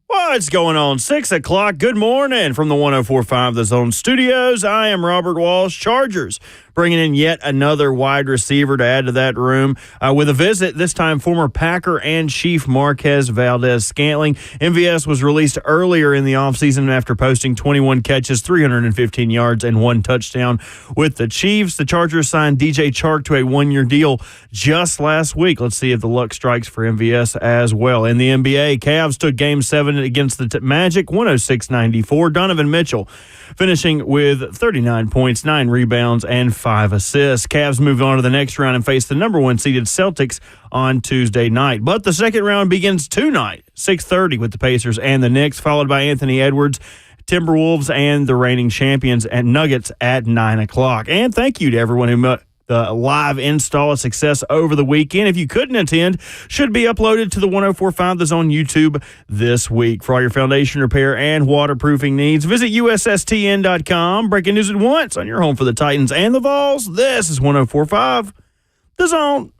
What's going on? 6 o'clock. Good morning from the 104.5 The Zone Studios. I am Robert Walsh. Chargers bringing in yet another wide receiver to add to that room with a visit, this time former Packer and Chief Marquez Valdez-Scantling. MVS was released earlier in the offseason after posting 21 catches, 315 yards, and 1 touchdown with the Chiefs. The Chargers signed DJ Chark to a one-year deal just last week. Let's see if the luck strikes for MVS as well. In the NBA, Cavs took Game 7 against the Magic, 106-94. Donovan Mitchell finishing with 39 points, 9 rebounds, and 5 assists. Cavs moved on to the next round and faced the number 1 seeded Celtics on Tuesday night. But the second round begins tonight, 6:30 with the Pacers and the Knicks, followed by Anthony Edwards, Timberwolves, and the reigning champions at Nuggets at 9 o'clock. And thank you to everyone who the live install a success over the weekend. If you couldn't attend, should be uploaded to the 104.5 The Zone YouTube this week. For all your foundation repair and waterproofing needs, visit USSTN.com. Breaking news at once on your home for the Titans and the Vols. This is 104.5 The Zone.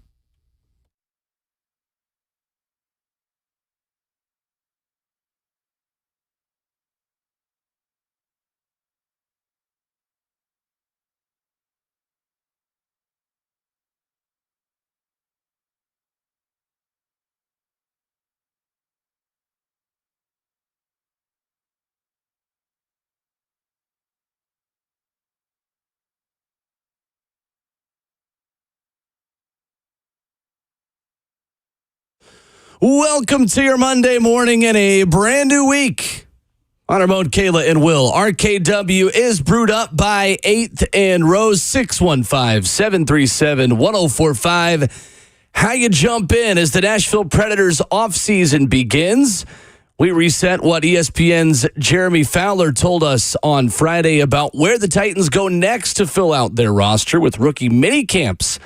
Welcome to your Monday morning and a brand new week. On our mode, Kayla and Will. RKW is brewed up by 8th and Rose, 615-737-1045. How you jump in as the Nashville Predators offseason begins. We reset what ESPN's Jeremy Fowler told us on Friday about where the Titans go next to fill out their roster with rookie mini camps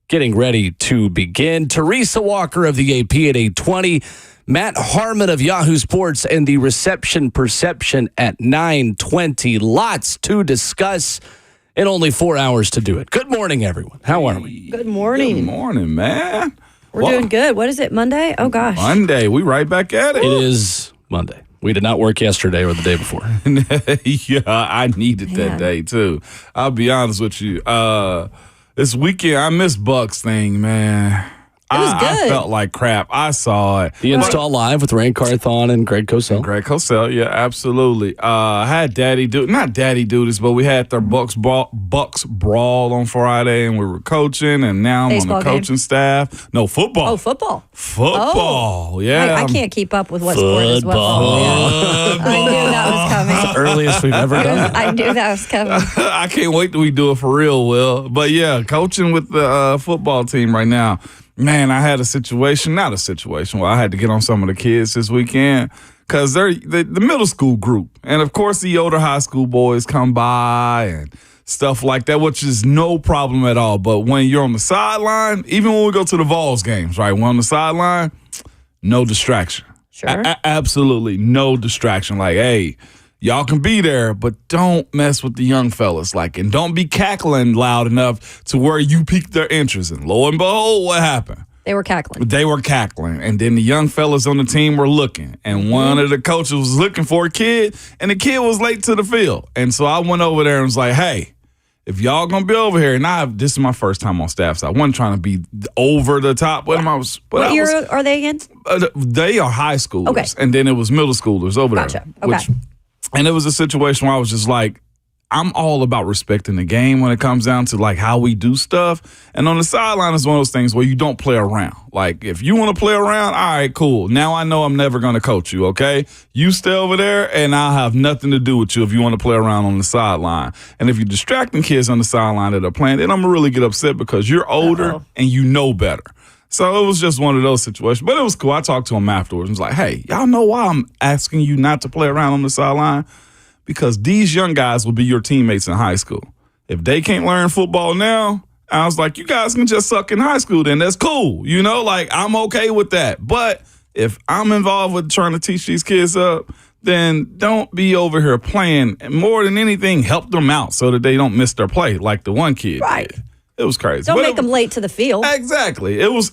getting ready to begin. Teresa Walker of the AP at 8:20. Matt Harmon of Yahoo Sports and the Reception Perception at 9:20. Lots to discuss in only 4 hours to do it. Good morning, everyone. How are we? Good morning. Good morning, man. We're doing good. What is it, Monday? Oh, gosh. Monday. We right back at it. It is Monday. We did not work yesterday or the day before. Yeah, I needed that day, too. I'll be honest with you. This weekend, I missed Bucks thing, man. It was good. I felt like crap. I saw it. The install live with Rand Carthon and Greg Cosell. Yeah, absolutely. I had not daddy duties, but we had their Bucks brawl on Friday, and we were coaching, and now I'm Baseball on the coaching staff. No, football. Oh, football. Football, yeah. I can't keep up with what sport is what. Yeah. I knew that was coming. It's the earliest we've ever done it. I knew that was coming. I can't wait till we do it for real, Will. But, yeah, coaching with the football team right now. Man, I had well, I had to get on some of the kids this weekend because they're the middle school group. And, of course, the older high school boys come by and stuff like that, which is no problem at all. But when you're on the sideline, even when we go to the Vols games, right, we're on the sideline, no distraction. Sure. Absolutely no distraction. Like, hey, y'all can be there, but don't mess with the young fellas. And don't be cackling loud enough to where you pique their interest. And lo and behold, what happened? They were cackling. And then the young fellas on the team were looking. And one of the coaches was looking for a kid, and the kid was late to the field. And so I went over there and was like, hey, if y'all going to be over here, and this is my first time on staff, so I wasn't trying to be over the top. What year are they against? They are high schoolers. Okay. And then it was middle schoolers over there. Gotcha. Okay. And it was a situation where I was just like, I'm all about respecting the game when it comes down to how we do stuff. And on the sideline is one of those things where you don't play around. If you want to play around, all right, cool. Now I know I'm never going to coach you, okay? You stay over there, and I'll have nothing to do with you if you want to play around on the sideline. And if you're distracting kids on the sideline that are playing, then I'm going to really get upset because you're older and you know better. So it was just one of those situations. But it was cool. I talked to him afterwards and was like, hey, y'all know why I'm asking you not to play around on the sideline? Because these young guys will be your teammates in high school. If they can't learn football now, I was like, you guys can just suck in high school then. That's cool. I'm okay with that. But if I'm involved with trying to teach these kids up, then don't be over here playing. And more than anything, help them out so that they don't miss their play like the one kid did. It was crazy. Don't make them late to the field. Exactly. It was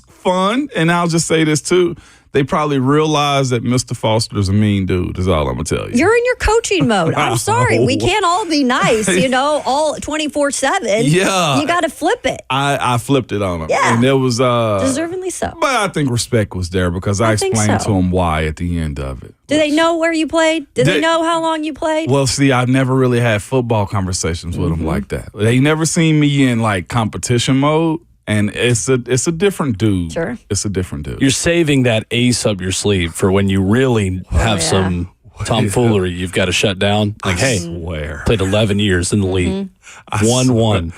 fun. And I'll just say this, too. they probably realize that Mr. Foster's a mean dude, is all I'm going to tell you. You're in your coaching mode. I'm sorry. We can't all be nice, all 24/7. Yeah. You got to flip it. I flipped it on him. Yeah. And there was... Deservingly so. But I think respect was there because I think explained so. to him why at the end of it. Do they know where you played? Do they know how long you played? Well, see, I've never really had football conversations with them like that. They never seen me in like competition mode, and it's a different dude. Sure. It's a different dude. You're saving that ace up your sleeve for when you really have some tomfoolery you've got to shut down. Like, hey, swear. played 11 years in the league. 1-1.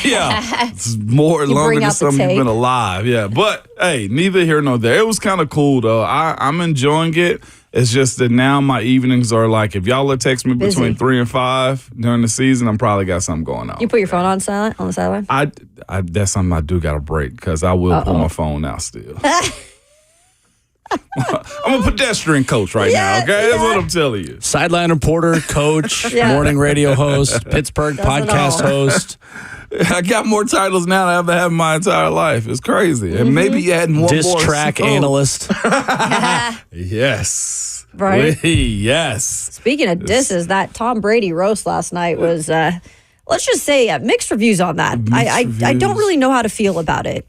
Yeah. It's more You longer bring than out the something you've tape. been alive. Yeah. But hey, neither here nor there. It was kind of cool though. I'm enjoying it. It's just that now my evenings are like, if y'all would text me between 3 and 5 during the season, I'm probably got something going on. You put your phone on silent on the sideline? I that's something I do got to break because I will pull my phone out still. I'm a pedestrian coach right now, okay? That's what I'm telling you. Sideline reporter, coach, Yeah. morning radio host, Pittsburgh Does it podcast all. host, I got more titles now than I've ever had in my entire life. It's crazy. And maybe adding one disc more. track So- analyst. Yes. Right. Yes. Speaking of disses, that Tom Brady roast last night was, let's just say, mixed reviews on that. I don't reviews. really know how to feel about it.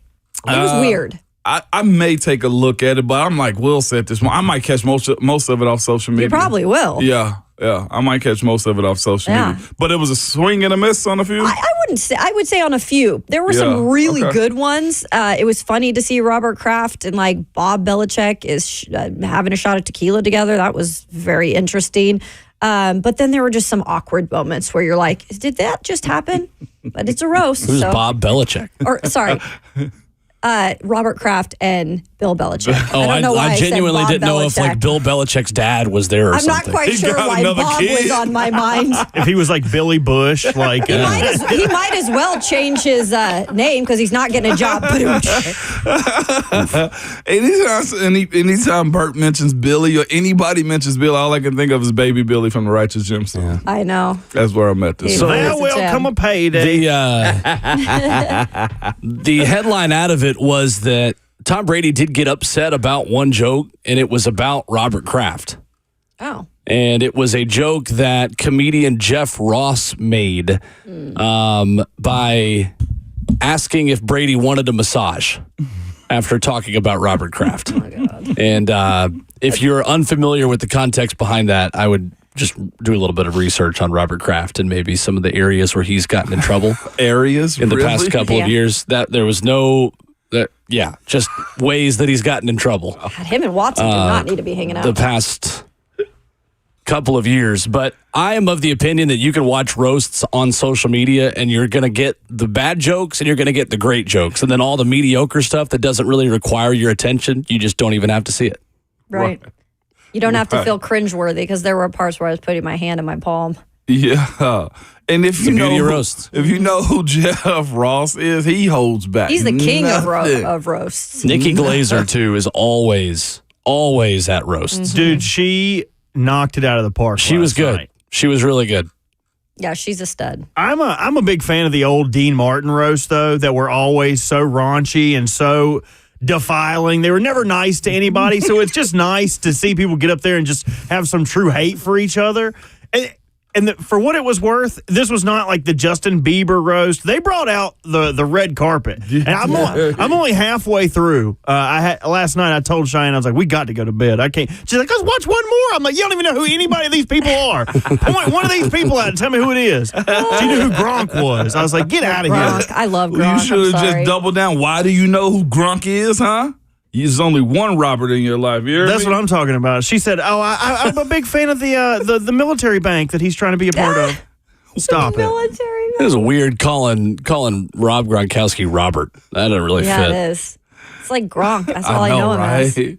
It was weird. I may take a look at it, but I'm like Will said this one. I might catch most of it off social media. You probably will. Yeah. I might catch most of it off social Yeah. media. But it was a swing and a miss on a few. I wouldn't say. I would say on a few. There were some really okay. good ones. It was funny to see Robert Kraft and like Bob Belichick is having a shot of tequila together. That was very interesting. But then there were just some awkward moments where you're like, "Did that just happen?" But it's a roast. Who's so. Bob Belichick? Or sorry. Robert Kraft and Bill Belichick. Oh, I don't know why I genuinely I said didn't know if like Belichick. Bill Belichick's dad was there or I'm not something. quite He sure got why another Bob kid. was on my mind. If he was like Billy Bush, like He might as well change his name because he's not getting a job. Anytime Bert mentions Billy or anybody mentions Billy, all I can think of is Baby Billy from the Righteous Gemstones. I know. That's where I'm at this. So- there It's a will gem. come a payday. The headline out of it was that Tom Brady did get upset about one joke, and it was about Robert Kraft. Oh. And it was a joke that comedian Jeff Ross made by asking if Brady wanted a massage after talking about Robert Kraft. Oh, God. And if you're unfamiliar with the context behind that, I would just do a little bit of research on Robert Kraft and maybe some of the areas where he's gotten in trouble Areas in the really? past couple of years. That there was no, just ways that he's gotten in trouble God, him and Watson do not need to be hanging out. the past couple of years. But I am of the opinion that you can watch roasts on social media and you're going to get the bad jokes and you're going to get the great jokes. And then all the mediocre stuff that doesn't really require your attention, you just don't even have to see it. Right. You don't have to Right. feel cringeworthy because there were parts where I was putting my hand in my palm. Yeah. And if you the know beauty of who- roasts. if you know who Jeff Ross is, he holds back. He's the king of nothing. roasts. Nikki Glazer, too, is always at roasts. Dude, she knocked it out of the park. She was last good. night. She was really good. Yeah, she's a stud. I'm a big fan of the old Dean Martin roast though, that were always so raunchy and so defiling. They were never nice to anybody, so it's just nice to see people get up there and just have some true hate for each other. And for what it was worth, this was not like the Justin Bieber roast. They brought out the red carpet, and I'm only halfway through. Last night I told Cheyenne, I was like, "We got to go to bed. I can't." She's like, "Let's watch one more." I'm like, "You don't even know who anybody of these people are. Point one of these people out and tell me who it is." She knew who Gronk was. I was like, "Get out of here." Gronk. I love Well, Gronk. you should I'm have sorry. just doubled down. Why do you know who Grunk is, huh? There's only one Robert in your life. You hear That's me? what I'm talking about. She said, "Oh, I'm a big fan of the military bank that he's trying to be a part of." Stop it. Military. It was weird calling Rob Gronkowski Robert. That didn't really Yeah, fit. it is. It's like Gronk. That's all I know him as. right?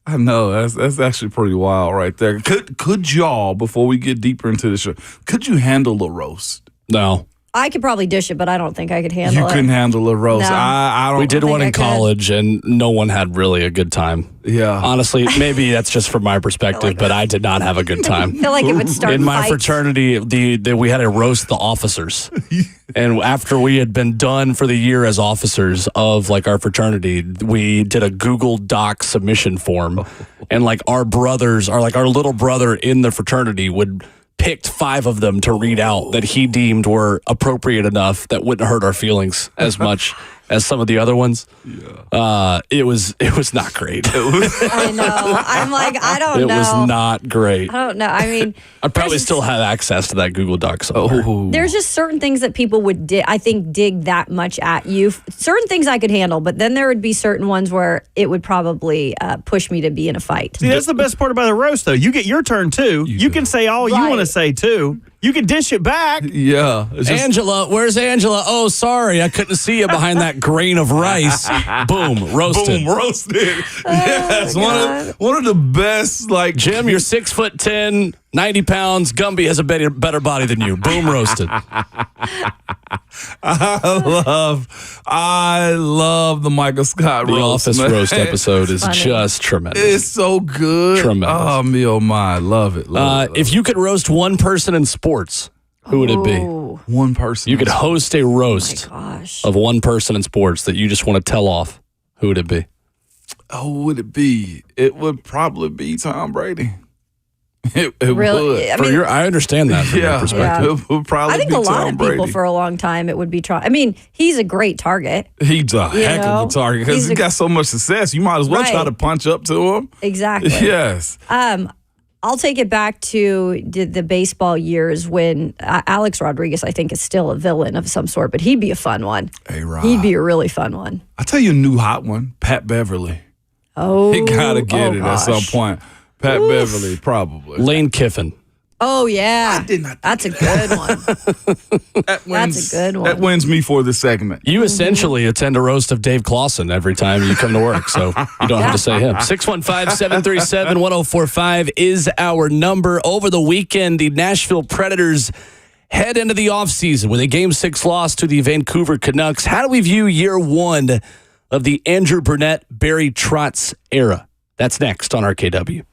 I know that's actually pretty wild right there. Could y'all, before we get deeper into the show, could you handle a roast? No. I could probably dish it, but I don't think I could You handle it. couldn't handle a roast. No. I don't. We did think one I in could. college, and no one had really a good time. Yeah. Honestly, maybe that's just from my perspective, but I did not have a good I time. feel like it would start In my fights. fraternity, we had to roast the officers. And after we had been done for the year as officers of like our fraternity, we did a Google Doc submission form. And like our little brother in the fraternity picked 5 of them to read out that he deemed were appropriate enough that wouldn't hurt our feelings as much as some of the other ones. Yeah. It was not great. I know. I'm like, I don't know. It was not great. I don't know. I mean, I probably there's- still have access to that Google Doc somewhere. There's just certain things that people would, I think, dig that much at you. Certain things I could handle, but then there would be certain ones where it would probably push me to be in a fight. See, that's the best part about the roast, though. You get your turn, too. You can say all you Right. want to say, too. You can dish it back. Yeah. It's just- Angela, where's Angela? Oh, sorry, I couldn't see you behind that grain of rice. Boom, roasted. Boom, roasted. Yes, one of the best. Like Jim, you're 6'10", 90 pounds. Gumby has a better body than you. Boom, roasted. I love the Michael Scott The roast. Office man. roast episode is Funny. just tremendous. It's so good. Tremendous. Oh, me, oh my, love it. Love it. If you could roast one person in sports, who would it be? Ooh, One person, You could host a roast gosh. of one person in sports that you just want to tell off. Who would it be? who would it be? It would probably be Tom Brady. It Really? would. I mean, I understand that from your Yeah, perspective. it would probably I think be a lot Tom of Brady. people for a long time it would be I mean, he's a great target. He's a heck know, of a target because he's he's got so much success. You might as well try Right. to punch up to him. Exactly. Yes. I'll take it back to the baseball years when Alex Rodriguez, I think, is still a villain of some sort, but he'd be a fun one. Hey, Rob. He'd be a really fun one. I'll tell you a new hot one, Pat Beverly. Oh, He got to get it at some gosh. point. Pat Beverly, probably. Lane Kiffin. Oh, yeah. I did not think That's a good one. That's a good one. That wins me for this segment. You essentially attend a roast of Dave Clawson every time you come to work, so you don't have to say him. 615-737-1045 is our number. Over the weekend, the Nashville Predators head into the offseason with a Game 6 loss to the Vancouver Canucks. How do we view year one of the Andrew Brunette, Barry Trotz era? That's next on RKW.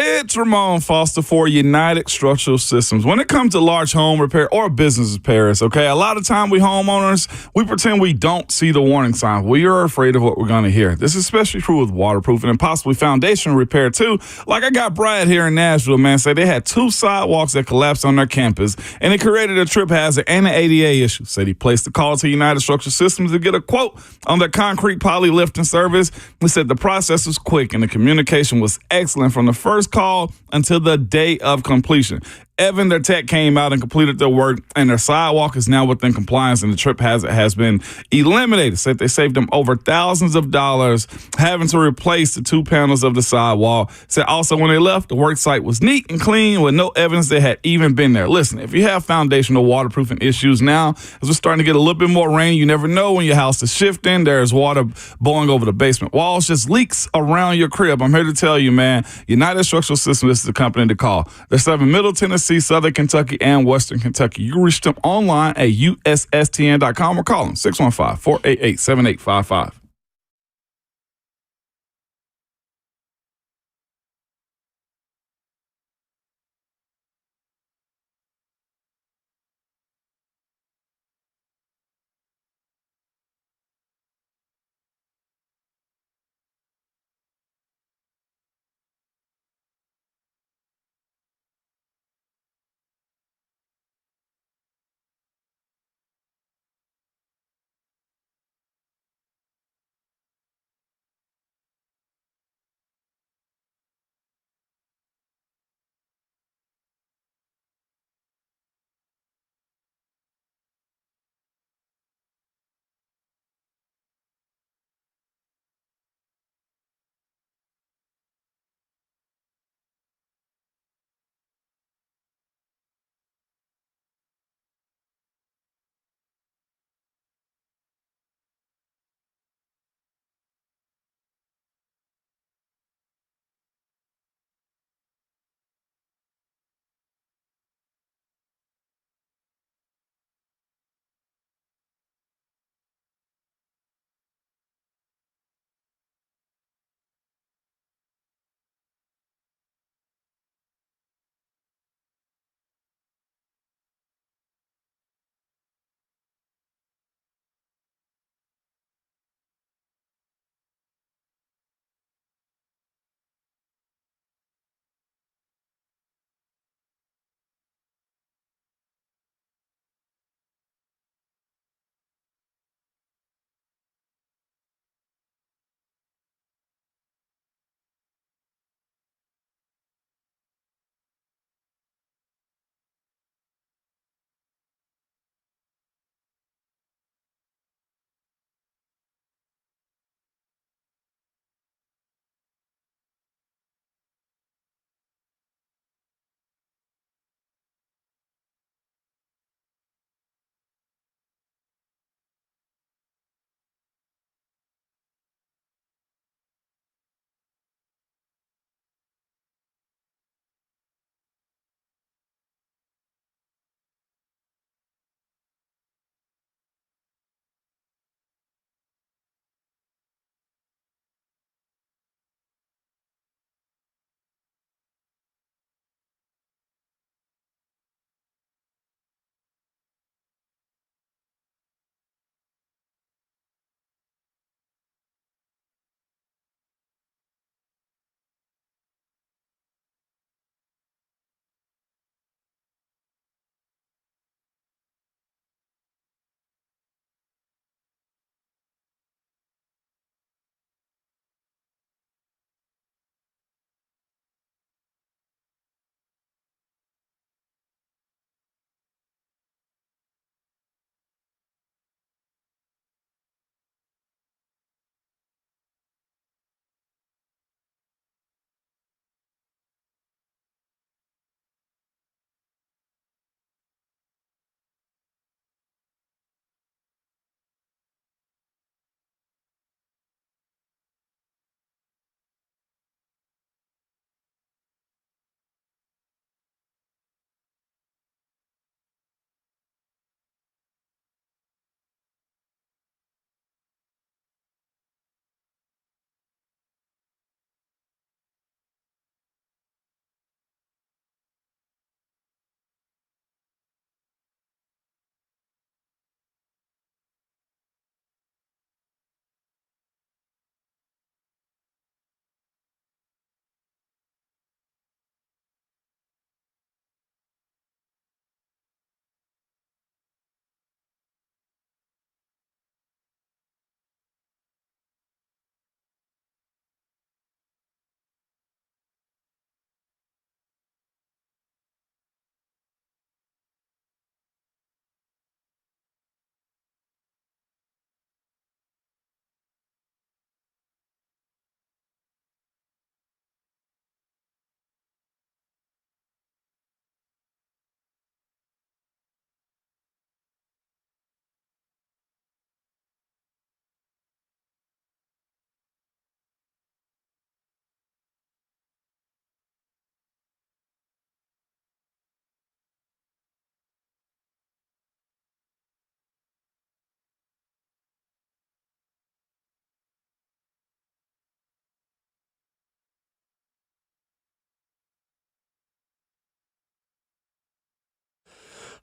It's Ramon Foster for United Structural Systems. When it comes to large home repair or business repairs, okay, a lot of time we homeowners, we pretend we don't see the warning signs. We are afraid of what we're going to hear. This is especially true with waterproofing and possibly foundation repair too. Like I got Brad here in Nashville, man, say they had 2 sidewalks that collapsed on their campus and it created a trip hazard and an ADA issue. Said he placed the call to United Structural Systems to get a quote on their concrete poly lifting service. He said the process was quick and the communication was excellent from the first call until the day of completion. Evan, their tech, came out and completed their work, and their sidewalk is now within compliance, and the trip hazard has been eliminated. Said they saved them over thousands of dollars having to replace the 2 panels of the sidewall. Said also when they left, the work site was neat and clean with no evidence they had even been there. Listen, if you have foundational waterproofing issues now, as we're starting to get a little bit more rain, you never know when your house is shifting. There's water blowing over the basement walls, just leaks around your crib. I'm here to tell you, man, United Structural Systems, this is the company to call. They're serving Middle Tennessee, Southern Kentucky, and Western Kentucky. You can reach them online at ussTN.com or call them 615-488-7855.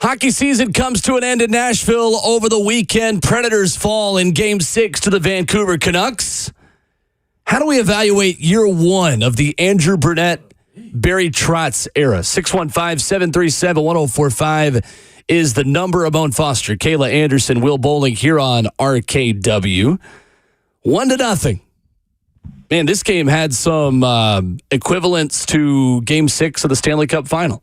Hockey season comes to an end in Nashville over the weekend. Predators fall in Game 6 to the Vancouver Canucks. How do we evaluate year one of the Andrew Brunette, Barry Trotz era? 615-737-1045 is the number. Ramon Foster, Kayla Anderson, Will Bowling here on RKW. 1-0. Man, this game had some equivalents to Game 6 of the Stanley Cup Final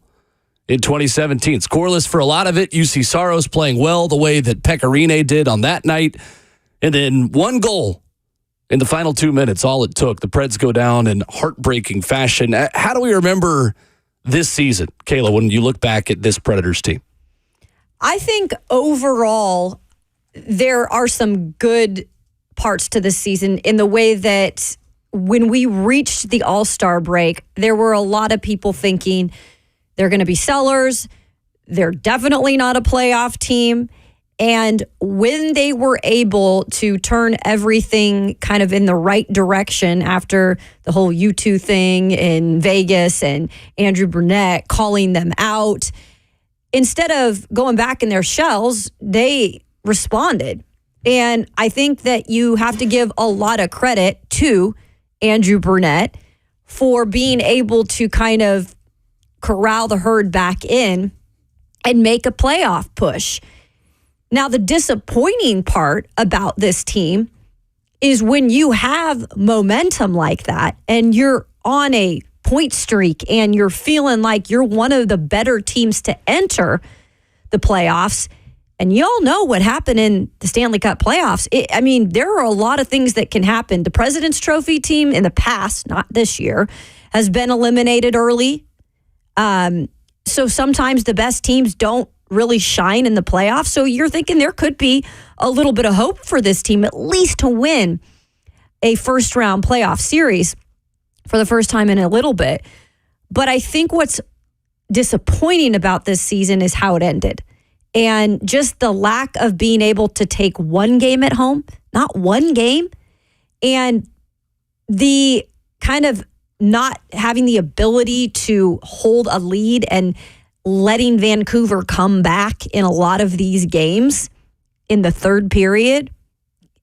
in 2017. Scoreless for a lot of it. UC Saros playing well the way that Pecorine did on that night. And then one goal in the final 2 minutes, all it took. The Preds go down in heartbreaking fashion. How do we remember this season, Kayla, when you look back at this Predators team? I think overall, there are some good parts to this season in the way that when we reached the All-Star break, there were a lot of people thinking they're going to be sellers. They're definitely not a playoff team. And when they were able to turn everything kind of in the right direction after the whole U2 thing in Vegas and Andrew Brunette calling them out, instead of going back in their shells, they responded. And I think that you have to give a lot of credit to Andrew Brunette for being able to kind of corral the herd back in and make a playoff push. Now, the disappointing part about this team is when you have momentum like that and you're on a point streak and you're feeling like you're one of the better teams to enter the playoffs. And you all know what happened in the Stanley Cup playoffs. There are a lot of things that can happen. The President's Trophy team in the past, not this year, has been eliminated early. So sometimes the best teams don't really shine in the playoffs. So you're thinking there could be a little bit of hope for this team, at least to win a first-round playoff series for the first time in a little bit. But I think what's disappointing about this season is how it ended. And just the lack of being able to take one game at home, not one game, and the kind of not having the ability to hold a lead and letting Vancouver come back in a lot of these games in the third period.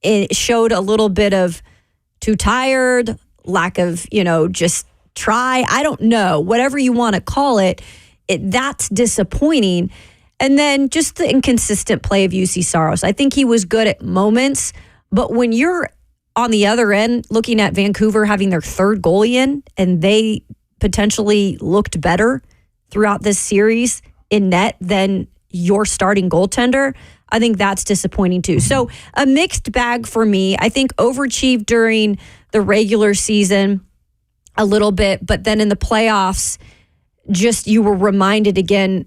It showed a little bit of too tired, lack of, just try. I don't know, whatever you want to call it, that's disappointing. And then just the inconsistent play of UC Saros. I think he was good at moments, but when you're on the other end looking at Vancouver having their third goalie in and they potentially looked better throughout this series in net than your starting goaltender, I think that's disappointing too. So a mixed bag for me. I think overachieved during the regular season a little bit, but then in the playoffs, just you were reminded again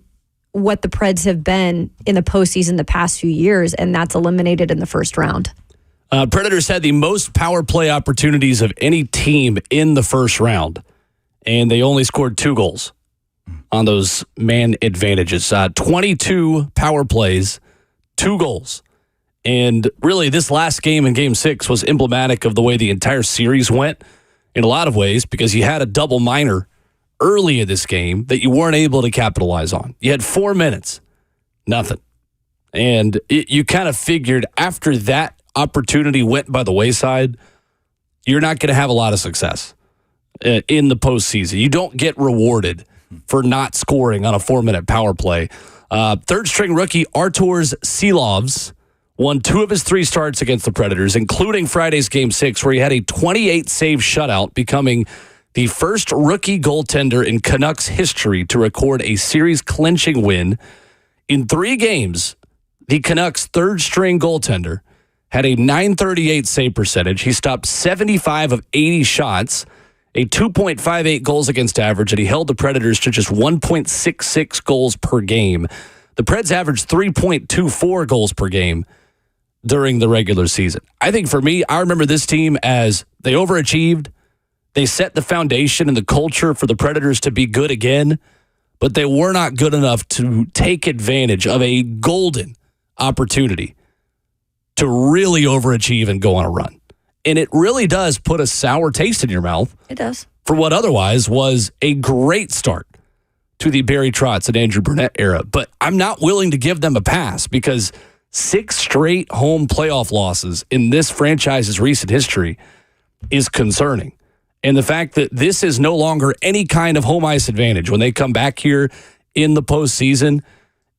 what the Preds have been in the postseason the past few years, and that's eliminated in the first round. Predators had the most power play opportunities of any team in the first round, and they only scored 2 goals on those man advantages. 22 power plays, 2 goals. And really, this last game in Game 6 was emblematic of the way the entire series went in a lot of ways, because you had a double minor early in this game that you weren't able to capitalize on. You had 4 minutes, nothing. And you kind of figured after that opportunity went by the wayside, you're not going to have a lot of success in the postseason. You don't get rewarded for not scoring on a 4-minute power play. Third-string rookie Arturs Silovs won 2 of his 3 starts against the Predators, including Friday's Game 6, where he had a 28-save shutout, becoming the first rookie goaltender in Canucks history to record a series-clinching win. In 3 games, the Canucks' third-string goaltender had a .938 save percentage. He stopped 75 of 80 shots, a 2.58 goals against average, and he held the Predators to just 1.66 goals per game. The Preds averaged 3.24 goals per game during the regular season. I think for me, I remember this team as they overachieved. They set the foundation and the culture for the Predators to be good again, but they were not good enough to take advantage of a golden opportunity to really overachieve and go on a run. And it really does put a sour taste in your mouth. It does. For what otherwise was a great start to the Barry Trotz and Andrew Brunette era. But I'm not willing to give them a pass because 6 straight home playoff losses in this franchise's recent history is concerning. And the fact that this is no longer any kind of home ice advantage when they come back here in the postseason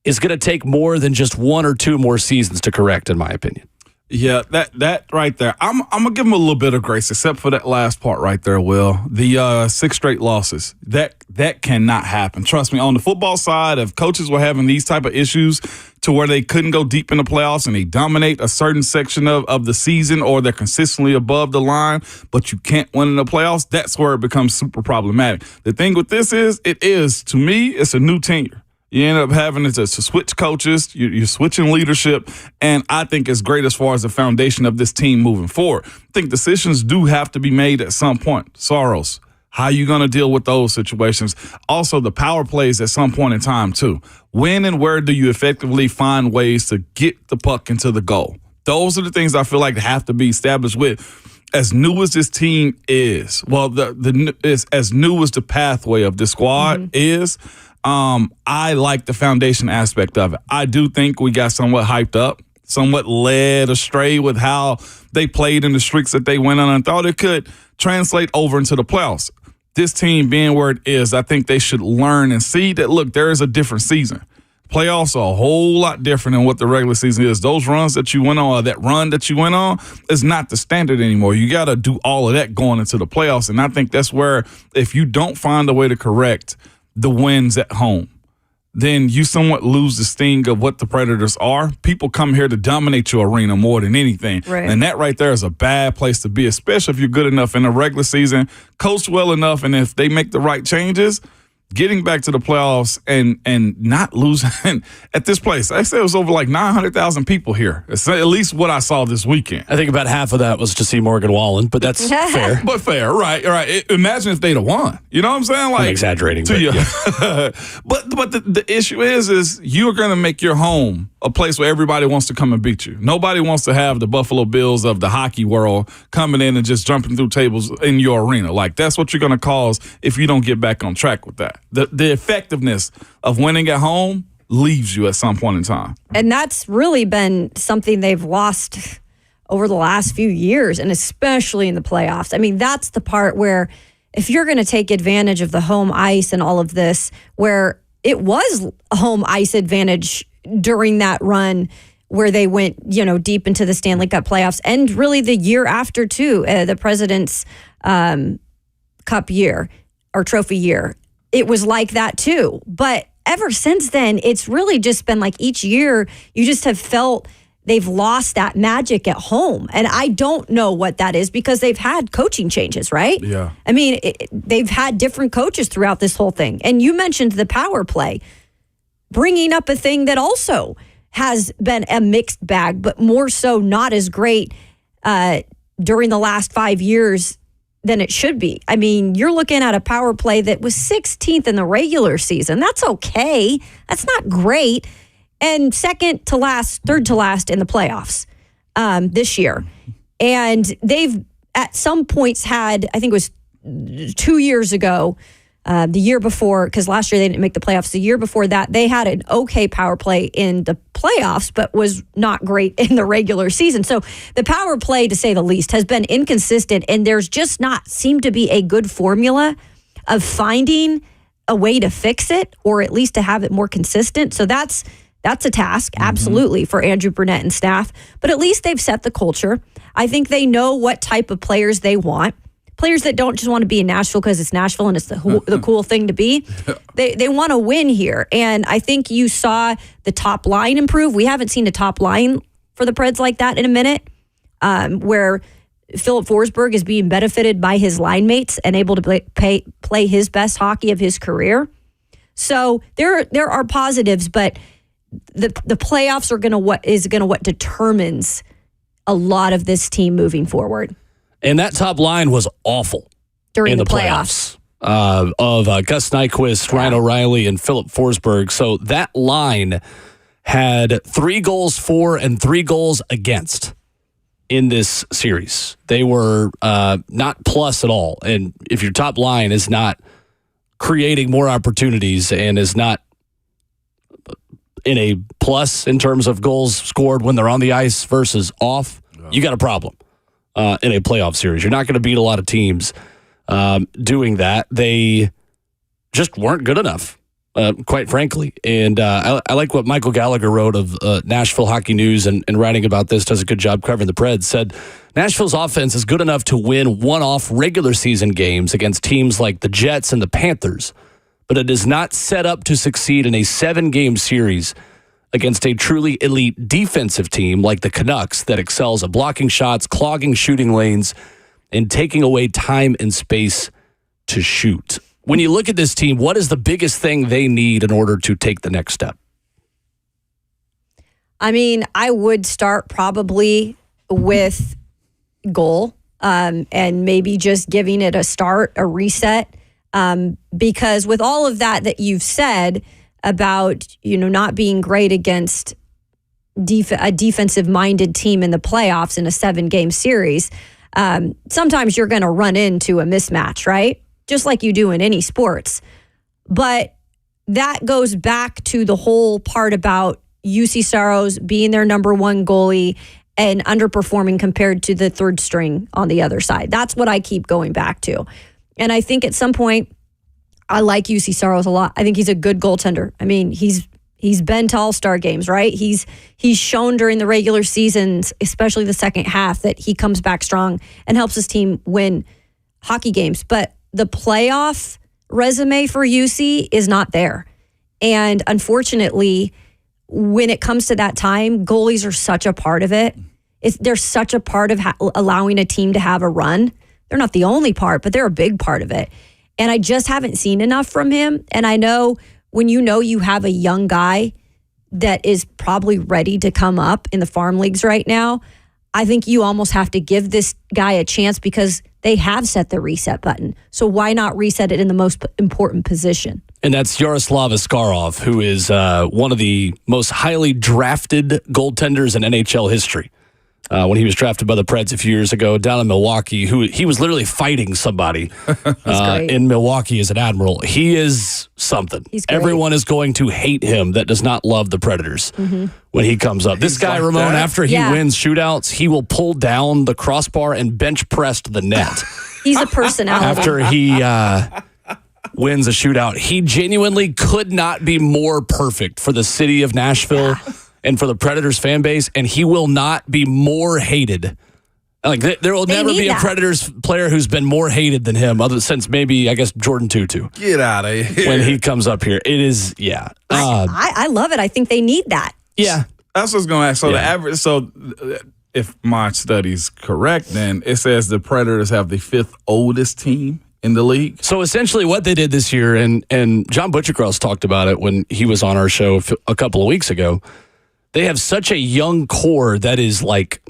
is going to take more than just 1 or 2 more seasons to correct, in my opinion. Yeah, that right there. I'm gonna give them a little bit of grace, except for that last part right there, Will. The 6 straight losses. That cannot happen. Trust me. On the football side, if coaches were having these type of issues to where they couldn't go deep in the playoffs and they dominate a certain section of the season, or they're consistently above the line, but you can't win in the playoffs, that's where it becomes super problematic. The thing with this is, to me, it's a new tenure. You end up having to switch coaches. You're switching leadership, and I think it's great as far as the foundation of this team moving forward. I think decisions do have to be made at some point. Soros, how are you going to deal with those situations? Also, the power plays at some point in time, too. When and where do you effectively find ways to get the puck into the goal? Those are the things I feel like have to be established with. As new as this team is, well, is as new as the pathway of the squad is, I like the foundation aspect of it. I do think we got somewhat hyped up, somewhat led astray with how they played in the streaks that they went on, and thought it could translate over into the playoffs. This team being where it is, I think they should learn and see that, look, there is a different season. Playoffs are a whole lot different than what the regular season is. Those runs that you went on, or that run that you went on, is not the standard anymore. You got to do all of that going into the playoffs, and I think that's where, if you don't find a way to correct the wins at home, then you somewhat lose the sting of what the Predators are. People come here to dominate your arena more than anything. Right. And that right there is a bad place to be, especially if you're good enough in the regular season, coach well enough, and if they make the right changes, getting back to the playoffs and not losing at this place. I said it was over like 900,000 people here. It's at least what I saw this weekend. I think about half of that was to see Morgan Wallen, but that's fair. But fair, right. Imagine if they'd have won. You know what I'm saying? Like, I'm exaggerating. To you. Yeah. but the issue is you're going to make your home a place where everybody wants to come and beat you. Nobody wants to have the Buffalo Bills of the hockey world coming in and just jumping through tables in your arena. Like, that's what you're going to cause if you don't get back on track with that. The effectiveness of winning at home leaves you at some point in time. And that's really been something they've lost over the last few years, and especially in the playoffs. I mean, that's the part where if you're going to take advantage of the home ice and all of this, where it was a home ice advantage during that run where they went, deep into the Stanley Cup playoffs, and really the year after too, the President's Cup year or trophy year. It was like that too. But ever since then, it's really just been like each year you just have felt they've lost that magic at home. And I don't know what that is, because they've had coaching changes, right? Yeah. I mean, they've had different coaches throughout this whole thing. And you mentioned the power play, bringing up a thing that also has been a mixed bag, but more so not as great during the last 5 years than it should be. I mean, you're looking at a power play that was 16th in the regular season. That's okay. That's not great. And second to last, third to last in the playoffs this year. And they've at some points had, I think it was 2 years ago, the year before, because last year they didn't make the playoffs. The year before that, they had an okay power play in the playoffs, but was not great in the regular season. So the power play, to say the least, has been inconsistent, and there's just not seemed to be a good formula of finding a way to fix it, or at least to have it more consistent. So that's a task, absolutely, for Andrew Brunette and staff. But at least they've set the culture. I think they know what type of players they want. Players that don't just want to be in Nashville because it's Nashville and it's the cool thing to be. They want to win here. And I think you saw the top line improve. We haven't seen a top line for the Preds like that in a minute, where Philip Forsberg is being benefited by his line mates and able to play his best hockey of his career. So there are positives, but the playoffs are what determines a lot of this team moving forward. And that top line was awful during in the playoffs. Of Gus Nyquist, Ryan O'Reilly, and Philip Forsberg. So that line had 3 goals for and 3 goals against in this series. They were not plus at all. And if your top line is not creating more opportunities and is not in a plus in terms of goals scored when they're on the ice versus off, you got a problem in a playoff series. You're not going to beat a lot of teams doing that. They just weren't good enough, quite frankly. And I like what Michael Gallagher wrote of Nashville Hockey News and writing about this, does a good job covering the Preds, said Nashville's offense is good enough to win one-off regular season games against teams like the Jets and the Panthers, but it is not set up to succeed in a 7-game series against a truly elite defensive team like the Canucks that excels at blocking shots, clogging shooting lanes, and taking away time and space to shoot. When you look at this team, what is the biggest thing they need in order to take the next step? I mean, I would start probably with goal and maybe just giving it a start, a reset. Because with all of that you've said about, not being great against a defensive-minded team in the playoffs in a 7-game series, sometimes you're going to run into a mismatch, right? Just like you do in any sports. But that goes back to the whole part about UC Saros being their number one goalie and underperforming compared to the third string on the other side. That's what I keep going back to. And I think at some point, I like UC Saros a lot. I think he's a good goaltender. I mean, he's been to all-star games, right? He's shown during the regular seasons, especially the second half, that he comes back strong and helps his team win hockey games. But the playoff resume for UC is not there. And unfortunately, when it comes to that time, goalies are such a part of it. They're such a part of allowing a team to have a run. They're not the only part, but they're a big part of it. And I just haven't seen enough from him. And I know when you have a young guy that is probably ready to come up in the farm leagues right now, I think you almost have to give this guy a chance because they have set the reset button. So why not reset it in the most important position? And that's Yaroslav Askarov, who is one of the most highly drafted goaltenders in NHL history. When he was drafted by the Preds a few years ago down in Milwaukee, he was literally fighting somebody in Milwaukee as an admiral. He is something. Everyone is going to hate him that does not love the Predators when he comes up. This guy, like Ramon, after he wins shootouts, he will pull down the crossbar and bench press to the net. He's a personality. After he wins a shootout, he genuinely could not be more perfect for the city of Nashville. Yeah. And for the Predators fan base, and he will not be more hated. Like there will never be a Predators player who's been more hated than him, other since maybe I guess Jordan Tutu. Get out of here when he comes up here. It is I love it. I think they need that. Yeah, that's what I was going to ask. So the average. So if my study's correct, then it says the Predators have the 5th oldest team in the league. So essentially, what they did this year, and John Butchercross talked about it when he was on our show a couple of weeks ago. They have such a young core that is like,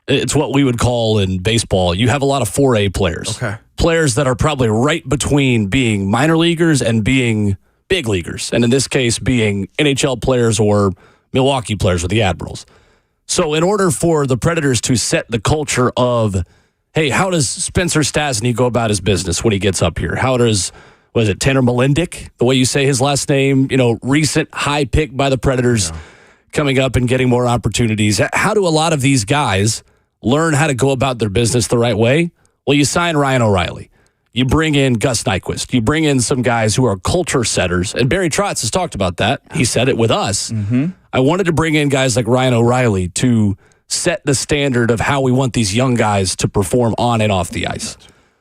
it's what we would call in baseball, you have a lot of 4A players. Okay. Players that are probably right between being minor leaguers and being big leaguers. And in this case, being NHL players or Milwaukee players with the Admirals. So in order for the Predators to set the culture of, hey, how does Spencer Stastny go about his business when he gets up here? How does, was it Tanner Malindic, the way you say his last name, recent high pick by the Predators, coming up and getting more opportunities. How do a lot of these guys learn how to go about their business the right way? Well, you sign Ryan O'Reilly. You bring in Gus Nyquist. You bring in some guys who are culture setters. And Barry Trotz has talked about that. He said it with us. Mm-hmm. I wanted to bring in guys like Ryan O'Reilly to set the standard of how we want these young guys to perform on and off the ice.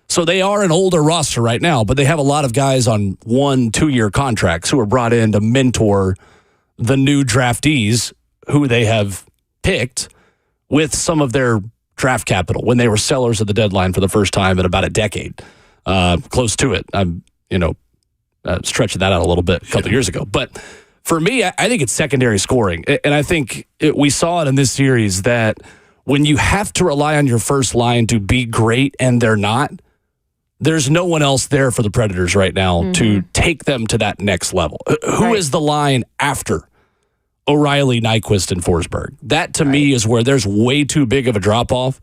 So they are an older roster right now, but they have a lot of guys on 1-2-year contracts who are brought in to mentor the new draftees who they have picked with some of their draft capital when they were sellers at the deadline for the first time in about a decade, close to it. I'm, stretching that out a little bit a couple years ago. But for me, I think it's secondary scoring. And I think we saw it in this series that when you have to rely on your first line to be great and they're not, there's no one else there for the Predators right now to take them to that next level. Who is the line after O'Reilly, Nyquist, and Forsberg? That, to me, is where there's way too big of a drop-off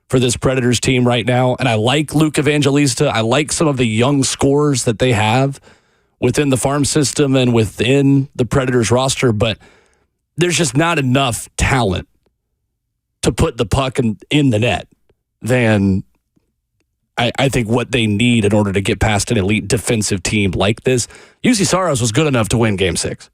for this Predators team right now. And I like Luke Evangelista. I like some of the young scorers that they have within the farm system and within the Predators roster, but there's just not enough talent to put the puck in the net than I think what they need in order to get past an elite defensive team like this. UC Saros was good enough to win Game 6.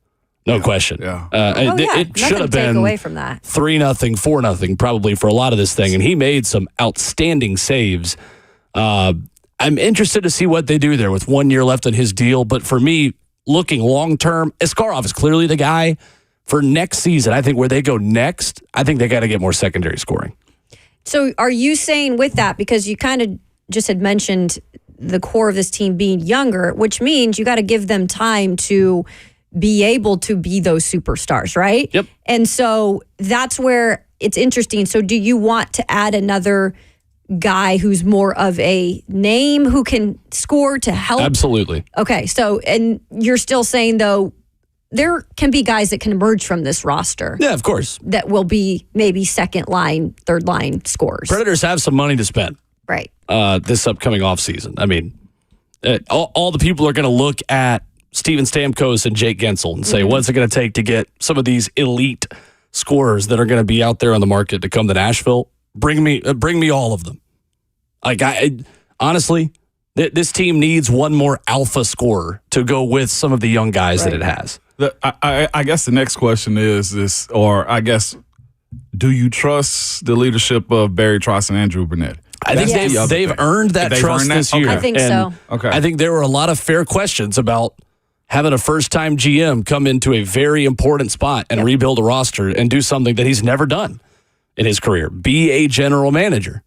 No question. Yeah. It should have been away from that. 3-0, 4-0 probably for a lot of this thing, and he made some outstanding saves. I'm interested to see what they do there with 1 year left on his deal, but for me, looking long-term, Askarov is clearly the guy for next season. I think where they go next, I think they got to get more secondary scoring. So are you saying with that, because you kind of just had mentioned the core of this team being younger, which means you got to give them time to be able to be those superstars, right? Yep. And so that's where it's interesting. So do you want to add another guy who's more of a name who can score to help? Absolutely. Okay. So, and you're still saying, though, there can be guys that can emerge from this roster. Yeah, of course. That will be maybe second line, third line scorers. Predators have some money to spend. Right. This upcoming offseason. I mean, all the people are going to look at Steven Stamkos and Jake Gensel and say, what's it going to take to get some of these elite scorers that are going to be out there on the market to come to Nashville? Bring me all of them. Like, honestly, this team needs one more alpha scorer to go with some of the young guys that it has. I guess the next question is this, or I guess, do you trust the leadership of Barry Trotz and Andrew Brunette? I think they've earned that trust this year. I think so. Okay. I think there were a lot of fair questions about having a first-time GM come into a very important spot and rebuild a roster and do something that he's never done in his career, be a general manager.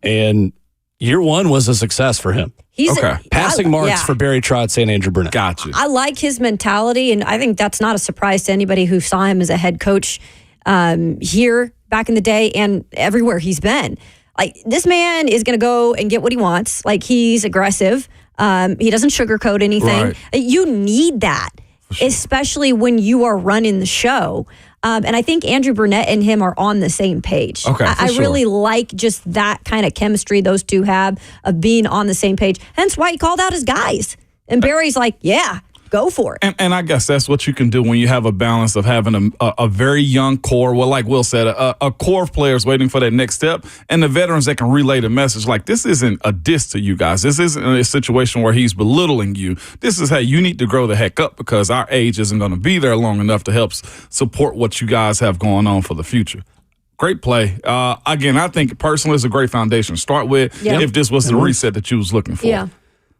And year one was a success for him. He's Passing marks for Barry Trotz and Andrew Brunette. Gotcha. I like his mentality, and I think that's not a surprise to anybody who saw him as a head coach here back in the day and everywhere he's been. Like, this man is going to go and get what he wants. Like, he's aggressive. He doesn't sugarcoat anything. Right. You need that, especially when you are running the show. And I think Andrew Brunette and him are on the same page. Okay, I really like just that kind of chemistry those two have of being on the same page. Hence why he called out his guys. And Barry's like, yeah, go for it. And I guess that's what you can do when you have a balance of having a very young core. Well, like Will said, a core of players waiting for that next step, and the veterans that can relay the message. Like, this isn't a diss to you guys. This isn't a situation where he's belittling you. This is, hey, you need to grow the heck up because our age isn't going to be there long enough to help support what you guys have going on for the future. Great play. Again, I think personally it's a great foundation to start with if this was the reset that you was looking for. Yeah.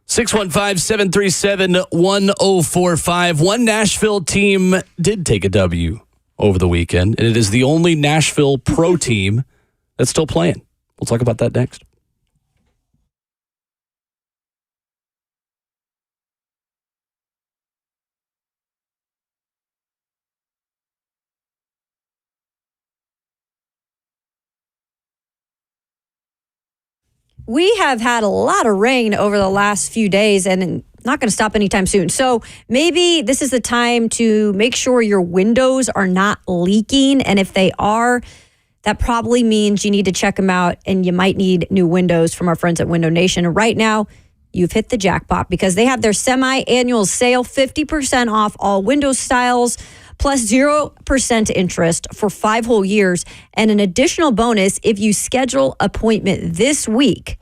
615-737-1045. One Nashville team did take a W over the weekend, and it is the only Nashville pro team that's still playing. We'll talk about that next. We have had a lot of rain over the last few days and not going to stop anytime soon. So maybe this is the time to make sure your windows are not leaking. And if they are, that probably means you need to check them out and you might need new windows from our friends at Window Nation. And right now, you've hit the jackpot because they have their semi-annual sale, 50% off all window styles, plus 0% interest for 5 whole years, and an additional bonus if you schedule appointment this week.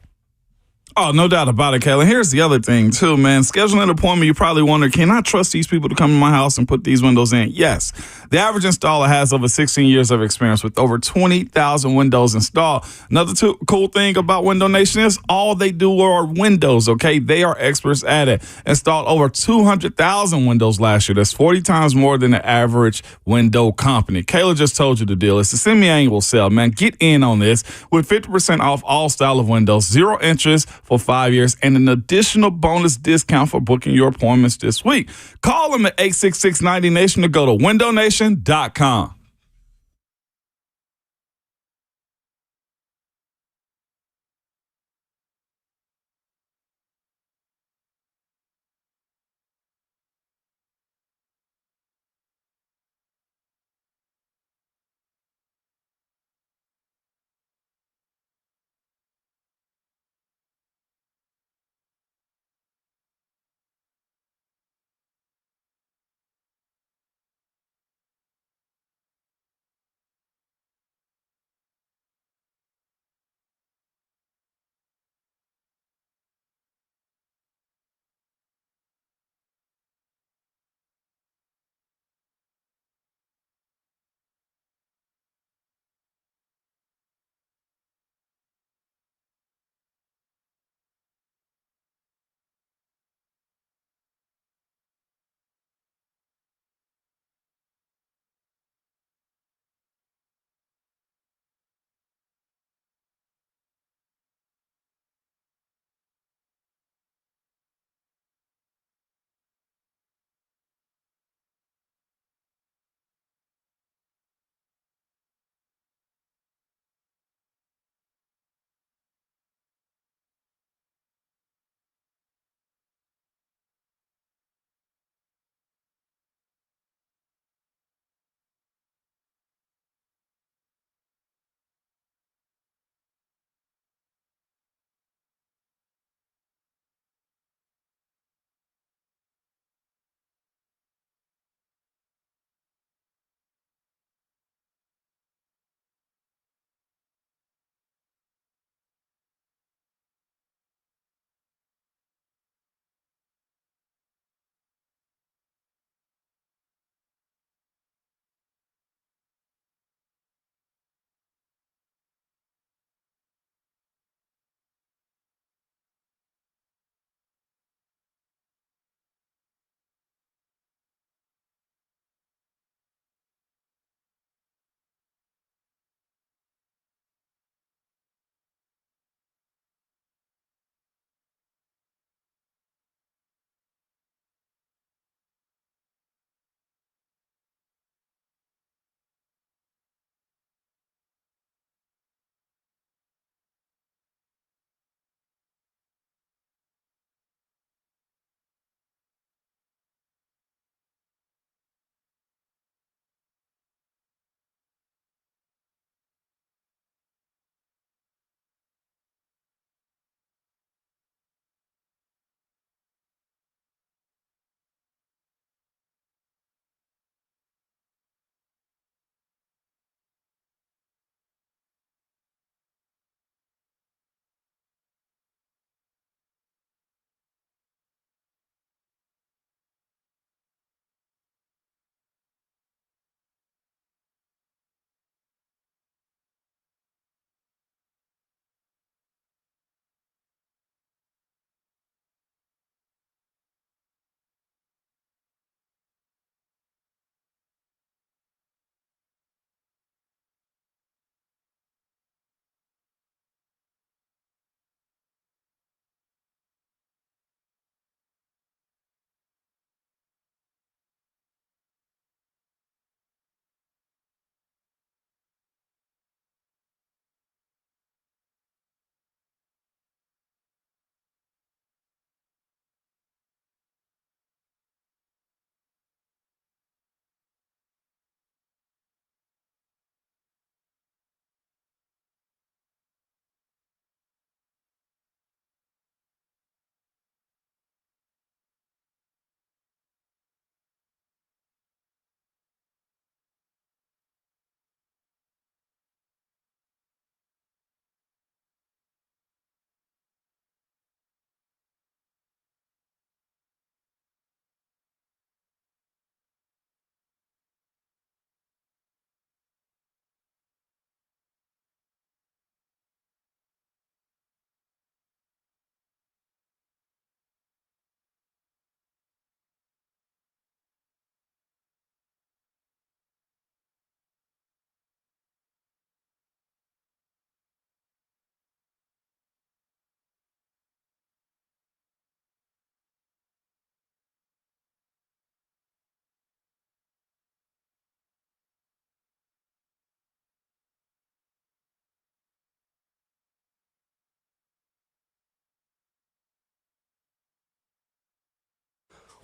Oh, no doubt about it, Kayla. Here's the other thing, too, man. Scheduling an appointment, you probably wonder, can I trust these people to come to my house and put these windows in? Yes. The average installer has over 16 years of experience with over 20,000 windows installed. Another cool thing about Window Nation is all they do are windows, okay? They are experts at it. Installed over 200,000 windows last year. That's 40 times more than the average window company. Kayla just told you the deal. It's a semi-annual sale, man. Get in on this with 50% off all style of windows, 0 interest for 5 years, and an additional bonus discount for booking your appointments this week. Call them at 866-90Nation to go to windownation.com.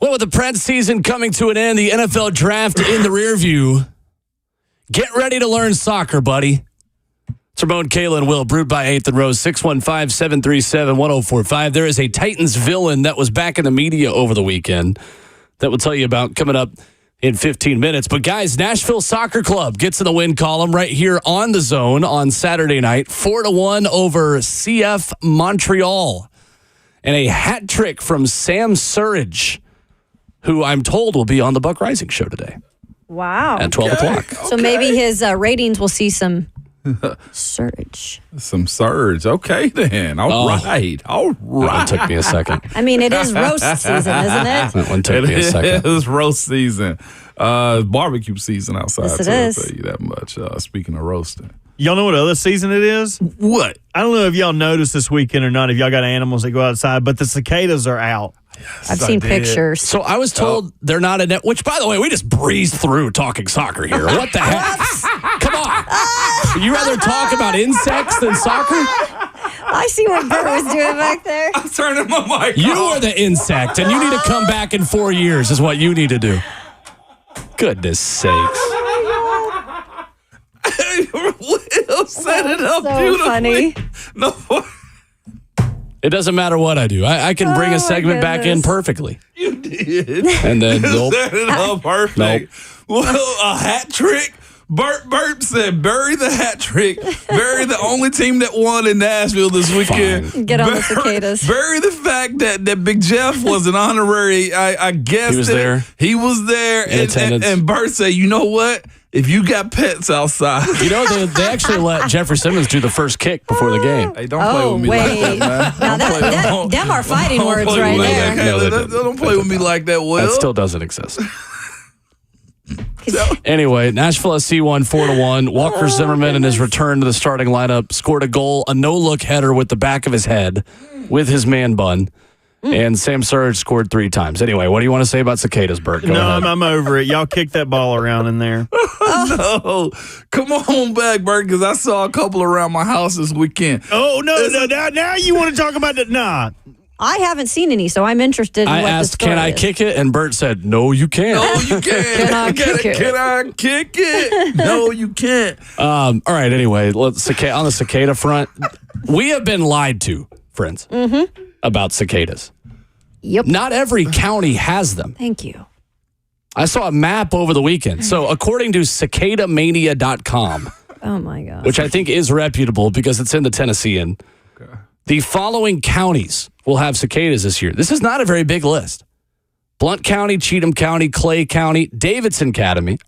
Well, with the Preds season coming to an end, the NFL draft in the rear view, get ready to learn soccer, buddy. It's Ramon, Kayla, and Will, brewed by 8th and Rose, 615-737-1045. There is a Titans villain that was back in the media over the weekend that we'll tell you about coming up in 15 minutes. But guys, Nashville Soccer Club gets in the win column right here on the Zone on Saturday night, 4-1 over CF Montreal. And a hat trick from Sam Surridge, who I'm told will be on the Buck Rising show today. Wow. At 12 o'clock. So maybe his ratings will see some surge. Some surge. Okay, then. All right. That one took me a second. I mean, it is roast season, isn't it? That one took me a second. It's roast season. Barbecue season outside. Yes, it too, is. I'll tell you that much. Speaking of roasting. Y'all know what other season it is? What? I don't know if y'all noticed this weekend or not, if y'all got animals that go outside, but the cicadas are out. I've seen pictures. So I was told they're not a net, which, by the way, we just breezed through talking soccer here. What the heck? Come on. Would you rather talk about insects than soccer? I see what Bert was doing back there. I'm turning my mic You off. are the insect, and you need to come back in 4 years is what you need to do. Goodness sakes. Will set it up So beautifully. funny. No. It doesn't matter what I do. I can bring Oh, a my segment back in goodness. perfectly. You did. And then nope. Set it up perfect. Well, a hat trick. Bert said, bury the hat trick. Bury the only team that won in Nashville this weekend. Fine. Get on the cicadas. Bury the fact that Big Jeff was an honorary. I guessed He was it. there. He was there. In attendance. And Bert said, you know what? If you got pets outside. You know, they actually let Jeffrey Simmons do the first kick before the game. Hey, don't play with me like that, man. Now them are fighting Don't words play right with me there. like that. No, they Don't didn't. play with me like that, Will. That still doesn't exist. Anyway, Nashville SC won 4-1. Walker Zimmerman in his return to the starting lineup scored a goal, a no-look header with the back of his head with his man bun. And Sam Surridge scored 3 times. Anyway, what do you want to say about cicadas, Bert? Go No, ahead. I'm over it. Y'all kick that ball around in there. No, come on back, Bert, because I saw a couple around my house this weekend. Oh, no. Now you want to talk about that? Nah. I haven't seen any, so I'm interested in I what asked, the story can I is. kick it? And Bert said, no, you can't. No, you can't. Can I kick it? Can I kick it? No, you can't. All right, anyway, on the cicada front, we have been lied to, friends, about cicadas. Yep. Not every county has them. Thank you. I saw a map over the weekend. So according to cicadamania.com, Oh, my God. which I think is reputable because it's in the Tennessean, the following counties will have cicadas this year. This is not a very big list. Blount County, Cheatham County, Clay County, Davidson County,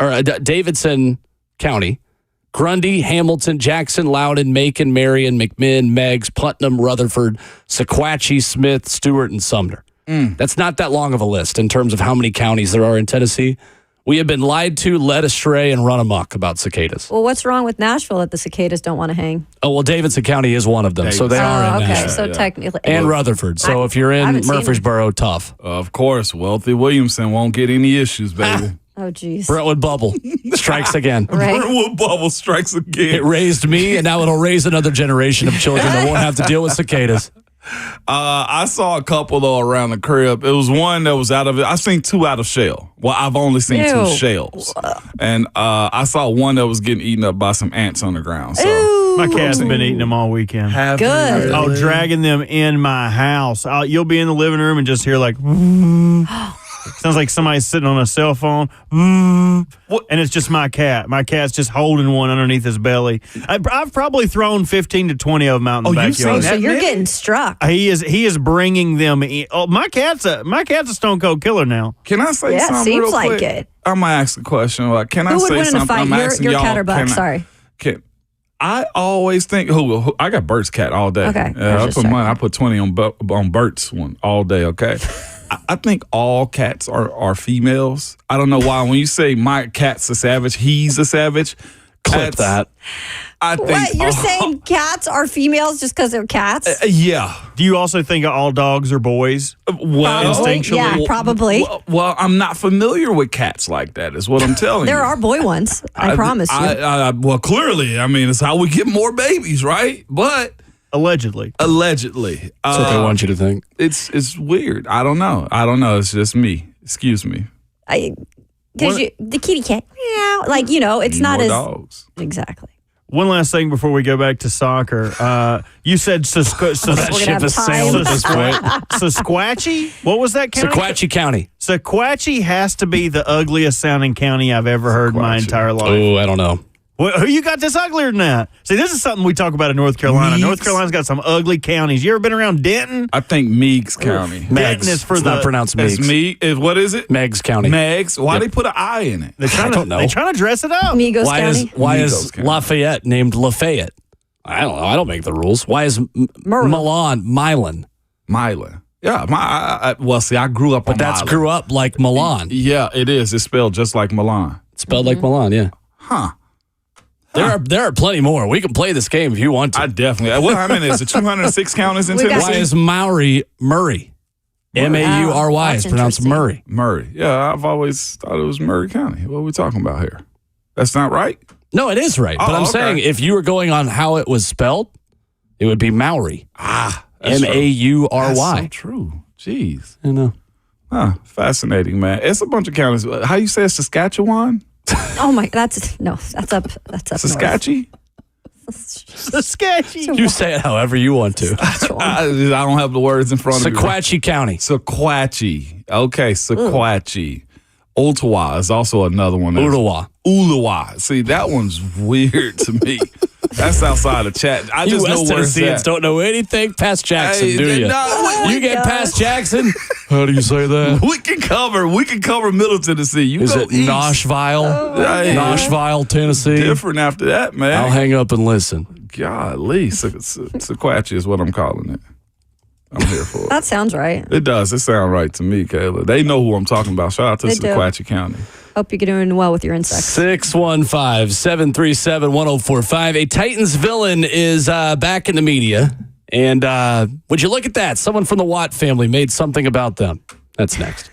Grundy, Hamilton, Jackson, Loudoun, Macon, Marion, McMinn, Meigs, Putnam, Rutherford, Sequatchie, Smith, Stewart, and Sumner. That's not that long of a list in terms of how many counties there are in Tennessee. We have been lied to, led astray, and run amok about cicadas. Well, what's wrong with Nashville that the cicadas don't want to hang? Oh, well, Davidson County is one of them, so they are in okay. Nashville. So yeah. technically. And Rutherford. So if you're I in haven't seen Murfreesboro, tough. Of course, Wealthy Williamson won't get any issues, baby. Oh, geez. Brentwood Bubble strikes again. Right. Brentwood Bubble strikes It again. raised me, and now it'll raise another generation of children that won't have to deal with cicadas. I saw a couple though around the crib. It was one that was out of it. I've seen 2 out of shell. Well, I've only seen 2 Ew. shells, and I saw one that was getting eaten up by some ants on the ground. So My cat's been eating them all weekend. Good. Oh, dragging them in my house. You'll be in the living room and just hear like, sounds like somebody's sitting on a cell phone. And it's just my cat. My cat's just holding one underneath his belly. I've probably thrown 15 to 20 of them out in the you've seen backyard. So that you're many? getting struck. He is bringing them in. Oh, my cat's a stone cold killer now. Can I say Yeah, something seems real like quick? it. I'm gonna ask a question. Like, can I Who would say win in a something? fight? I'm asking Your y'all. cat or Buck? Sorry. I always think who I got Bert's cat all day. Okay, I was I just put checking. mine. I put 20 on Bert's one all day. Okay. I think all cats are females. I don't know why. When you say my cat's a savage, he's a savage. Clip Cats, that. I think. What? You're saying cats are females just because they're cats? Yeah. Do you also think all dogs are boys? Well, Instinctually? Yeah, probably. Well, I'm not familiar with cats like that. Is what I'm telling you. There are boy ones. I promise you. Well, clearly, I mean, it's how we get more babies, right? But Allegedly. allegedly, That's what they want you to think. it's weird. I don't know. It's just me. Excuse me. Because the kitty cat, meow, like, it's Need not more as dogs. exactly. One last thing before we go back to soccer. You said That We're ship gonna has have sailed at time. this point. Sequatchie? What was that county? Sequatchie County. Sequatchie has to be the ugliest sounding county I've ever heard in my Sequatchie. entire life. Oh, I don't know. Who you got this uglier than that? See, this is something we talk about in North Carolina. Meeks. North Carolina's got some ugly counties. You ever been around Denton? I think Meigs County. Denton is for It's not pronounced It's Meigs. What is it? Meigs County. Meigs. Why Yep. they put an I in it? They're trying don't know. They're trying to dress it up. Migos Why County. is Migos County. Lafayette named Lafayette? I don't know. I don't make the rules. Why is Milan Milan? Milan. Yeah. Well, see, I grew up on But that's Milan. grew up like Milan. Yeah, it is. It's spelled just like Milan. It's spelled like Milan, yeah. Huh. There are plenty more. We can play this game if you want to. I definitely. How many is it? 206 counties in We got- Tennessee? Why is Maury Murray? Maury is that's pronounced interesting. Murray. Murray. Yeah, I've always thought it was Murray County. What are we talking about here? That's not right? No, it is right. But Oh, I'm okay. saying if you were going on how it was spelled, it would be Maury. That's true. That's Maury. so true. Jeez. I know. Huh, fascinating, man. It's a bunch of counties. How you say it? Saskatchewan? Oh my, that's up north. Saskatchewan? Sketchy. You say it however you want to. I don't have the words in front of me. Sequatchie County. Sequatchie. Okay, Sequatchie. Ottawa is also another one. Ottawa. Ulawa. See, that one's weird to me. That's outside of chat. I You just know West where it's Tennesseans at. don't know anything past Jackson, Hey, do you? no, You get gosh. past Jackson. How do you say that? We can cover Middle Tennessee. You Is go it east. Nashville? Hey, Nashville, Tennessee. different after that, man. I'll hang up and listen. Golly, Sequatchie is what I'm calling it. I'm here for it. That sounds right. It does. It sounds right to me, Kayla. They know who I'm talking about. Shout out to They do. Sequatchie County. Hope you're doing well with your insects. 615-737-1045. A Titans villain is back in the media. And would you look at that? Someone from the Watt family made something about them. That's next.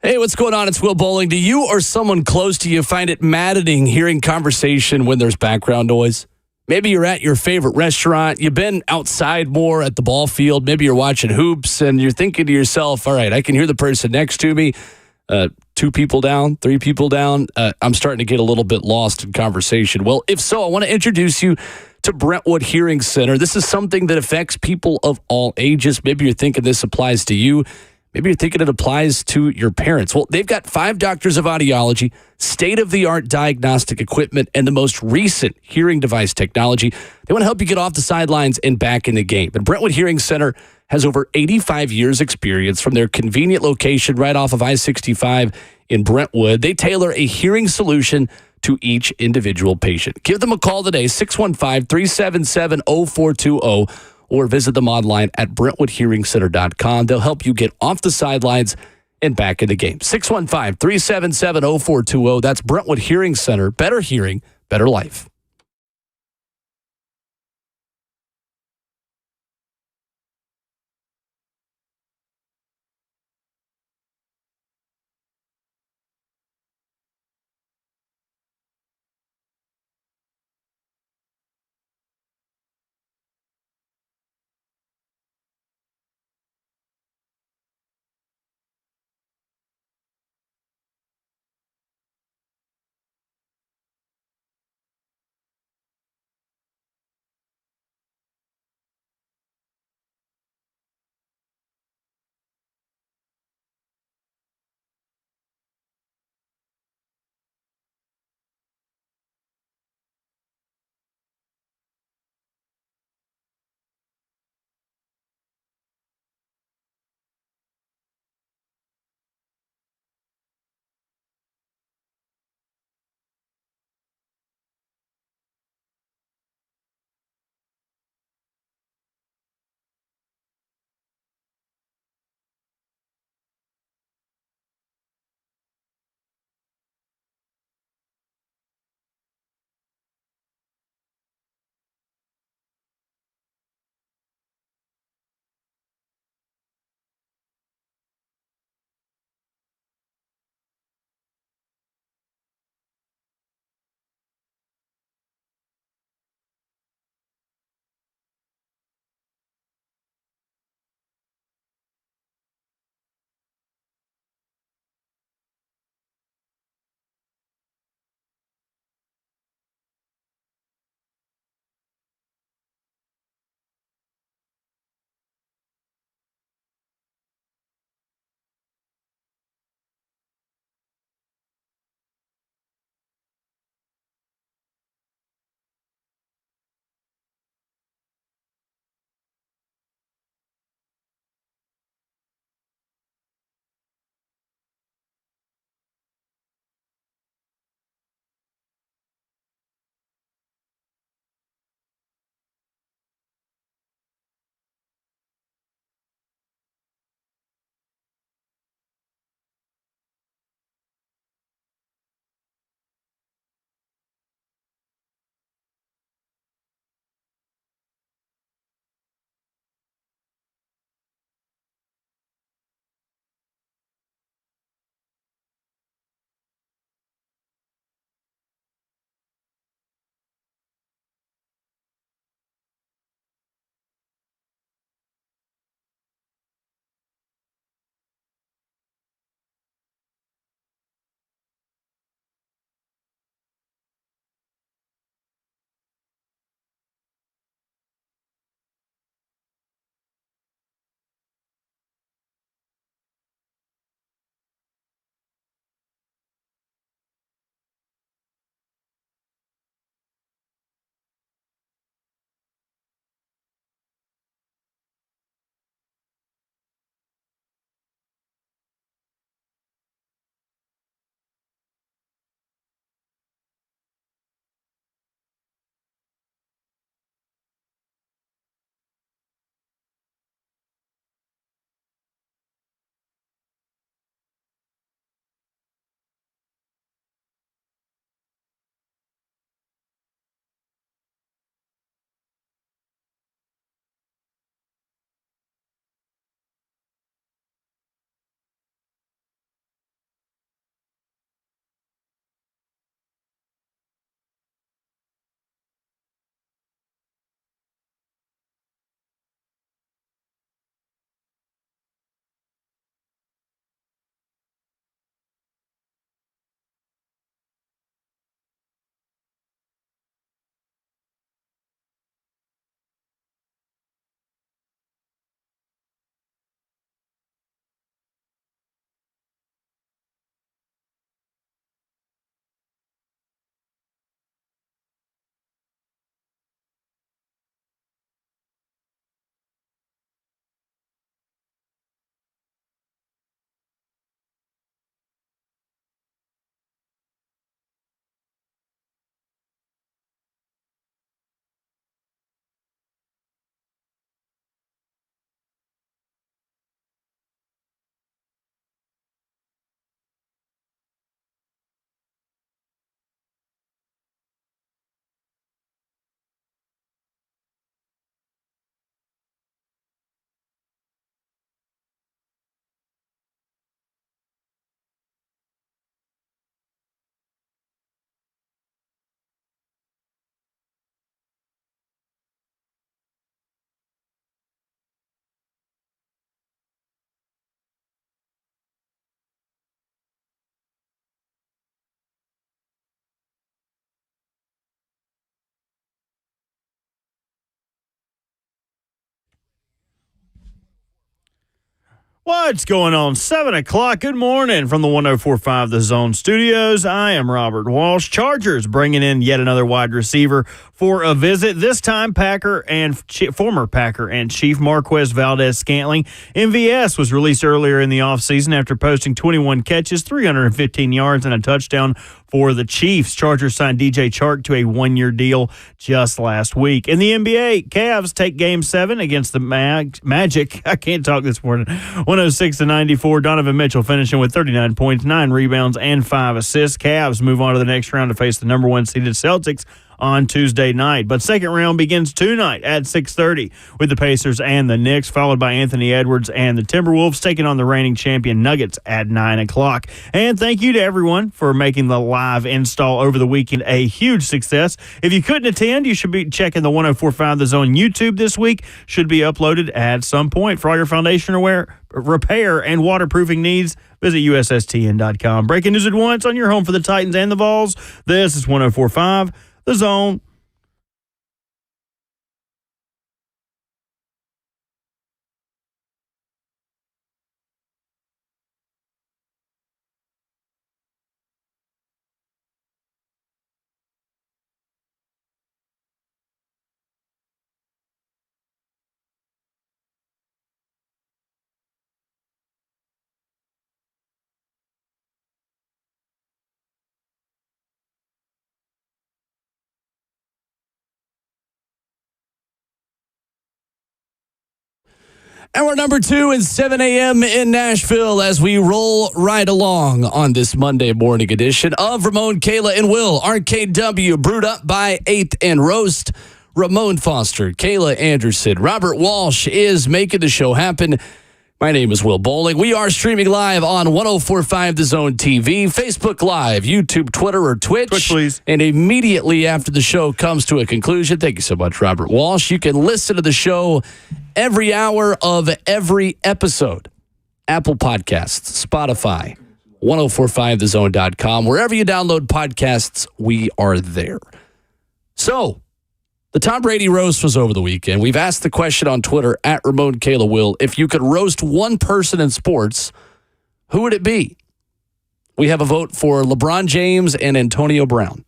Hey, what's going on? It's Will Bowling. Do you or someone close to you find it maddening hearing conversation when there's background noise? Maybe you're at your favorite restaurant. You've been outside more at the ball field. Maybe you're watching hoops and you're thinking to yourself, all right, I can hear the person next to me. 2 people down, 3 people down. I'm starting to get a little bit lost in conversation. Well, if so, I want to introduce you to Brentwood Hearing Center. This is something that affects people of all ages. Maybe you're thinking this applies to you. Maybe you're thinking it applies to your parents. Well, they've got 5 doctors of audiology, state-of-the-art diagnostic equipment, and the most recent hearing device technology. They want to help you get off the sidelines and back in the game. But Brentwood Hearing Center has over 85 years experience from their convenient location right off of I-65 in Brentwood. They tailor a hearing solution to each individual patient. Give them a call today, 615-377-0420. Or visit them online at BrentwoodHearingCenter.com. They'll help you get off the sidelines and back in the game. 615-377-0420. That's Brentwood Hearing Center. Better hearing, better life. What's going on? 7 o'clock. Good morning from the 104.5 The Zone Studios. I am Robert Walsh. Chargers bringing in yet another wide receiver for a visit. This time, former Packer and Chief Marquez Valdez-Scantling. MVS was released earlier in the offseason after posting 21 catches, 315 yards, and a touchdown for the Chiefs. Chargers signed DJ Chark to a one-year deal just last week. In the NBA, Cavs take Game 7 against the Magic. I can't talk this morning. 106-94. Donovan Mitchell finishing with 39 points, 9 rebounds, and 5 assists. Cavs move on to the next round to face the number 1 seeded Celtics on Tuesday night. But second round begins tonight at 6:30 with the Pacers and the Knicks, followed by Anthony Edwards and the Timberwolves taking on the reigning champion Nuggets at 9 o'clock. And thank you to everyone for making the live install over the weekend a huge success. If you couldn't attend, you should be checking the 104.5 The Zone YouTube this week. Should be uploaded at some point. For all your foundation repair and waterproofing needs, visit USSTN.com. Breaking news at once on your home for the Titans and the Vols. This is 104.5 The Zone. Hour number 2 and 7 a.m. in Nashville as we roll right along on this Monday morning edition of Ramon, Kayla, and Will. RKW brewed up by 8th and Roast. Ramon Foster, Kayla Anderson, Robert Walsh is making the show happen. My name is Will Bowling. We are streaming live on 104.5 The Zone TV, Facebook Live, YouTube, Twitter, or Twitch. Twitch, please. And immediately after the show comes to a conclusion, thank you so much, Robert Walsh. You can listen to the show every hour of every episode. Apple Podcasts, Spotify, 1045thezone.com. Wherever you download podcasts, we are there. So, the Tom Brady roast was over the weekend. We've asked the question on Twitter, at Ramon Kayla Will, if you could roast one person in sports, who would it be? We have a vote for LeBron James and Antonio Brown.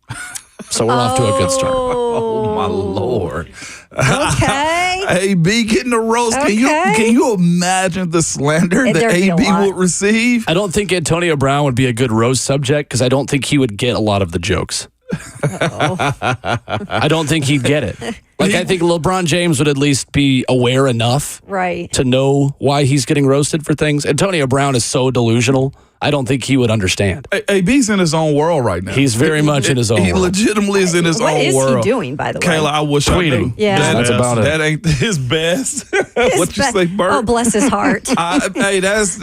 So we're off to a good start. Oh, my Lord. Okay. AB getting a roast. Okay. Can you imagine the slander that There'd be a AB lot. would receive? I don't think Antonio Brown would be a good roast subject because I don't think he would get a lot of the jokes. I don't think he'd get it. I think LeBron James would at least be aware enough Right. to know why he's getting roasted for things. Antonio Brown is so delusional. I don't think he would understand. AB's in his own world right now. He's very much in his own He world. legitimately is in his What own is world. he doing, by the way? Kayla, I wish I knew. Tweeting. Yeah. That's about it. That ain't his best. What you say, Bert? Oh, bless his heart. Hey, that's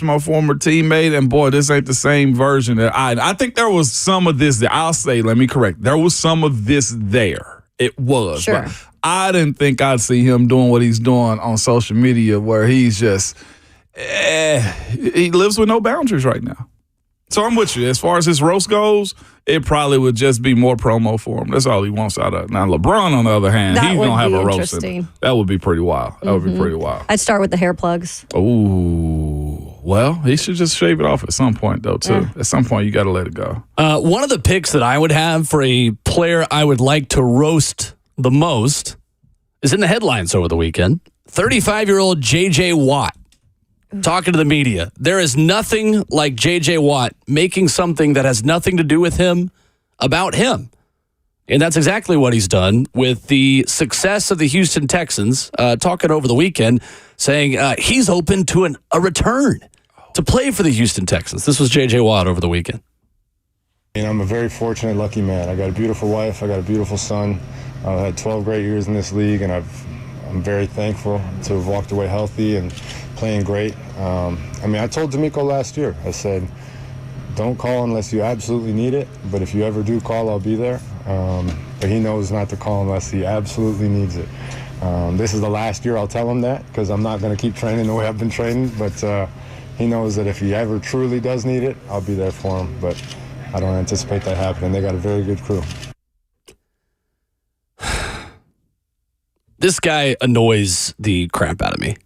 my former teammate, and boy, this ain't the same version that I think there was some of this there. I'll say, let me correct. There was some of this there. It was. Sure. But I didn't think I'd see him doing what he's doing on social media where he's just he lives with no boundaries right now. So I'm with you. As far as his roast goes, it probably would just be more promo for him. That's all he wants out of it. Now, LeBron, on the other hand, That he's would going to have be a roast. interesting. That would be pretty wild. That would be pretty wild. I'd start with the hair plugs. Ooh. Well, he should just shave it off at some point, though, too. At some point, you got to let it go. One of the picks that I would have for a player I would like to roast the most is in the headlines over the weekend. 35-year-old J.J. Watt talking to the media. There is nothing like J.J. Watt making something that has nothing to do with him about him. And that's exactly what he's done with the success of the Houston Texans, talking over the weekend, saying he's open to a return to play for the Houston Texans. This was J.J. Watt over the weekend. And I'm a very fortunate, lucky man. I got a beautiful wife. I got a beautiful son. I had 12 great years in this league, and I'm very thankful to have walked away healthy and playing great. I told D'Amico last year, I said, don't call unless you absolutely need it, but if you ever do call, I'll be there. But he knows not to call unless he absolutely needs it. This is the last year I'll tell him that because I'm not going to keep training the way I've been training, but he knows that if he ever truly does need it, I'll be there for him. But I don't anticipate that happening. They got a very good crew. This guy annoys the crap out of me.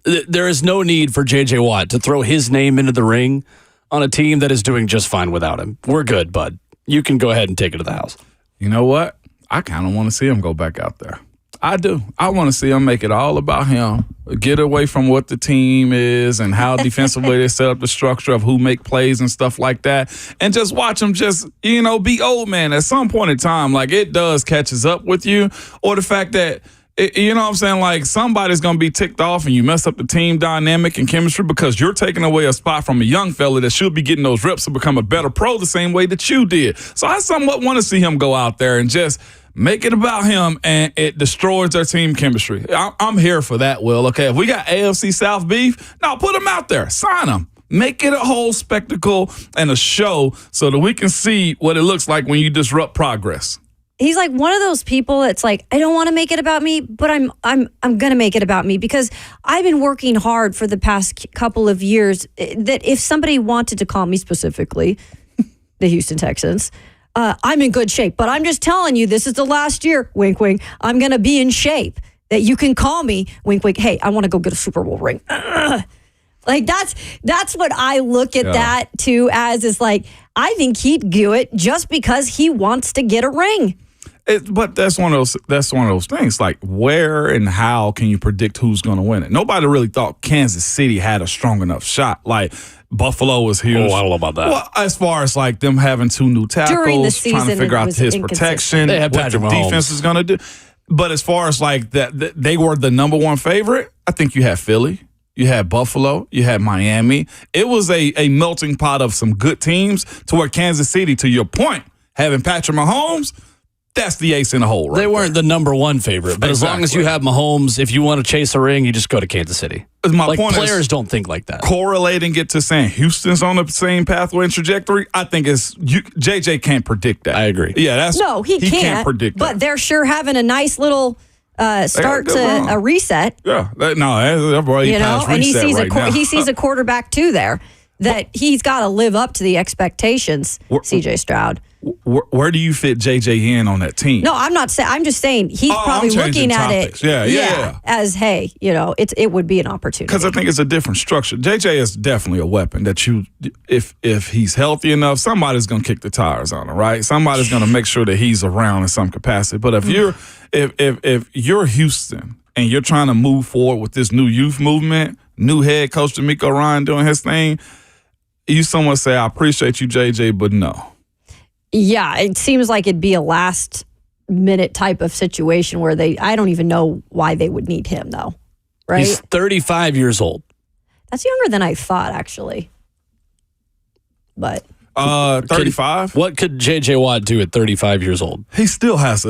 There is no need for J.J. Watt to throw his name into the ring on a team that is doing just fine without him. We're good, bud. You can go ahead and take it to the house. You know what? I kind of want to see him go back out there. I do. I want to see him make it all about him. Get away from what the team is and how defensively they set up the structure of who make plays and stuff like that. And just watch him just, be old man. At some point in time, like it does catches up with you. Or the fact that, you know what I'm saying? Like somebody's going to be ticked off and you mess up the team dynamic and chemistry because you're taking away a spot from a young fella that should be getting those reps to become a better pro the same way that you did. So I somewhat want to see him go out there and just make it about him, and it destroys their team chemistry. I'm here for that, Will. Okay, if we got AFC South beef, no, put him out there. Sign him. Make it a whole spectacle and a show so that we can see what it looks like when you disrupt progress. He's like one of those people that's like, I don't want to make it about me, but I'm going to make it about me because I've been working hard for the past couple of years that if somebody wanted to call me specifically, the Houston Texans, I'm in good shape, but I'm just telling you, this is the last year, wink, wink, I'm going to be in shape that you can call me, wink, wink, hey, I want to go get a Super Bowl ring. Like, that's what I look at that, too, as is like, I think he'd do it just because he wants to get a ring. But that's one of those things. Like, where and how can you predict who's going to win it? Nobody really thought Kansas City had a strong enough shot. Like, Buffalo was huge. Oh, I don't know about that. Well, as far as like them having two new tackles, trying to figure out his protection, they had what the defense is going to do. But as far as like that, they were the number one favorite. I think you had Philly, you had Buffalo, you had Miami. It was a melting pot of some good teams to where Kansas City, to your point, having Patrick Mahomes, that's the ace in the hole. Right, they weren't the number one favorite, but as long as you have Mahomes, if you want to chase a ring, you just go to Kansas City. My point players don't think like that. Correlating it to saying Houston's on the same pathway and trajectory, I think JJ can't predict that. I agree. Yeah, he can't predict that. But they're sure having a nice little start to a reset. Yeah, everybody and he sees now. He sees a quarterback too there that he's got to live up to the expectations. CJ Stroud. Where do you fit JJ in on that team? No, I'm not saying. I'm just saying he's probably looking at it. Yeah. As hey, it would be an opportunity. Because I think it's a different structure. JJ is definitely a weapon that if he's healthy enough, somebody's gonna kick the tires on him, right? Somebody's gonna make sure that he's around in some capacity. But if you're Houston and you're trying to move forward with this new youth movement, new head coach D'Amico Ryan doing his thing, you somewhat say, I appreciate you, JJ, but no. Yeah, it seems like it'd be a last-minute type of situation where I don't even know why they would need him, though, right? He's 35 years old. That's younger than I thought, actually. But 35? What could J.J. Watt do at 35 years old? He still has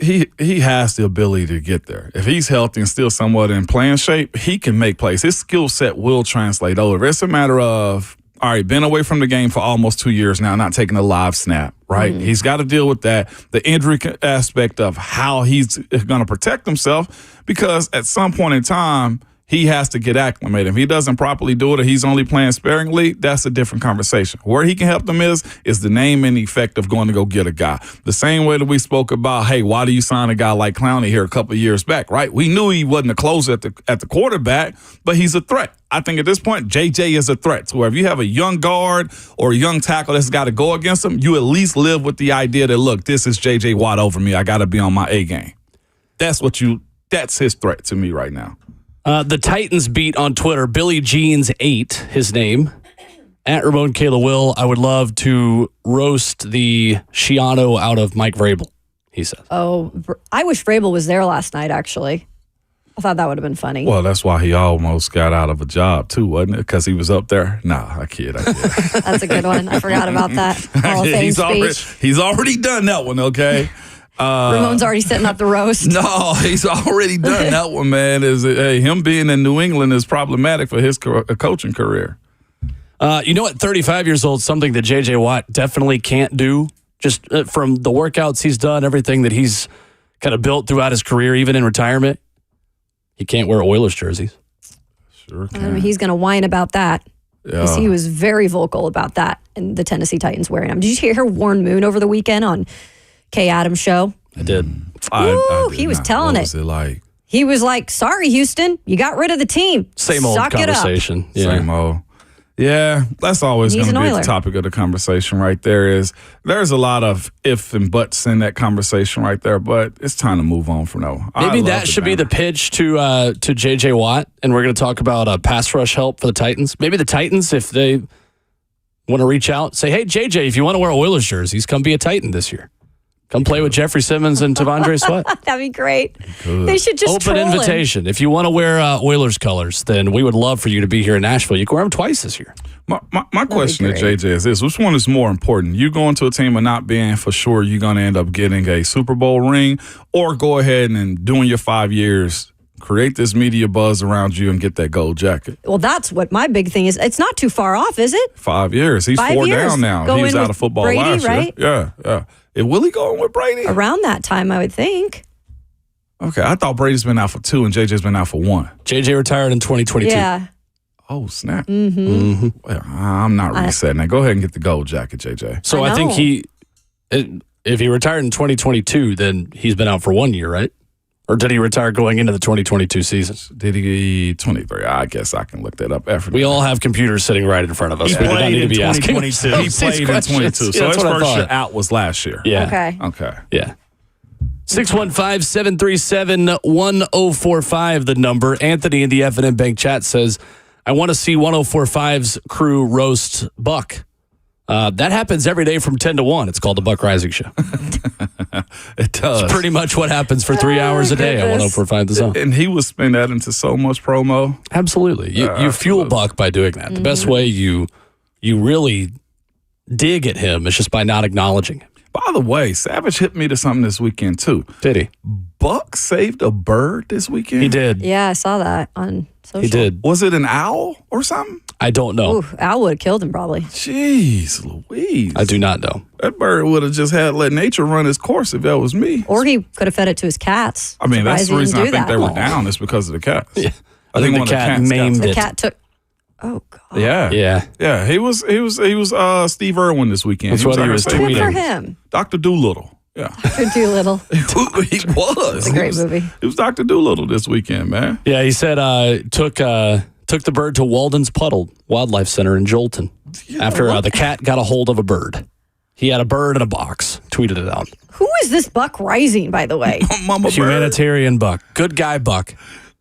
he has the ability to get there. If he's healthy and still somewhat in playing shape, he can make plays. His skill set will translate over. It's a matter of, all right, been away from the game for almost 2 years now, not taking a live snap, right? He's got to deal with that, the injury aspect of how he's going to protect himself, because at some point in time, he has to get acclimated. If he doesn't properly do it or he's only playing sparingly, that's a different conversation. Where he can help them is the name and effect of going to go get a guy. The same way that we spoke about, hey, why do you sign a guy like Clowney here a couple of years back, right? We knew he wasn't a closer at the quarterback, but he's a threat. I think at this point, JJ is a threat. So if you have a young guard or a young tackle that's got to go against him, you at least live with the idea that, look, this is JJ Watt over me. I got to be on my A game. That's his threat to me right now. The Titans beat on Twitter. Billy Jeans 8, his name. At Ramon Kayla Will, I would love to roast the Shiano out of Mike Vrabel, he says. Oh, I wish Vrabel was there last night, actually. I thought that would have been funny. Well, that's why he almost got out of a job, too, wasn't it? Because he was up there? Nah, I kid. That's a good one. I forgot about that. Hall of Fame speech. He's already done that one, okay? Ramon's already setting up the roast. No, he's already done that one, man. Him being in New England is problematic for his coaching career. You know what? 35 years old, something that J.J. Watt definitely can't do. Just from the workouts he's done, everything that he's kind of built throughout his career, even in retirement, he can't wear Oilers jerseys. Sure can. He's going to whine about that. Because he was very vocal about that and the Tennessee Titans wearing them. Did you hear Warren Moon over the weekend on Kay Adams' show? I did. He was telling what was it like? he was like, sorry, Houston, you got rid of the team. Same old Suck it up. conversation. Yeah. Same old. Yeah, that's always He's going to an be Oiler. the topic of the conversation right there. There's a lot of if and buts in that conversation right there, but it's time to move on from that. Maybe that should be the pitch to J.J. Watt, and we're going to talk about pass rush help for the Titans. Maybe the Titans, if they want to reach out, say, hey, J.J., if you want to wear Oilers jerseys, come be a Titan this year. Come play with Jeffrey Simmons and Tavondre Sweat. That'd be great. They should just Open troll him. invitation. If you want to wear Oilers colors, then we would love for you to be here in Nashville. You can wear them twice this year. My question to great. JJ is this: which one is more important? You going to a team and not being for sure you're going to end up getting a Super Bowl ring, or go ahead and doing your 5 years, create this media buzz around you and get that gold jacket? Well, that's what my big thing is. It's not too far off, is it? 5 years. He's 5 4 years. down now. Go He was in out with of football Brady, last right? year. Yeah. And will he go in with Brady? Around that time, I would think. Okay, I thought Brady's been out for 2 and JJ's been out for 1. JJ retired in 2022. Yeah. Oh, snap. Mm-hmm. Well, I'm not resetting that. Go ahead and get the gold jacket, JJ. So I I think know. if he retired in 2022, then he's been out for 1 year, right? Or did he retire going into the 2022 season? Did he 23? I guess I can look that up after. We all have computers sitting right in front of us. He We do not played need to in be asking 2022. He ourselves these played in questions. 22. Yeah, So that's his what I first year thought. out was last year. Yeah. Okay. Okay. Yeah. 615-737-1045, the number. Anthony in the F&M Bank chat says, I want to see 1045's crew roast Buck. That happens every day from 10 to 1. It's called the Buck Rising Show. It does. It's pretty much what happens for 3 hours a day on goodness. 1045 The Zone. And he would spin that into so much promo. Absolutely. You fuel Buck by doing that. The best way you really dig at him is just by not acknowledging him. By the way, Savage hit me to something this weekend, too. Did he? Buck saved a bird this weekend? He did. Yeah, I saw that on social. He did. Was it an owl or something? I don't know. Ooh, Al would have killed him probably. Jeez Louise. I do not know. That bird would have just had let nature run its course if that was me. Or he could have fed it to his cats. I mean, that's Surprised the he reason I didn't do think that. they were down is because of the cats. Yeah. I think the one of the cat cats maimed The it. cat took. Oh God. Yeah. Yeah. Yeah, he was Steve Irwin this weekend. That's what he out was here saying, Good for tweeting. him. Dr. Doolittle. Yeah. Dr. Doolittle. he was. It's a great movie. It was Dr. Doolittle this weekend, man. Yeah, he said took the bird to Walden's Puddle Wildlife Center in Jolton after the cat got a hold of a bird. He had a bird in a box. Tweeted it out. Who is this Buck Rising, by the way? Mama Bird. Humanitarian Buck. Good guy Buck.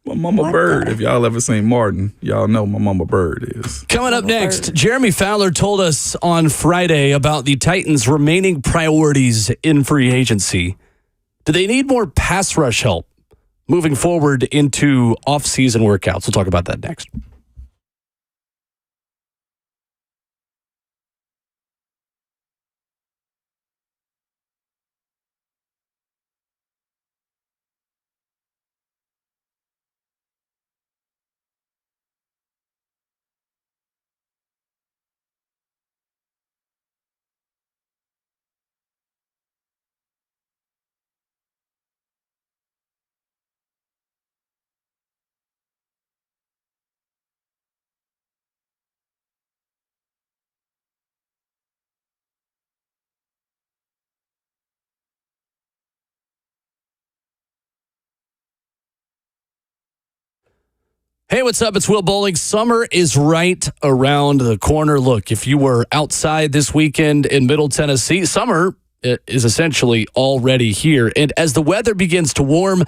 My Mama Bird. If y'all ever seen Martin, y'all know my Mama Bird is. Coming up next, Jeremy Fowler told us on Friday about the Titans' remaining priorities in free agency. Do they need more pass rush help moving forward into off-season workouts? We'll talk about that next. Hey, what's up? It's Will Bowling. Summer is right around the corner. Look, if you were outside this weekend in Middle Tennessee, summer is essentially already here. And as the weather begins to warm,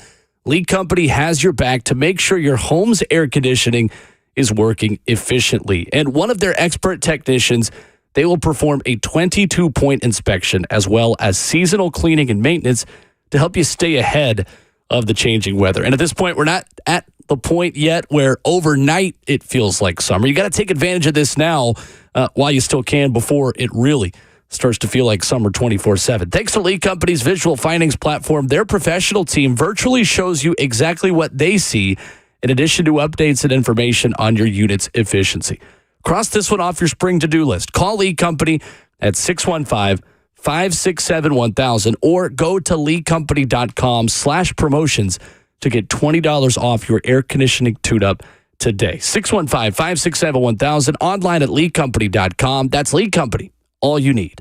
Lee Company has your back to make sure your home's air conditioning is working efficiently. And one of their expert technicians, they will perform a 22-point inspection as well as seasonal cleaning and maintenance to help you stay ahead of the changing weather. And at this point, we're not at the point yet where overnight it feels like summer. You got to take advantage of this now while you still can before it really starts to feel like summer 24/7. Thanks to Lee Company's visual findings platform, their professional team virtually shows you exactly what they see in addition to updates and information on your unit's efficiency. Cross this one off your spring to-do list. Call Lee Company at 615-567-1000 or go to leecompany.com/promotions to get $20 off your air conditioning tune-up today. 615-567-1000, online at leecompany.com. That's Lee Company, all you need.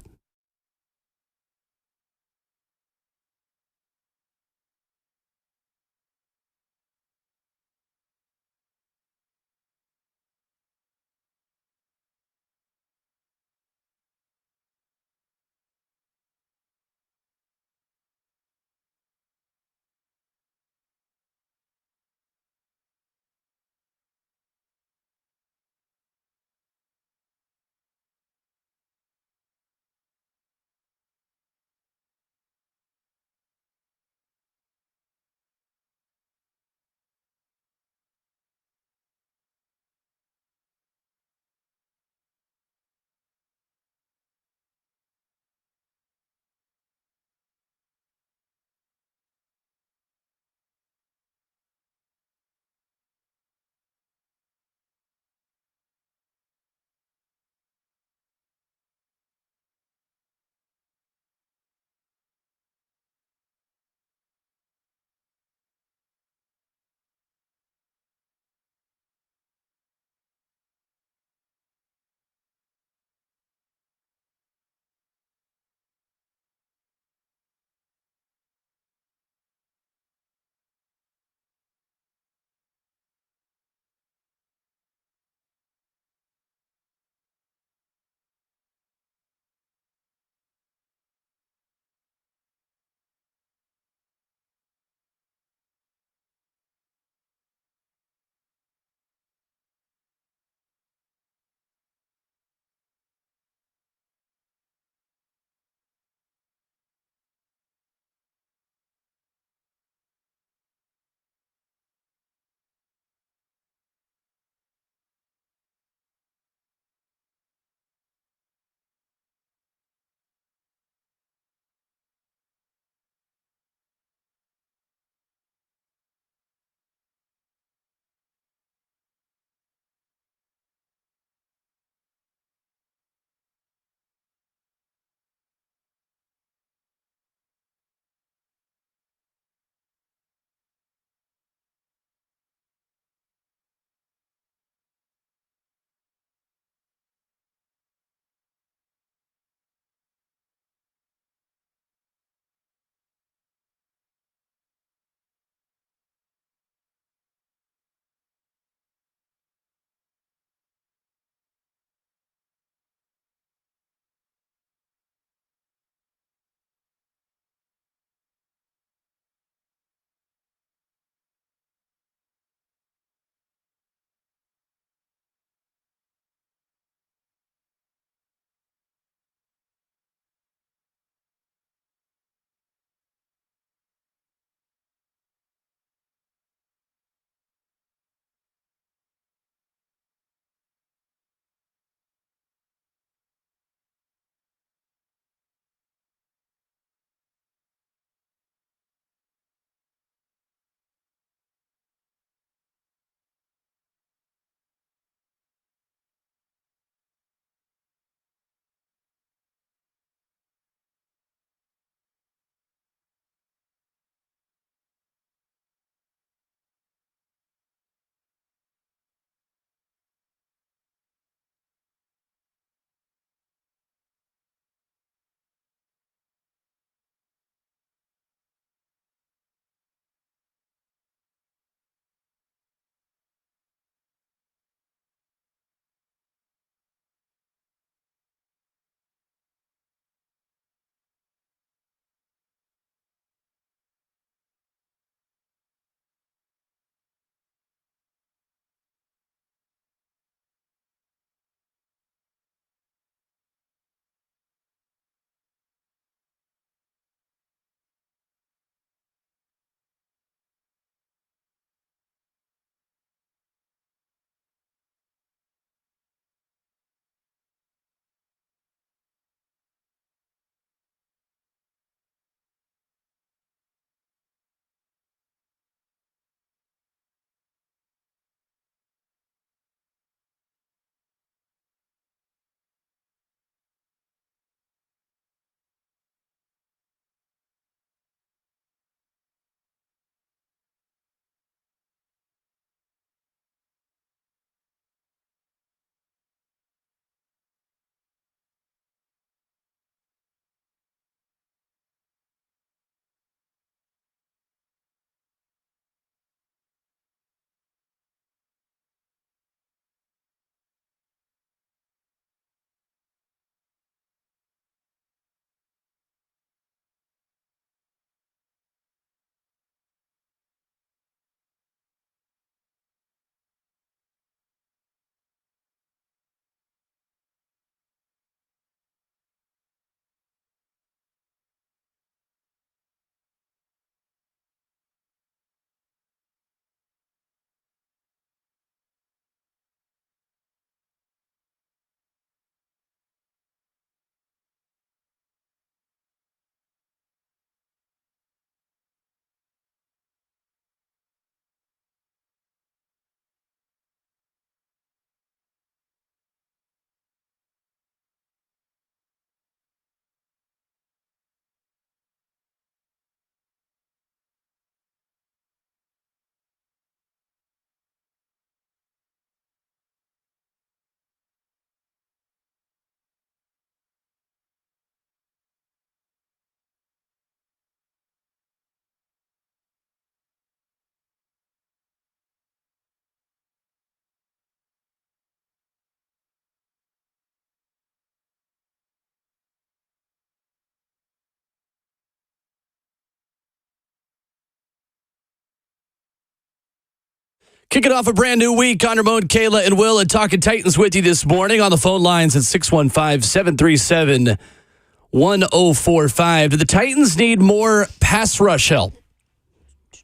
Kicking off a brand new week on Ramon, Kayla, and Will and Talking Titans with you this morning on the phone lines at 615-737-1045. Do the Titans need more pass rush help?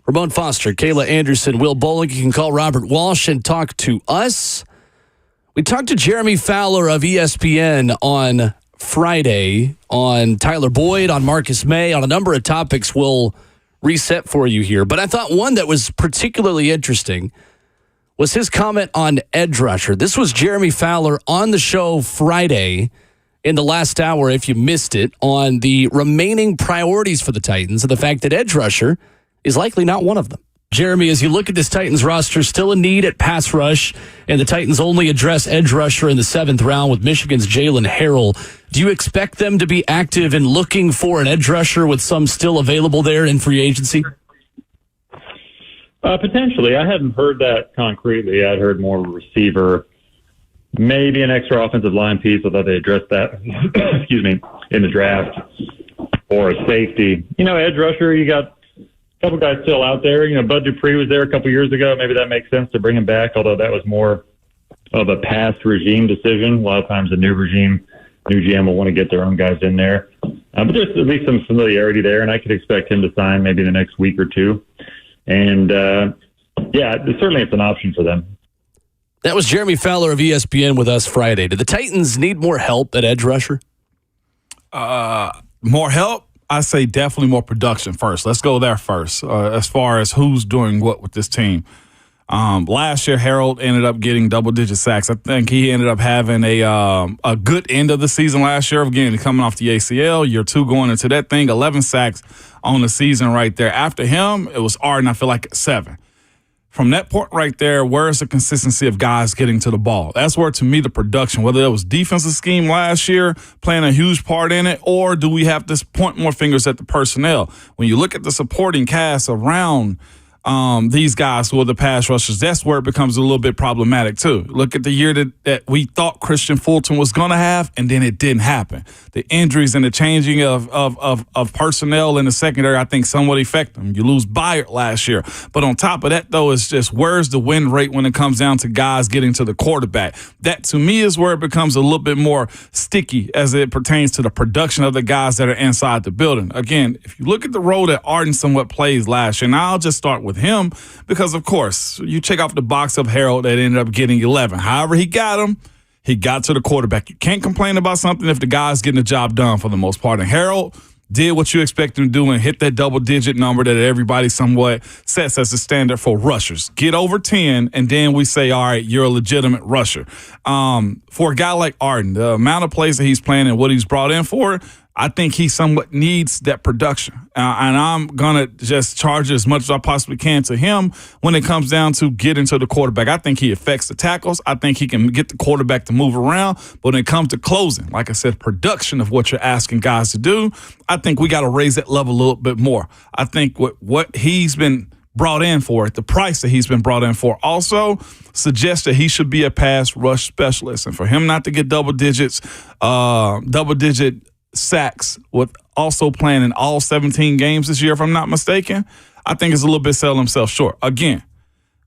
Ramon Foster, Kayla Anderson, Will Bowling. You can call Robert Walsh and talk to us. We talked to Jeremy Fowler of ESPN on Friday, on Tyler Boyd, on Marcus May, on a number of topics we'll reset for you here. But I thought one that was particularly interesting was his comment on edge rusher. This was Jeremy Fowler on the show Friday in the last hour, if you missed it, on the remaining priorities for the Titans and the fact that edge rusher is likely not one of them. Jeremy, as you look at this Titans roster, still a need at pass rush, and the Titans only address edge rusher in the 7th round with Michigan's Jalen Harrell. Do you expect them to be active in looking for an edge rusher with some still available there in free agency? Potentially. I hadn't heard that concretely. I'd heard more of a receiver, maybe an extra offensive line piece, although they addressed that, in the draft, or a safety. Edge rusher, you got couple guys still out there. Bud Dupree was there a couple years ago. Maybe that makes sense to bring him back, although that was more of a past regime decision. A lot of times the new regime, new GM will want to get their own guys in there. But there's at least some familiarity there, and I could expect him to sign maybe the next week or two. And, certainly it's an option for them. That was Jeremy Fowler of ESPN with us Friday. Do the Titans need more help at edge rusher? More help? I say definitely more production first. Let's go there first, as far as who's doing what with this team. Last year, Harold ended up getting double-digit sacks. I think he ended up having a good end of the season last year, again, coming off the ACL. Year 2 going into that thing, 11 sacks on the season right there. After him, it was Arden, I feel like, 7. From that point right there, where's the consistency of guys getting to the ball? That's where, to me, the production, whether it was defensive scheme last year playing a huge part in it, or do we have to point more fingers at the personnel? When you look at the supporting cast around these guys who are the pass rushers, that's where it becomes a little bit problematic too. Look at the year that we thought Christian Fulton was going to have, and then it didn't happen. The injuries and the changing of personnel in the secondary, I think, somewhat affect them. You lose Byard last year. But on top of that, though, it's just where's the win rate when it comes down to guys getting to the quarterback? That, to me, is where it becomes a little bit more sticky as it pertains to the production of the guys that are inside the building. Again, if you look at the role that Arden somewhat plays last year, and I'll just start with him because, of course, you check off the box of Harold that ended up getting 11. However he got him, he got to the quarterback. You can't complain about something if the guy's getting the job done for the most part. And Harold did what you expect him to do and hit that double-digit number that everybody somewhat sets as a standard for rushers. Get over 10, and then we say, all right, you're a legitimate rusher. For a guy like Arden, the amount of plays that he's playing and what he's brought in for, I think he somewhat needs that production. And I'm going to just charge as much as I possibly can to him when it comes down to getting to the quarterback. I think he affects the tackles. I think he can get the quarterback to move around. But when it comes to closing, like I said, production of what you're asking guys to do, I think we got to raise that level a little bit more. I think what he's been brought in for, the price that he's been brought in for, also suggests that he should be a pass rush specialist. And for him not to get double-digit sacks with also playing in all 17 games this year, if I'm not mistaken, I think it's a little bit selling himself short. Again,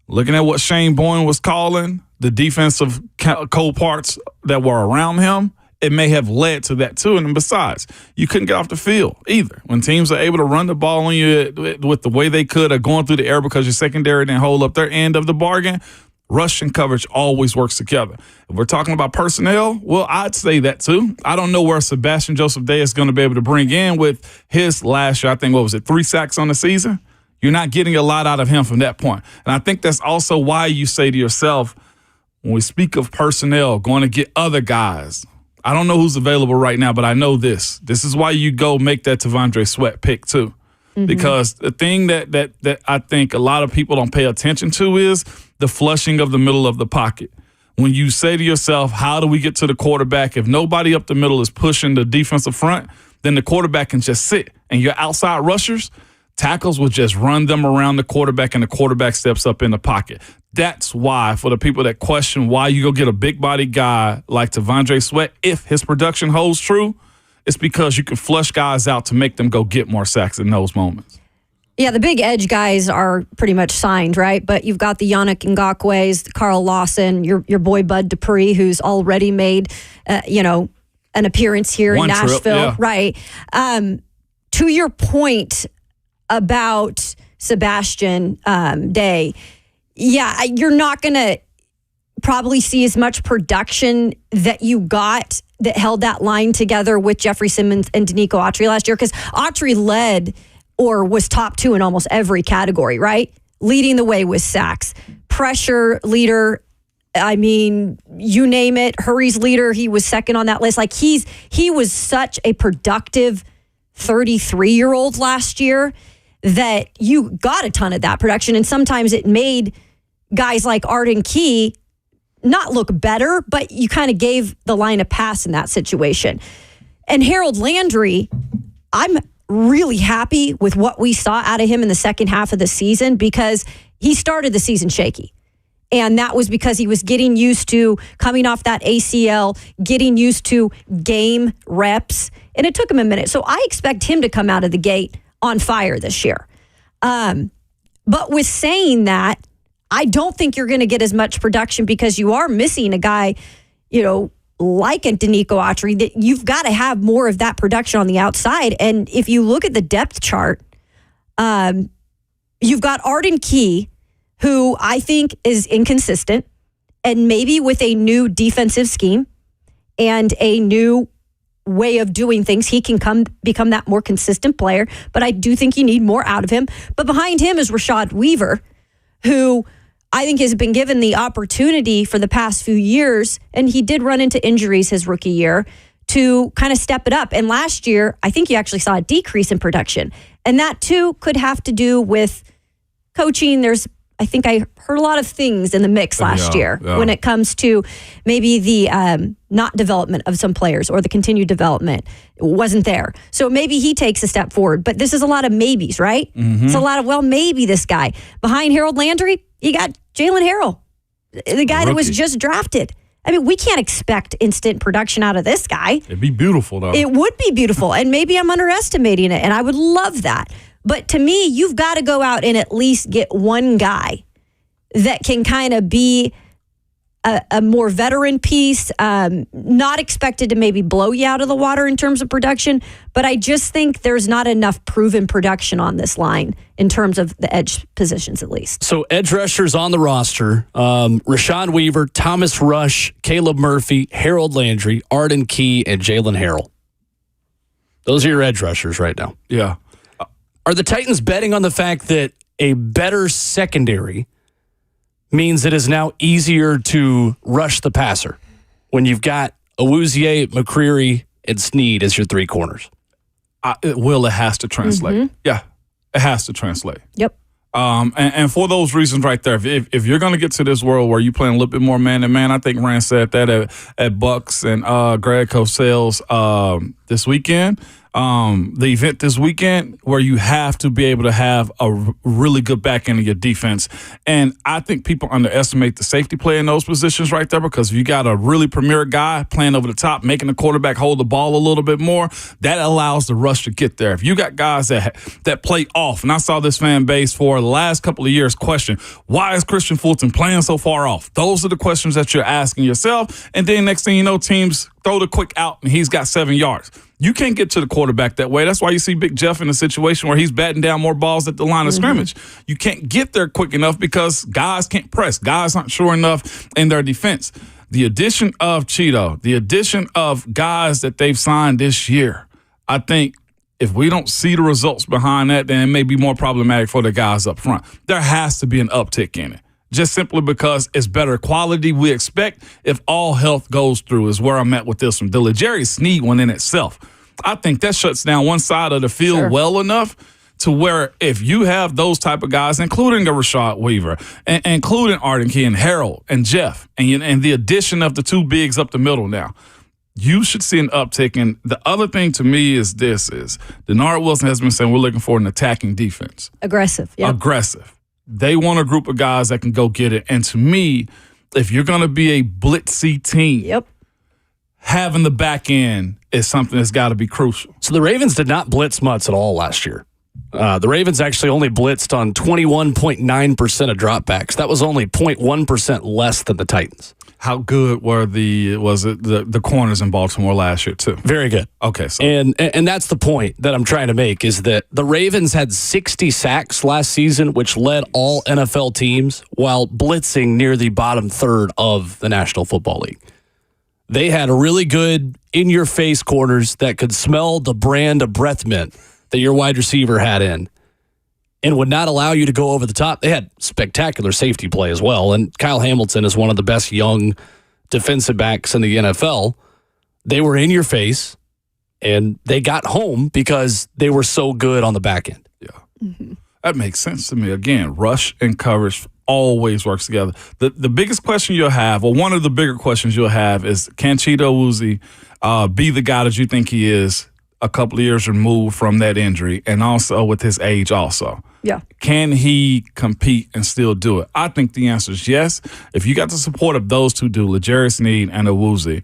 looking at what Shane Boyne was calling the defensive co-parts that were around him, it may have led to that too. And besides, you couldn't get off the field either. When teams are able to run the ball on you with the way they could, or going through the air because your secondary didn't hold up their end of the bargain, rush and coverage always works together. If we're talking about personnel, well, I'd say that too. I don't know where Sebastian Joseph Day is going to be able to bring in with his last year. I think, 3 sacks on the season? You're not getting a lot out of him from that point. And I think that's also why you say to yourself, when we speak of personnel, going to get other guys, I don't know who's available right now, but I know this. This is why you go make that T'Vondre Sweat pick too. Mm-hmm. Because the thing that I think a lot of people don't pay attention to is the flushing of the middle of the pocket. When you say to yourself, how do we get to the quarterback? If nobody up the middle is pushing the defensive front, then the quarterback can just sit. And your outside rushers, tackles will just run them around the quarterback, and the quarterback steps up in the pocket. That's why, for the people that question why you go get a big-body guy like T'Vondre Sweat, if his production holds true, it's because you can flush guys out to make them go get more sacks in those moments. Yeah, the big edge guys are pretty much signed, right? But you've got the Yannick Ngakwe's, Carl Lawson, your boy Bud Dupree, who's already made, an appearance here in Nashville, trip, yeah. right? To your point about Sebastian Day, yeah, you're not going to probably see as much production that you got that held that line together with Jeffrey Simmons and Danico Autry last year, because Autry led or was top 2 in almost every category, right? Leading the way with sacks, pressure leader. I mean, you name it. Hurries leader. He was second on that list. Like he was such a productive 33-year-old last year that you got a ton of that production. And sometimes it made guys like Arden Key not look better, but you kind of gave the line a pass in that situation. And Harold Landry, I'm really happy with what we saw out of him in the second half of the season, because he started the season shaky. And that was because he was getting used to coming off that ACL, getting used to game reps, and it took him a minute. So I expect him to come out of the gate on fire this year. But with saying that, I don't think you're going to get as much production because you are missing a guy, like a Danico Autry, that you've got to have more of that production on the outside. And if you look at the depth chart, you've got Arden Key, who I think is inconsistent, and maybe with a new defensive scheme and a new way of doing things, he can become that more consistent player. But I do think you need more out of him. But behind him is Rashad Weaver, who I think has been given the opportunity for the past few years, and he did run into injuries his rookie year, to kind of step it up. And last year, I think you actually saw a decrease in production. And that too could have to do with coaching. I think I heard a lot of things in the mix last year when it comes to maybe the not development of some players, or the continued development wasn't there. So maybe he takes a step forward. But this is a lot of maybes, right? Mm-hmm. It's a lot of, maybe this guy. Behind Harold Landry, you got Jalen Harrell, the guy that was just drafted. I mean, we can't expect instant production out of this guy. It'd be beautiful, though. It would be beautiful. And maybe I'm underestimating it, and I would love that. But to me, you've got to go out and at least get one guy that can kind of be a more veteran piece, not expected to maybe blow you out of the water in terms of production, but I just think there's not enough proven production on this line in terms of the edge positions, at least. So edge rushers on the roster, Rashad Weaver, Thomas Rush, Caleb Murphy, Harold Landry, Arden Key, and Jalen Harrell. Those are your edge rushers right now. Yeah. Are the Titans betting on the fact that a better secondary means it is now easier to rush the passer when you've got Awuzie, McCreary, and Snead as your three corners? It has to translate. Mm-hmm. Yeah, it has to translate. Yep. And for those reasons right there, if you're going to get to this world where you're playing a little bit more man-to-man, I think Rand said that at Bucks and Greg Cosell's this weekend. The event this weekend where you have to be able to have a really good back end of your defense. And I think people underestimate the safety play in those positions right there, because if you got a really premier guy playing over the top, making the quarterback hold the ball a little bit more, that allows the rush to get there. If you got guys that play off, and I saw this fan base for the last couple of years question, why is Christian Fulton playing so far off? Those are the questions that you're asking yourself. And then next thing you know, teams throw the quick out and he's got 7 yards. You can't get to the quarterback that way. That's why you see Big Jeff in a situation where he's batting down more balls at the line of scrimmage. You can't get there quick enough because guys can't press. Guys aren't sure enough in their defense. The addition of Cheeto, the addition of guys that they've signed this year, I think if we don't see the results behind that, then it may be more problematic for the guys up front. There has to be an uptick in it. Just simply because it's better quality we expect if all health goes through is where I'm at with this one. The L'Jarius Sneed one in itself, I think that shuts down one side of the field well enough to where if you have those type of guys, including a Rashad Weaver, and including Arden Key and Harold and Jeff, and the addition of the two bigs up the middle now, you should see an uptick. And the other thing to me is Denard Wilson has been saying we're looking for an attacking defense. Aggressive. Yep. Aggressive. They want a group of guys that can go get it. And to me, if you're going to be a blitzy team, having the back end is something that's got to be crucial. So the Ravens did not blitz much at all last year. The Ravens actually only blitzed on 21.9% of dropbacks. That was only 0.1% less than the Titans. How good were the corners in Baltimore last year too? Very good. Okay, so and that's the point that I'm trying to make is that the Ravens had 60 sacks last season, which led all NFL teams while blitzing near the bottom third of the National Football League. They had really good in-your-face corners that could smell the brand of breath mint that your wide receiver had in and would not allow you to go over the top. They had spectacular safety play as well, and Kyle Hamilton is one of the best young defensive backs in the NFL. They were in your face, and they got home because they were so good on the back end. Yeah. Mm-hmm. That makes sense to me. Again, rush and coverage always works together. The biggest question you'll have, or one of the bigger questions you'll have, is can Chido Awuzie be the guy that you think he is a couple of years removed from that injury, and also with his age also? Yeah. Can he compete and still do it? I think the answer is yes. If you got the support of those two dudes, L'Jarius Sneed and Awuzie,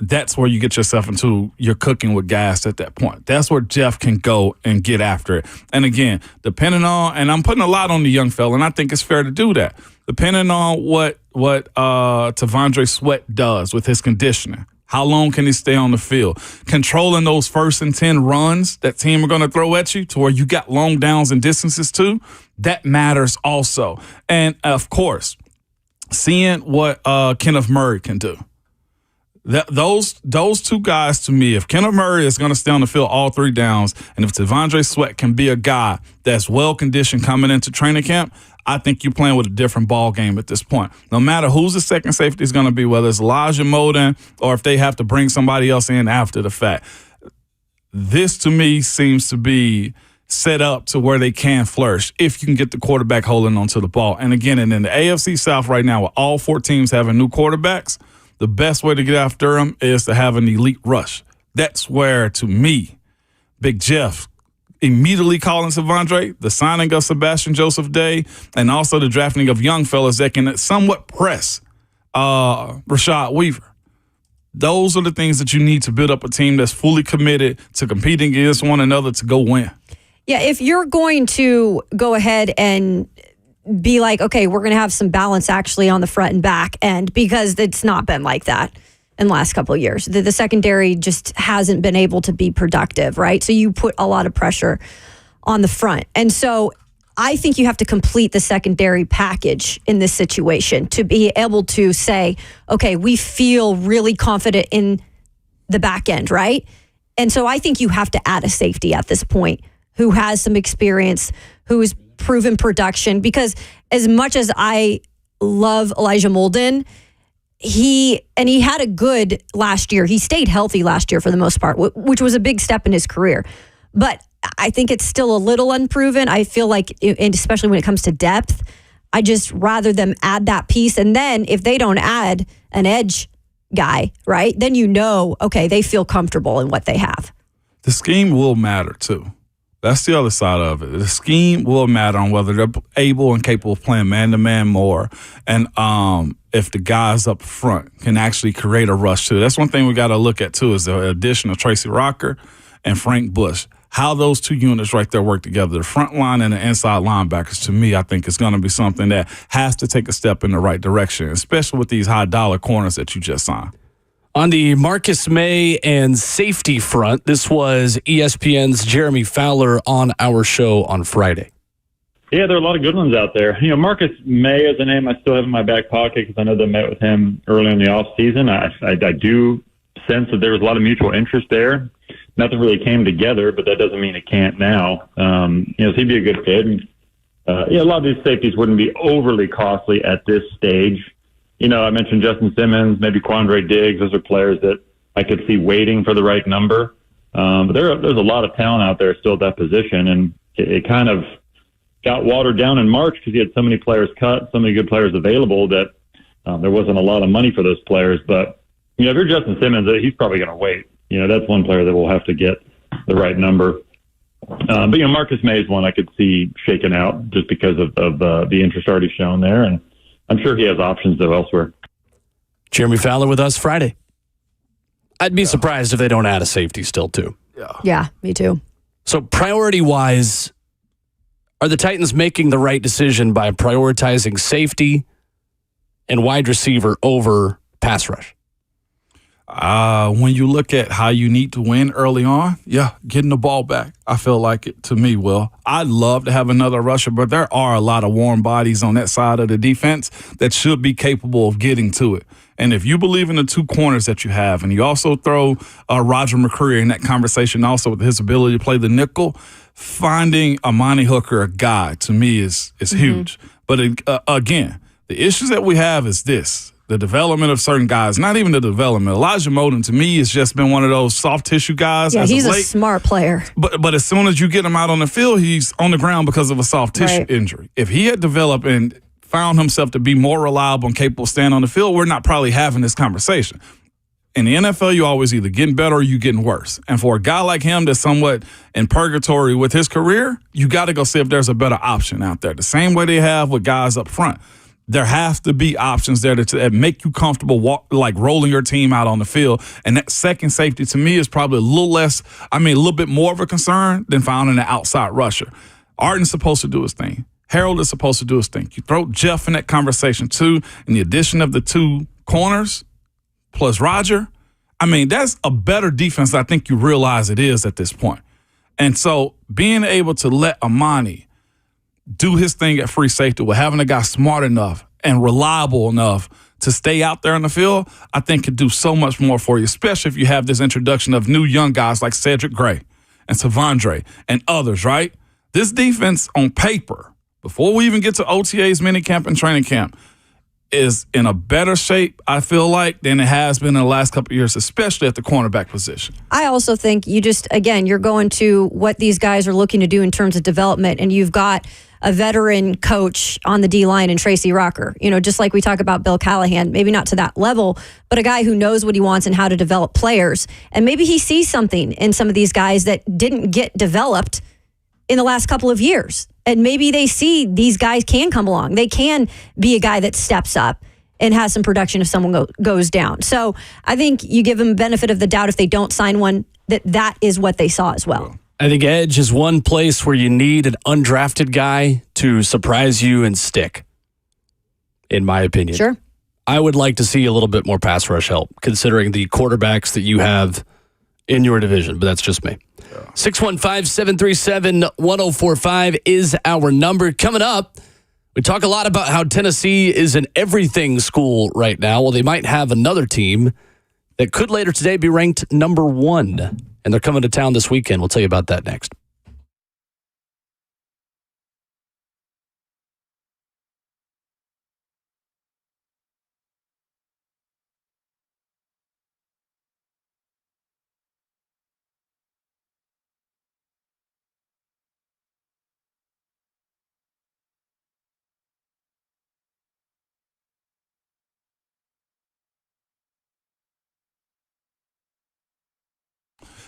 that's where you get yourself into, you're cooking with gas at that point. That's where Jeff can go and get after it. And again, depending on, and I'm putting a lot on the young fella, and I think it's fair to do that, depending on what T'Vondre Sweat does with his conditioning. How long can he stay on the field? Controlling those 1st and 10 runs that team are going to throw at you to where you got long downs and distances too, that matters also. And, of course, seeing what Kenneth Murray can do. Those two guys, to me, if Kenneth Murray is going to stay on the field all 3 downs, and if T'Vondre Sweat can be a guy that's well-conditioned coming into training camp, I think you're playing with a different ball game at this point. No matter who's the second safety is going to be, whether it's Elijah Molden or if they have to bring somebody else in after the fact. This, to me, seems to be set up to where they can flourish if you can get the quarterback holding onto the ball. And again, and in the AFC South right now, with all 4 teams having new quarterbacks, the best way to get after them is to have an elite rush. That's where, to me, Big Jeff immediately calling T'Vondre, the signing of Sebastian Joseph Day, and also the drafting of young fellas that can somewhat press Rashad Weaver. Those are the things that you need to build up a team that's fully committed to competing against one another to go win. Yeah, if you're going to go ahead and be like, okay, we're going to have some balance actually on the front and back end, because it's not been like that in the last couple of years. The secondary just hasn't been able to be productive, right? So you put a lot of pressure on the front. And so I think you have to complete the secondary package in this situation to be able to say, okay, we feel really confident in the back end, right? And so I think you have to add a safety at this point who has some experience, who is proven production, because as much as I love Elijah Molden, he had a good last year. He stayed healthy last year for the most part, which was a big step in his career. But I think it's still a little unproven. I feel like, and especially when it comes to depth, I just rather them add that piece. And then if they don't add an edge guy, right, then okay, they feel comfortable in what they have. The scheme will matter too. That's the other side of it. The scheme will matter on whether they're able and capable of playing man-to-man more, and if the guys up front can actually create a rush too. That's one thing we got to look at too, is the addition of Tracy Rocker and Frank Bush. How those two units right there work together, the front line and the inside linebackers, to me, I think is going to be something that has to take a step in the right direction, especially with these high-dollar corners that you just signed. On the Marcus May and safety front, this was ESPN's Jeremy Fowler on our show on Friday. Yeah, there are a lot of good ones out there. Marcus May is a name I still have in my back pocket because I know they met with him early in the offseason. I do sense that there was a lot of mutual interest there. Nothing really came together, but that doesn't mean it can't now. So he'd be a good fit. And, a lot of these safeties wouldn't be overly costly at this stage. I mentioned Justin Simmons, maybe Quandre Diggs. Those are players that I could see waiting for the right number. But there's a lot of talent out there still at that position, and it kind of got watered down in March because he had so many players cut, so many good players available that there wasn't a lot of money for those players. But, if you're Justin Simmons, he's probably going to wait. That's one player that will have to get the right number. But Marcus May is one I could see shaken out just because of the interest already shown there, and I'm sure he has options, though, elsewhere. Jeremy Fowler with us Friday. I'd be surprised if they don't add a safety still, too. Yeah, me too. So priority-wise, are the Titans making the right decision by prioritizing safety and wide receiver over pass rush? When you look at how you need to win early on, getting the ball back, I feel like it to me, Will. I'd love to have another rusher, but there are a lot of warm bodies on that side of the defense that should be capable of getting to it. And if you believe in the two corners that you have, and you also throw Roger McCreary in that conversation also with his ability to play the nickel, finding Amani Hooker a guy to me is huge. But again, the issues that we have is this. The development of certain guys, not even the development. Elijah Moden, to me, has just been one of those soft tissue guys. Yeah, as he's of a late. smart player. But as soon as you get him out on the field, he's on the ground because of a soft tissue injury. If he had developed and found himself to be more reliable and capable of staying on the field, we're not probably having this conversation. In the NFL, you always either getting better or you getting worse. And for a guy like him that's somewhat in purgatory with his career, you got to go see if there's a better option out there. The same way they have with guys up front. There have to be options there that make you comfortable, like rolling your team out on the field. And that second safety, to me, is probably a little bit more of a concern than finding an outside rusher. Arden's supposed to do his thing. Harold is supposed to do his thing. You throw Jeff in that conversation, too, and the addition of the two corners plus Roger, that's a better defense than I think you realize it is at this point. And so being able to let Amani do his thing at free safety with having a guy smart enough and reliable enough to stay out there on the field, I think could do so much more for you, especially if you have this introduction of new young guys like Cedric Gray and Savondre and others, right? This defense on paper, before we even get to OTAs, minicamp, and training camp, is in a better shape, I feel like, than it has been in the last couple of years, especially at the cornerback position. I also think you're going to what these guys are looking to do in terms of development, and you've got a veteran coach on the D-line in Tracy Rocker. Just like we talk about Bill Callahan, maybe not to that level, but a guy who knows what he wants and how to develop players. And maybe he sees something in some of these guys that didn't get developed in the last couple of years. And maybe they see these guys can come along. They can be a guy that steps up and has some production if someone goes down. So I think you give them benefit of the doubt if they don't sign one, that is what they saw as well. I think edge is one place where you need an undrafted guy to surprise you and stick, in my opinion. Sure. I would like to see a little bit more pass rush help, considering the quarterbacks that you have in your division, but that's just me. 615-737-1045 is our number. Coming up, we talk a lot about how Tennessee is an everything school right now. Well, they might have another team that could later today be ranked number 1, and they're coming to town this weekend. We'll tell you about that next.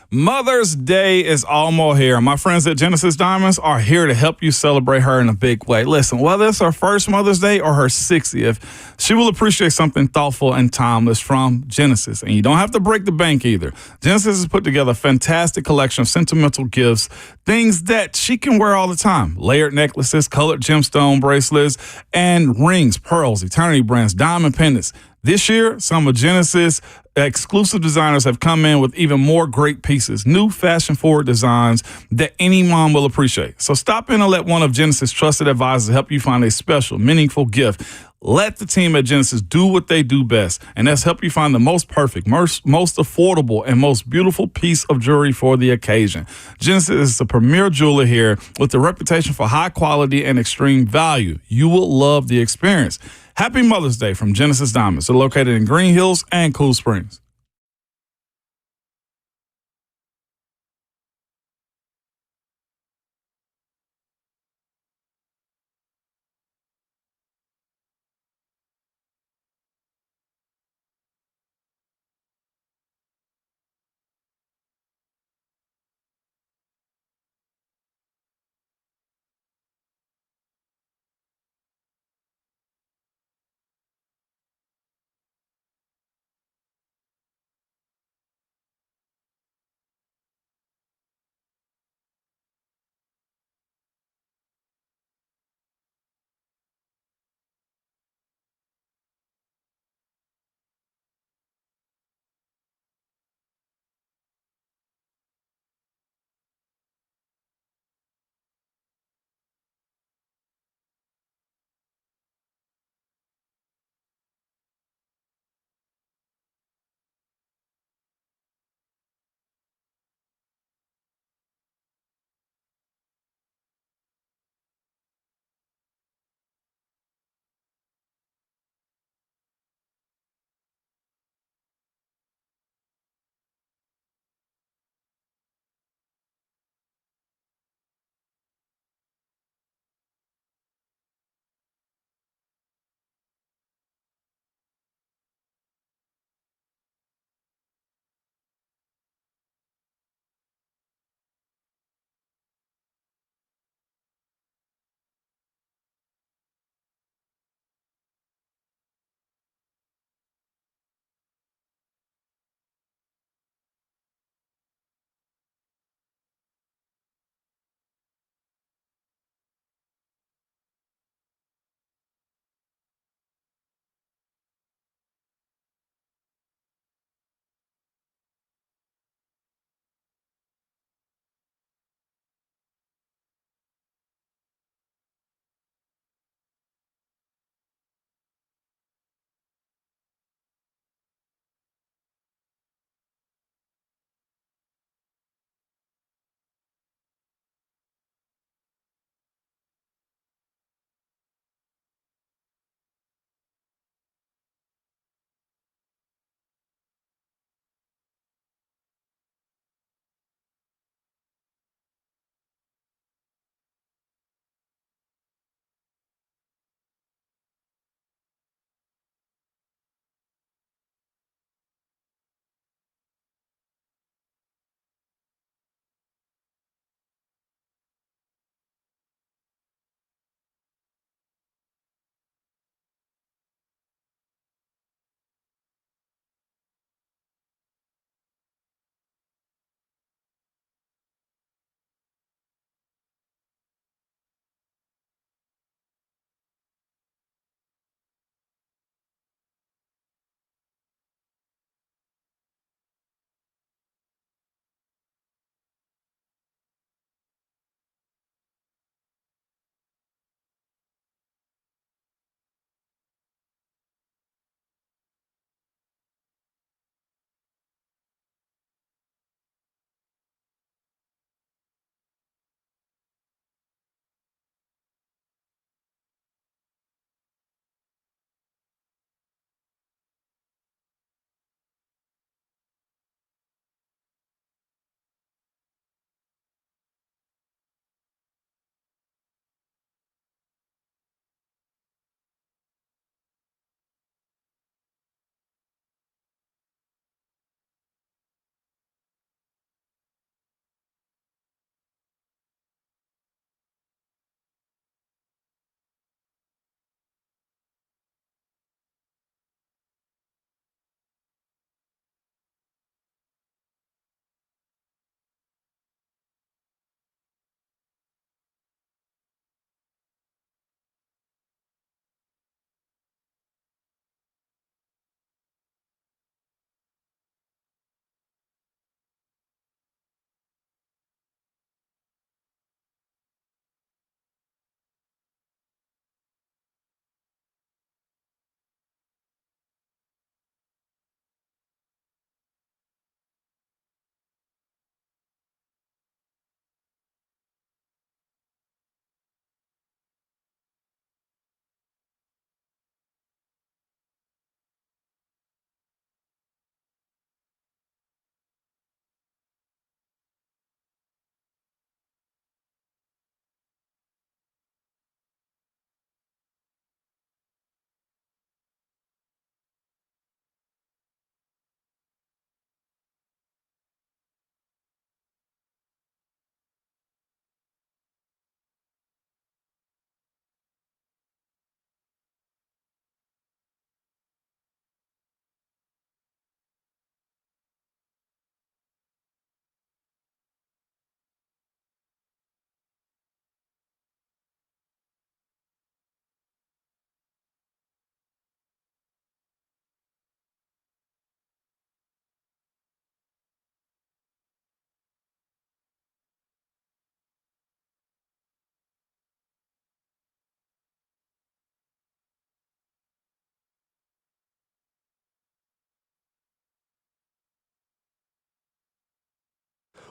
Mother's Day is almost here. My friends at Genesis Diamonds are here to help you celebrate her in a big way. Listen, whether it's her first Mother's Day or her 60th, she will appreciate something thoughtful and timeless from Genesis. And you don't have to break the bank either. Genesis has put together a fantastic collection of sentimental gifts, things that she can wear all the time. Layered necklaces, colored gemstone bracelets, and rings, pearls, eternity brands, diamond pendants. This year, some of Genesis exclusive designers have come in with even more great pieces, new fashion-forward designs that any mom will appreciate. So stop in and let one of Genesis' trusted advisors help you find a special, meaningful gift. Let the team at Genesis do what they do best, and that's help you find the most perfect, most affordable, and most beautiful piece of jewelry for the occasion. Genesis is the premier jeweler here with a reputation for high quality and extreme value. You will love the experience. Happy Mother's Day from Genesis Diamonds. They're located in Green Hills and Cool Springs.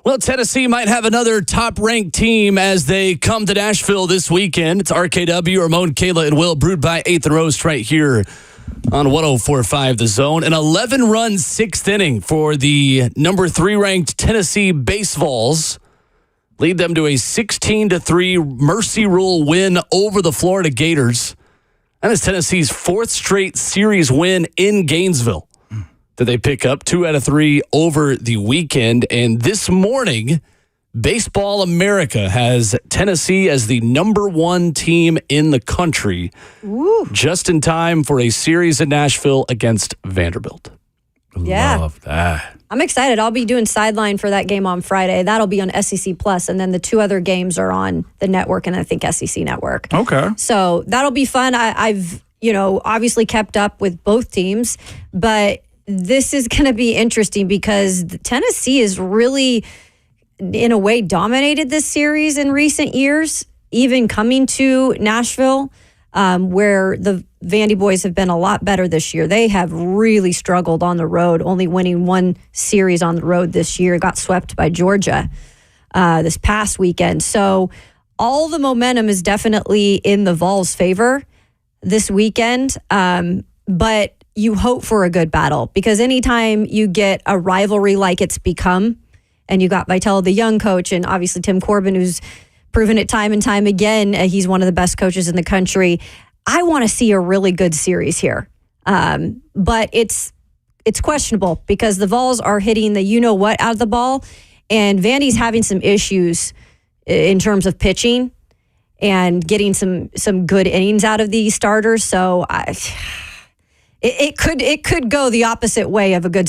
Well, Tennessee might have another top-ranked team as they come to Nashville this weekend. It's RKW, Harmon, Kayla, and Will, brewed by 8th and Roast right here on 104.5 The Zone. An 11-run 6th inning for the number 3 ranked Tennessee Base Vols. Lead them to a 16-3 Mercy Rule win over the Florida Gators. That is Tennessee's 4th straight series win in Gainesville that they pick up 2 out of 3 over the weekend. And this morning, Baseball America has Tennessee as the number 1 team in the country, just in time for a series in Nashville against Vanderbilt. Yeah. Love that. I'm excited. I'll be doing sideline for that game on Friday. That'll be on SEC Plus, and then the 2 other games are on the network and I think SEC Network. Okay. So that'll be fun. I've obviously kept up with both teams, but this is going to be interesting because Tennessee is really, in a way, dominated this series in recent years, even coming to Nashville, where the Vandy boys have been a lot better this year. They have really struggled on the road, only winning 1 series on the road this year. Got swept by Georgia this past weekend. So all the momentum is definitely in the Vols' favor this weekend. But you hope for a good battle because anytime you get a rivalry like it's become, and you got Vitale, the young coach, and obviously Tim Corbin, who's proven it time and time again, he's one of the best coaches in the country. I want to see a really good series here. But it's questionable because the Vols are hitting the you-know-what out of the ball, and Vandy's having some issues in terms of pitching and getting some good innings out of these starters. So it could go the opposite way of a good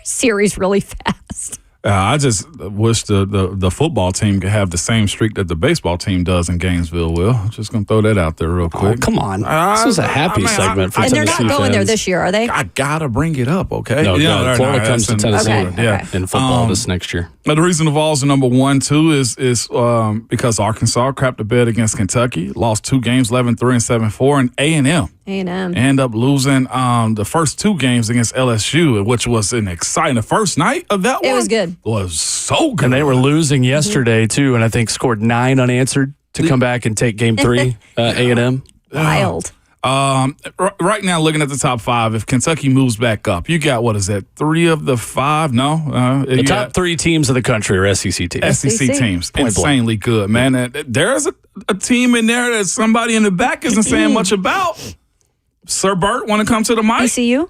series really fast. I just wish the football team could have the same streak that the baseball team does in Gainesville, Will. I'm just going to throw that out there real quick. Oh, come on. This is a happy segment for and Tennessee they're not going fans. there this year, are they? I got to bring it up, okay? No, Florida comes to Tennessee Okay. in football this next year. But the reason the Vols are number 1, too, is because Arkansas crapped the bed against Kentucky, lost 2 games, 11-3 and 7-4, and A&M. End up losing the first 2 games against LSU, which was an exciting. The first night of that one, It was good. Was so good. And they were losing yesterday, too, and I think scored 9 unanswered to come back and take game 3, A&M. Wild. Right now, looking at the top 5, if Kentucky moves back up, you got, 3 of the 5? No? The top 3 teams of the country are SEC teams. SEC teams. Insanely good, man. And there's a team in there that somebody in the back isn't saying much about. Sir Burt, want to come to the mic? ECU?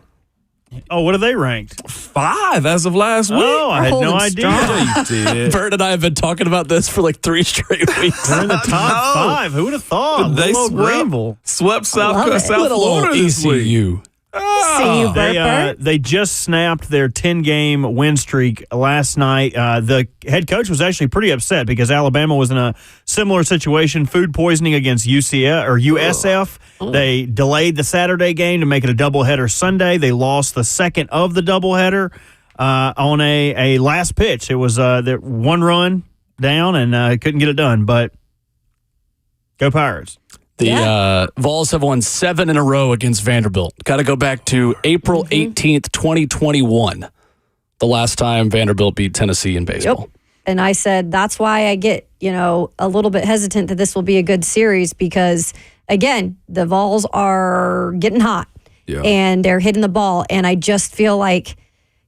Oh, what are they ranked? 5 as of last week. Oh, I had no idea. You did. Bert and I have been talking about this for like 3 straight weeks. They're in the top 5. Who would have thought? They Little old Greenville. swept South Little Florida old this week. ECU. See you, Burt. They just snapped their 10-game win streak last night. The head coach was actually pretty upset because Alabama was in a similar situation, food poisoning against USF. They delayed the Saturday game to make it a doubleheader Sunday. They lost the second of the doubleheader on a last pitch. It was 1 run down and couldn't get it done. But go Pirates. The Vols have won 7 in a row against Vanderbilt. Got to go back to April 18th, 2021, the last time Vanderbilt beat Tennessee in baseball. Yep. And I said, that's why I get, a little bit hesitant that this will be a good series because, again, the Vols are getting hot and they're hitting the ball. And I just feel like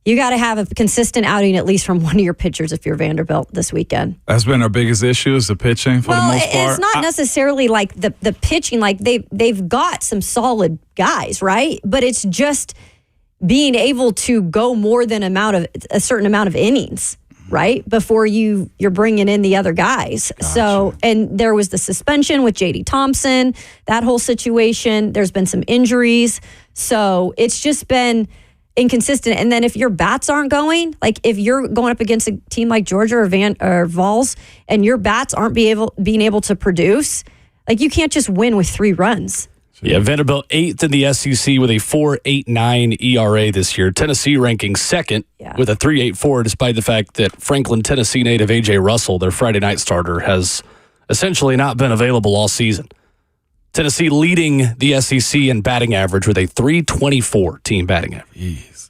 you got to have a consistent outing at least from one of your pitchers if you're Vanderbilt this weekend. That's been our biggest issue is the pitching for the most part. It's not necessarily like the pitching. Like they've got some solid guys, right? But it's just being able to go more than a certain amount of innings, right? Before you're bringing in the other guys. Gotcha. So, and there was the suspension with J.D. Thompson, that whole situation. There's been some injuries. So it's just been inconsistent. And then if your bats aren't going, like if you're going up against a team like Georgia or Vols and your bats aren't being able to produce, like you can't just win with 3 runs. Yeah, Vanderbilt 8th in the SEC with a 4.89 ERA this year. Tennessee ranking 2nd with a 3.84, despite the fact that Franklin, Tennessee native A.J. Russell, their Friday night starter, has essentially not been available all season. Tennessee leading the SEC in batting average with a 324 team batting average. Jeez.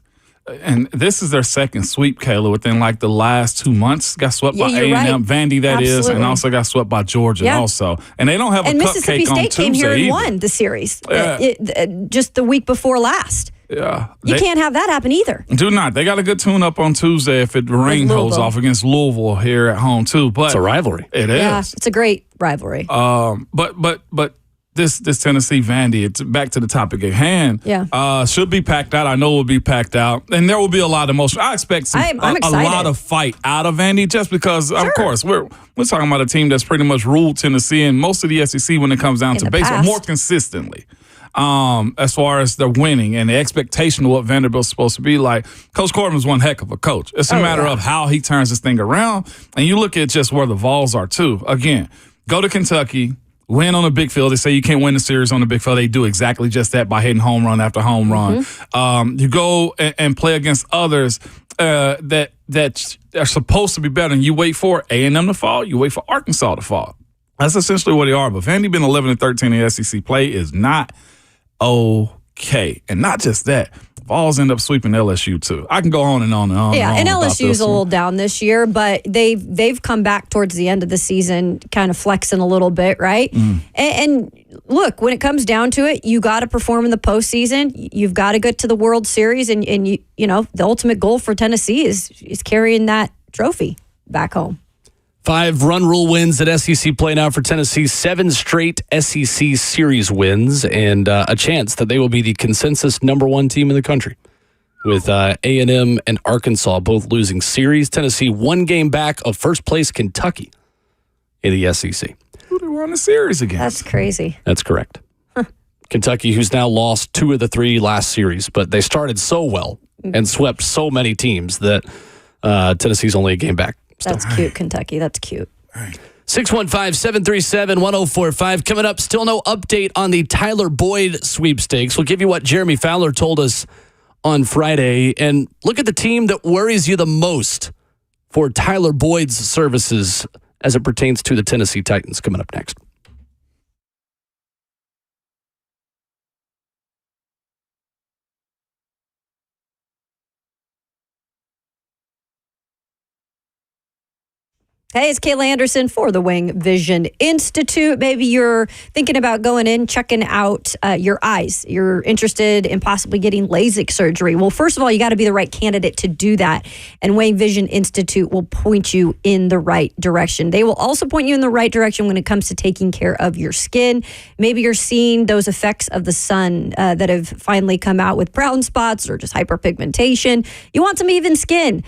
and this is their second sweep, Kayla, within like the last 2 months. Got swept by you're A&M, right. Vandy, that is, Absolutely. and also got swept by Georgia Yeah. also. And they don't have And a Mississippi cupcake on State Tuesday came here and either. won the series Yeah. just the week before last. Yeah. You can't have that happen either. Do not. They got a good tune-up on Tuesday if the rain holds Louisville. off against Louisville here at home, too. But It's a rivalry. It is. Yeah, it's a great rivalry. But this Tennessee Vandy, it's back to the topic at hand. Yeah. Should be packed out. I know it will be packed out, and there will be a lot of emotion. I expect I'm a excited. lot of fight out of Vandy, just because, of course, we're talking about a team that's pretty much ruled Tennessee and most of the SEC when it comes down In to the baseball past. more consistently. As far as the winning and the expectation of what Vanderbilt's supposed to be like, Coach Corbin's one heck of a coach. It's a matter of how he turns this thing around, and you look at just where the Vols are too. Again, go to Kentucky, win on a big field. They say you can't win the series on a big field. They do exactly just that by hitting home run after home run. You go and play against others that are supposed to be better, and you wait for A&M to fall. You wait for Arkansas to fall. That's essentially what they are. But Vandy being 11-13 in SEC play is not okay. And not just that, Vols end up sweeping LSU too. I can go on and on and on. Yeah, and about LSU's this a one. little down this year, but they've come back towards the end of the season, kind of flexing a little bit, right? And look, when it comes down to it, you got to perform in the postseason. You've got to get to the World Series, and you know the ultimate goal for Tennessee is carrying that trophy back home. 5 run rule wins at SEC play now for Tennessee. 7 straight SEC series wins, and a chance that they will be the consensus number 1 team in the country. With A&M and Arkansas both losing series. Tennessee 1 game back of first place Kentucky in the SEC. Who they won the series against? That's crazy. That's correct. Kentucky, who's now lost 2 of the 3 last series, but they started so well and swept so many teams that Tennessee's only a game back. That's cute, Kentucky. That's cute. 615-737-1045. Coming up, still no update on the Tyler Boyd sweepstakes. We'll give you what Jeremy Fowler told us on Friday. And look at the team that worries you the most for Tyler Boyd's services as it pertains to the Tennessee Titans. Coming up next. Hey, it's Kayla Anderson for the Wing Vision Institute. Maybe you're thinking about going in, checking out your eyes. You're interested in possibly getting LASIK surgery. Well, first of all, you got to be the right candidate to do that. And Wing Vision Institute will point you in the right direction. They will also point you in the right direction when it comes to taking care of your skin. Maybe you're seeing those effects of the sun that have finally come out with brown spots or just hyperpigmentation. You want some even skin.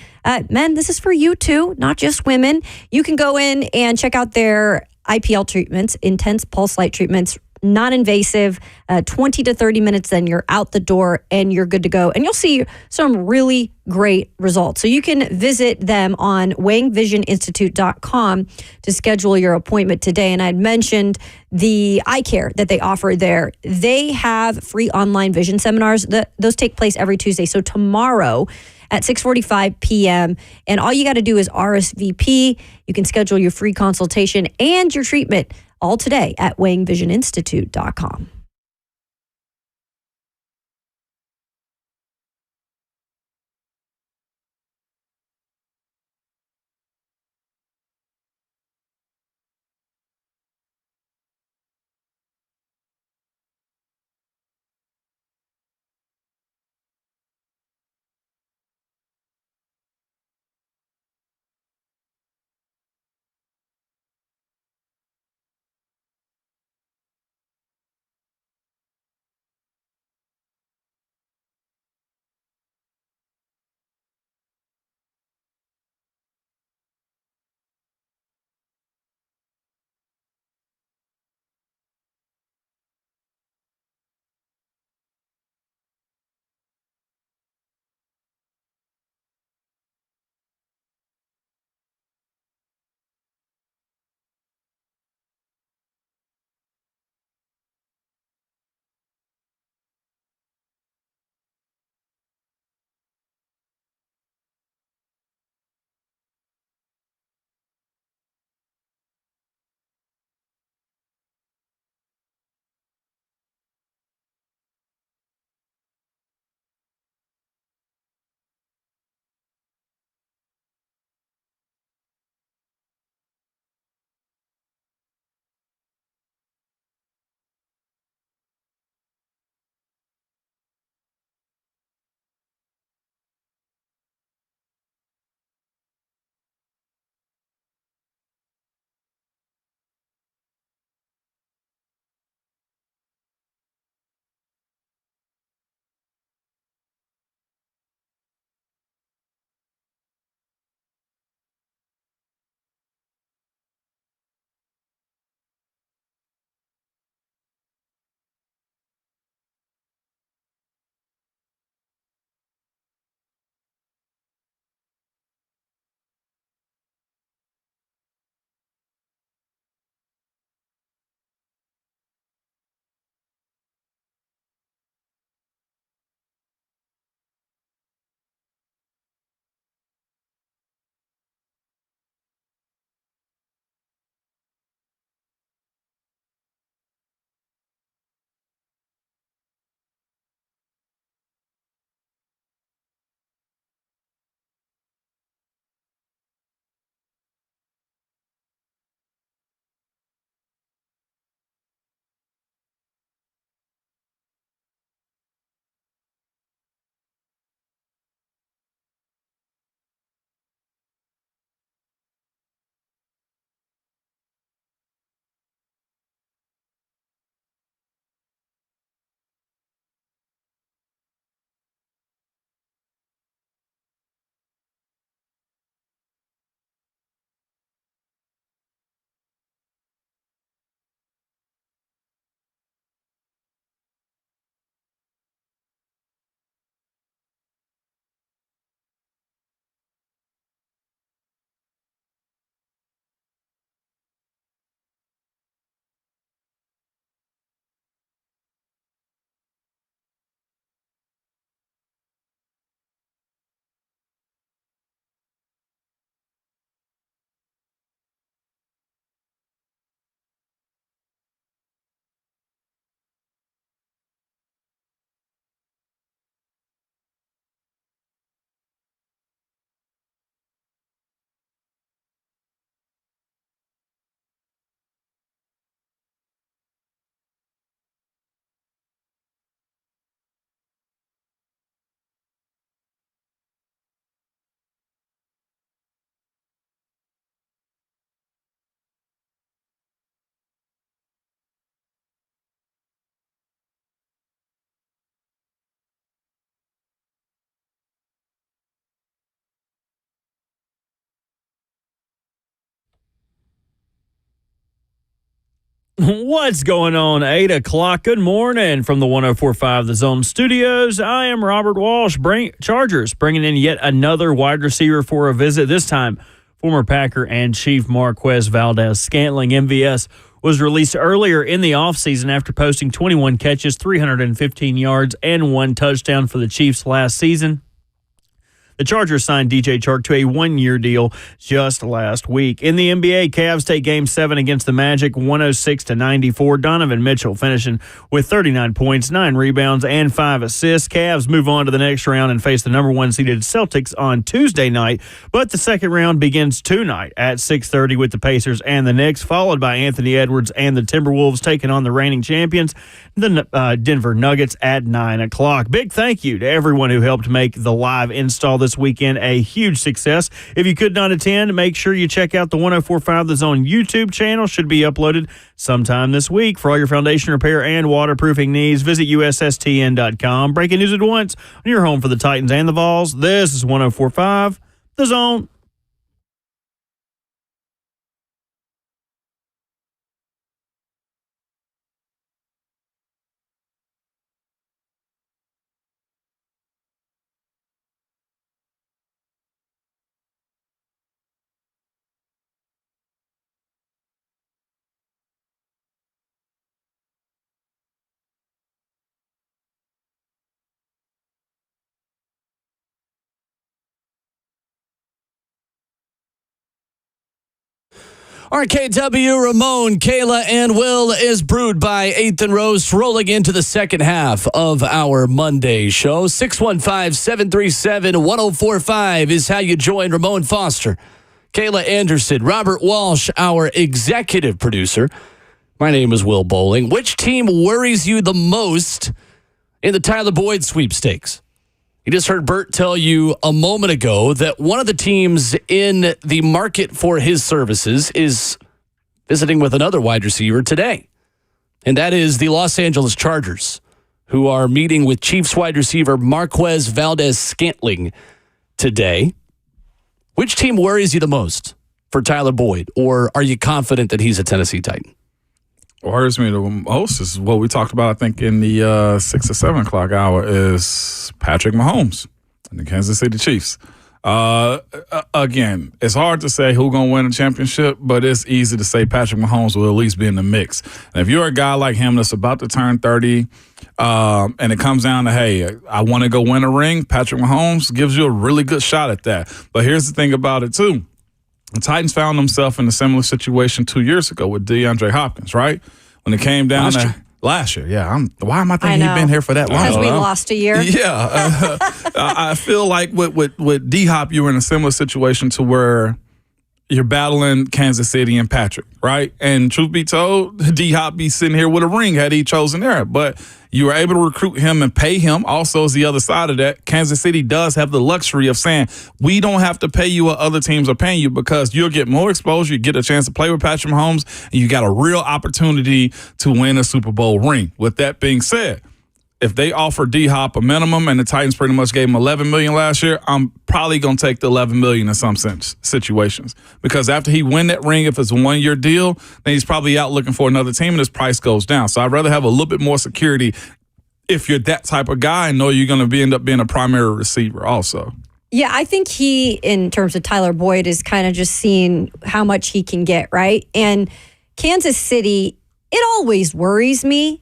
Men, this is for you too, not just women. You can go in and check out their IPL treatments, intense pulse light treatments, non-invasive, 20 to 30 minutes, then you're out the door and you're good to go. And you'll see some really great results. So you can visit them on wingvisioninstitute.com to schedule your appointment today. And I'd mentioned the eye care that they offer there. They have free online vision seminars. Those take place every Tuesday. So tomorrow at 6:45 p.m. And all you got to do is RSVP. You can schedule your free consultation and your treatment all today at wingvisioninstitute.com. What's going on? 8 o'clock. Good morning from the 104.5 The Zone Studios. I am Robert Walsh. Chargers bringing in yet another wide receiver for a visit. This time, former Packer and Chief Marquez Valdez-Scantling. MVS was released earlier in the offseason after posting 21 catches, 315 yards, and 1 touchdown for the Chiefs last season. The Chargers signed DJ Chark to a one-year deal just last week. In the NBA, Cavs take Game 7 against the Magic, 106-94. Donovan Mitchell finishing with 39 points, 9 rebounds, and 5 assists. Cavs move on to the next round and face the number 1 seeded Celtics on Tuesday night. But the second round begins tonight at 6:30 with the Pacers and the Knicks, followed by Anthony Edwards and the Timberwolves taking on the reigning champions, the Denver Nuggets, at 9 o'clock. Big thank you to everyone who helped make the live install this weekend a huge success. If you could not attend, make sure you check out the 104.5 The Zone YouTube channel. Should be uploaded sometime this week. For all your foundation repair and waterproofing needs, visit USSTN.com. Breaking news at once on your home for the Titans and the Vols. This is 104.5 The Zone. RKW, Ramon, Kayla, and Will is brewed by 8th and Roast, rolling into the second half of our Monday show. 615-737-1045 is how you join Ramon Foster, Kayla Anderson, Robert Walsh, our executive producer. My name is Will Bowling. Which team worries you the most in the Tyler Boyd sweepstakes? You just heard Bert tell you a moment ago that one of the teams in the market for his services is visiting with another wide receiver today. And that is the Los Angeles Chargers, who are meeting with Chiefs wide receiver Marquez Valdez-Scantling today. Which team worries you the most for Tyler Boyd? Or are you confident that he's a Tennessee Titan? What worries me the most is what we talked about, I think, in the 6 or 7 o'clock hour, is Patrick Mahomes and the Kansas City Chiefs. Again, it's hard to say who's going to win a championship, but it's easy to say Patrick Mahomes will at least be in the mix. And if you're a guy like him that's about to turn 30 and it comes down to, hey, I want to go win a ring, Patrick Mahomes gives you a really good shot at that. But here's the thing about it, too. The Titans found themselves in a similar situation 2 years ago with DeAndre Hopkins, right? When it came down last year, yeah. Why am I thinking he's been here for that long? Because we lost a year. Yeah. I feel like with D-Hop, you were in a similar situation to where you're battling Kansas City and Patrick, right? And truth be told, D-Hop be sitting here with a ring had he chosen there. But you were able to recruit him and pay him. Also, is the other side of that, Kansas City does have the luxury of saying, we don't have to pay you what other teams are paying you, because you'll get more exposure, you get a chance to play with Patrick Mahomes, and you got a real opportunity to win a Super Bowl ring. With that being said, if they offer D-Hop a minimum and the Titans pretty much gave him $11 million last year, I'm probably going to take the $11 million in some situations. Because after he win that ring, if it's a one-year deal, then he's probably out looking for another team and his price goes down. So I'd rather have a little bit more security if you're that type of guy and know you're going to end up being a primary receiver also. Yeah, I think he, in terms of Tyler Boyd, is kind of just seeing how much he can get, right? And Kansas City, it always worries me.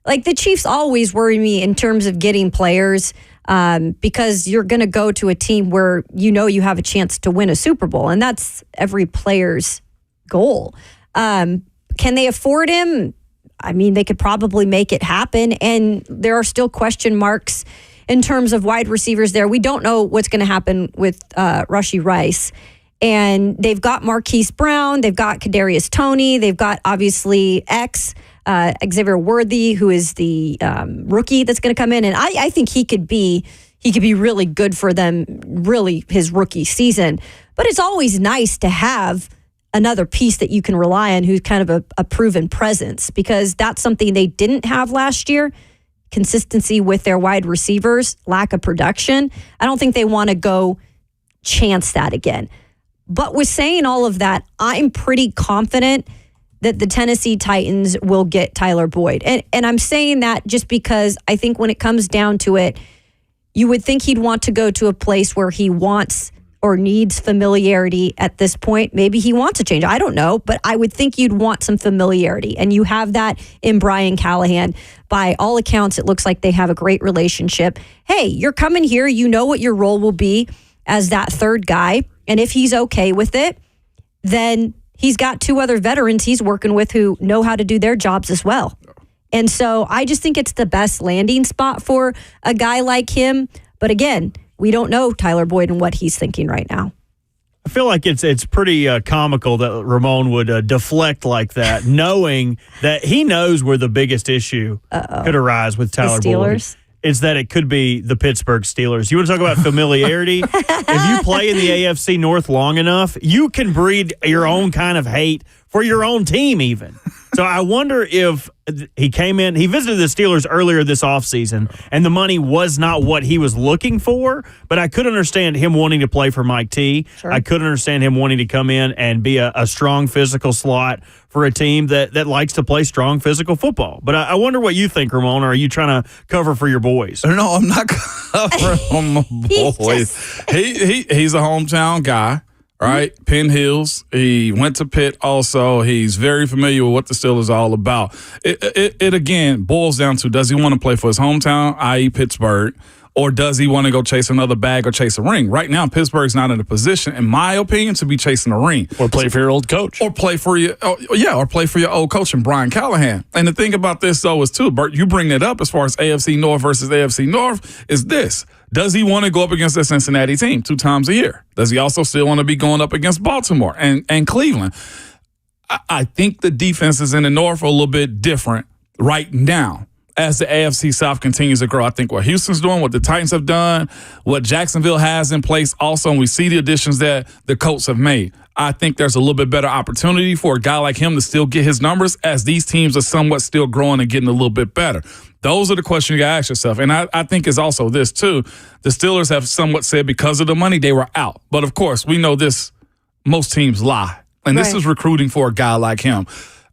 Like, the Chiefs always worry me in terms of getting players because you're going to go to a team where you know you have a chance to win a Super Bowl, and that's every player's goal. Can they afford him? I mean, they could probably make it happen, and there are still question marks in terms of wide receivers there. We don't know what's going to happen with Rashee Rice. And they've got Marquise Brown, they've got Kadarius Toney, they've got obviously Xavier Worthy, who is the rookie that's going to come in, and I think he could be really good for them, really his rookie season. But it's always nice to have another piece that you can rely on who's kind of a proven presence, because that's something they didn't have last year. Consistency with their wide receivers, lack of production. I don't think they want to go chance that again. But with saying all of that, I'm pretty confident that the Tennessee Titans will get Tyler Boyd. And I'm saying that just because I think when it comes down to it, you would think he'd want to go to a place where he wants or needs familiarity at this point. Maybe he wants a change. I don't know, but I would think you'd want some familiarity. And you have that in Brian Callahan. By all accounts, it looks like they have a great relationship. Hey, you're coming here. You know what your role will be as that third guy. And if he's okay with it, then he's got two other veterans he's working with who know how to do their jobs as well. And so I just think it's the best landing spot for a guy like him. But again, we don't know Tyler Boyd and what he's thinking right now. I feel like it's pretty comical that Ramon would deflect like that, knowing that he knows where the biggest issue could arise with Tyler Boyd. Is that it could be the Pittsburgh Steelers. You want to talk about familiarity? If you play in the AFC North long enough, you can breed your own kind of hate for your own team even. So I wonder if he came in, he visited the Steelers earlier this offseason, and the money was not what he was looking for, but I could understand him wanting to play for Mike T. Sure. I could understand him wanting to come in and be a strong physical slot for a team that likes to play strong physical football. But I wonder what you think, Ramon. Or are you trying to cover for your boys? No, I'm not covering on my boys. He's a hometown guy. Right? Penn Hills. He went to Pitt also. He's very familiar with what the Steelers are all about. It again boils down to, does he want to play for his hometown, i.e. Pittsburgh, or does he want to go chase another bag or chase a ring? Right now, Pittsburgh's not in a position, in my opinion, to be chasing a ring. Or play for your old coach. Or play for your old coach in Brian Callahan. And the thing about this, though, is too, Bert, you bring it up as far as AFC North versus AFC North, is this. Does he want to go up against the Cincinnati team 2 times a year? Does he also still want to be going up against Baltimore and Cleveland? I think the defenses in the North are a little bit different right now as the AFC South continues to grow. I think what Houston's doing, what the Titans have done, what Jacksonville has in place also, and we see the additions that the Colts have made. I think there's a little bit better opportunity for a guy like him to still get his numbers as these teams are somewhat still growing and getting a little bit better. Those are the questions you got to ask yourself. And I think it's also this, too. The Steelers have somewhat said because of the money, they were out. But, of course, we know this. Most teams lie. And this is recruiting for a guy like him.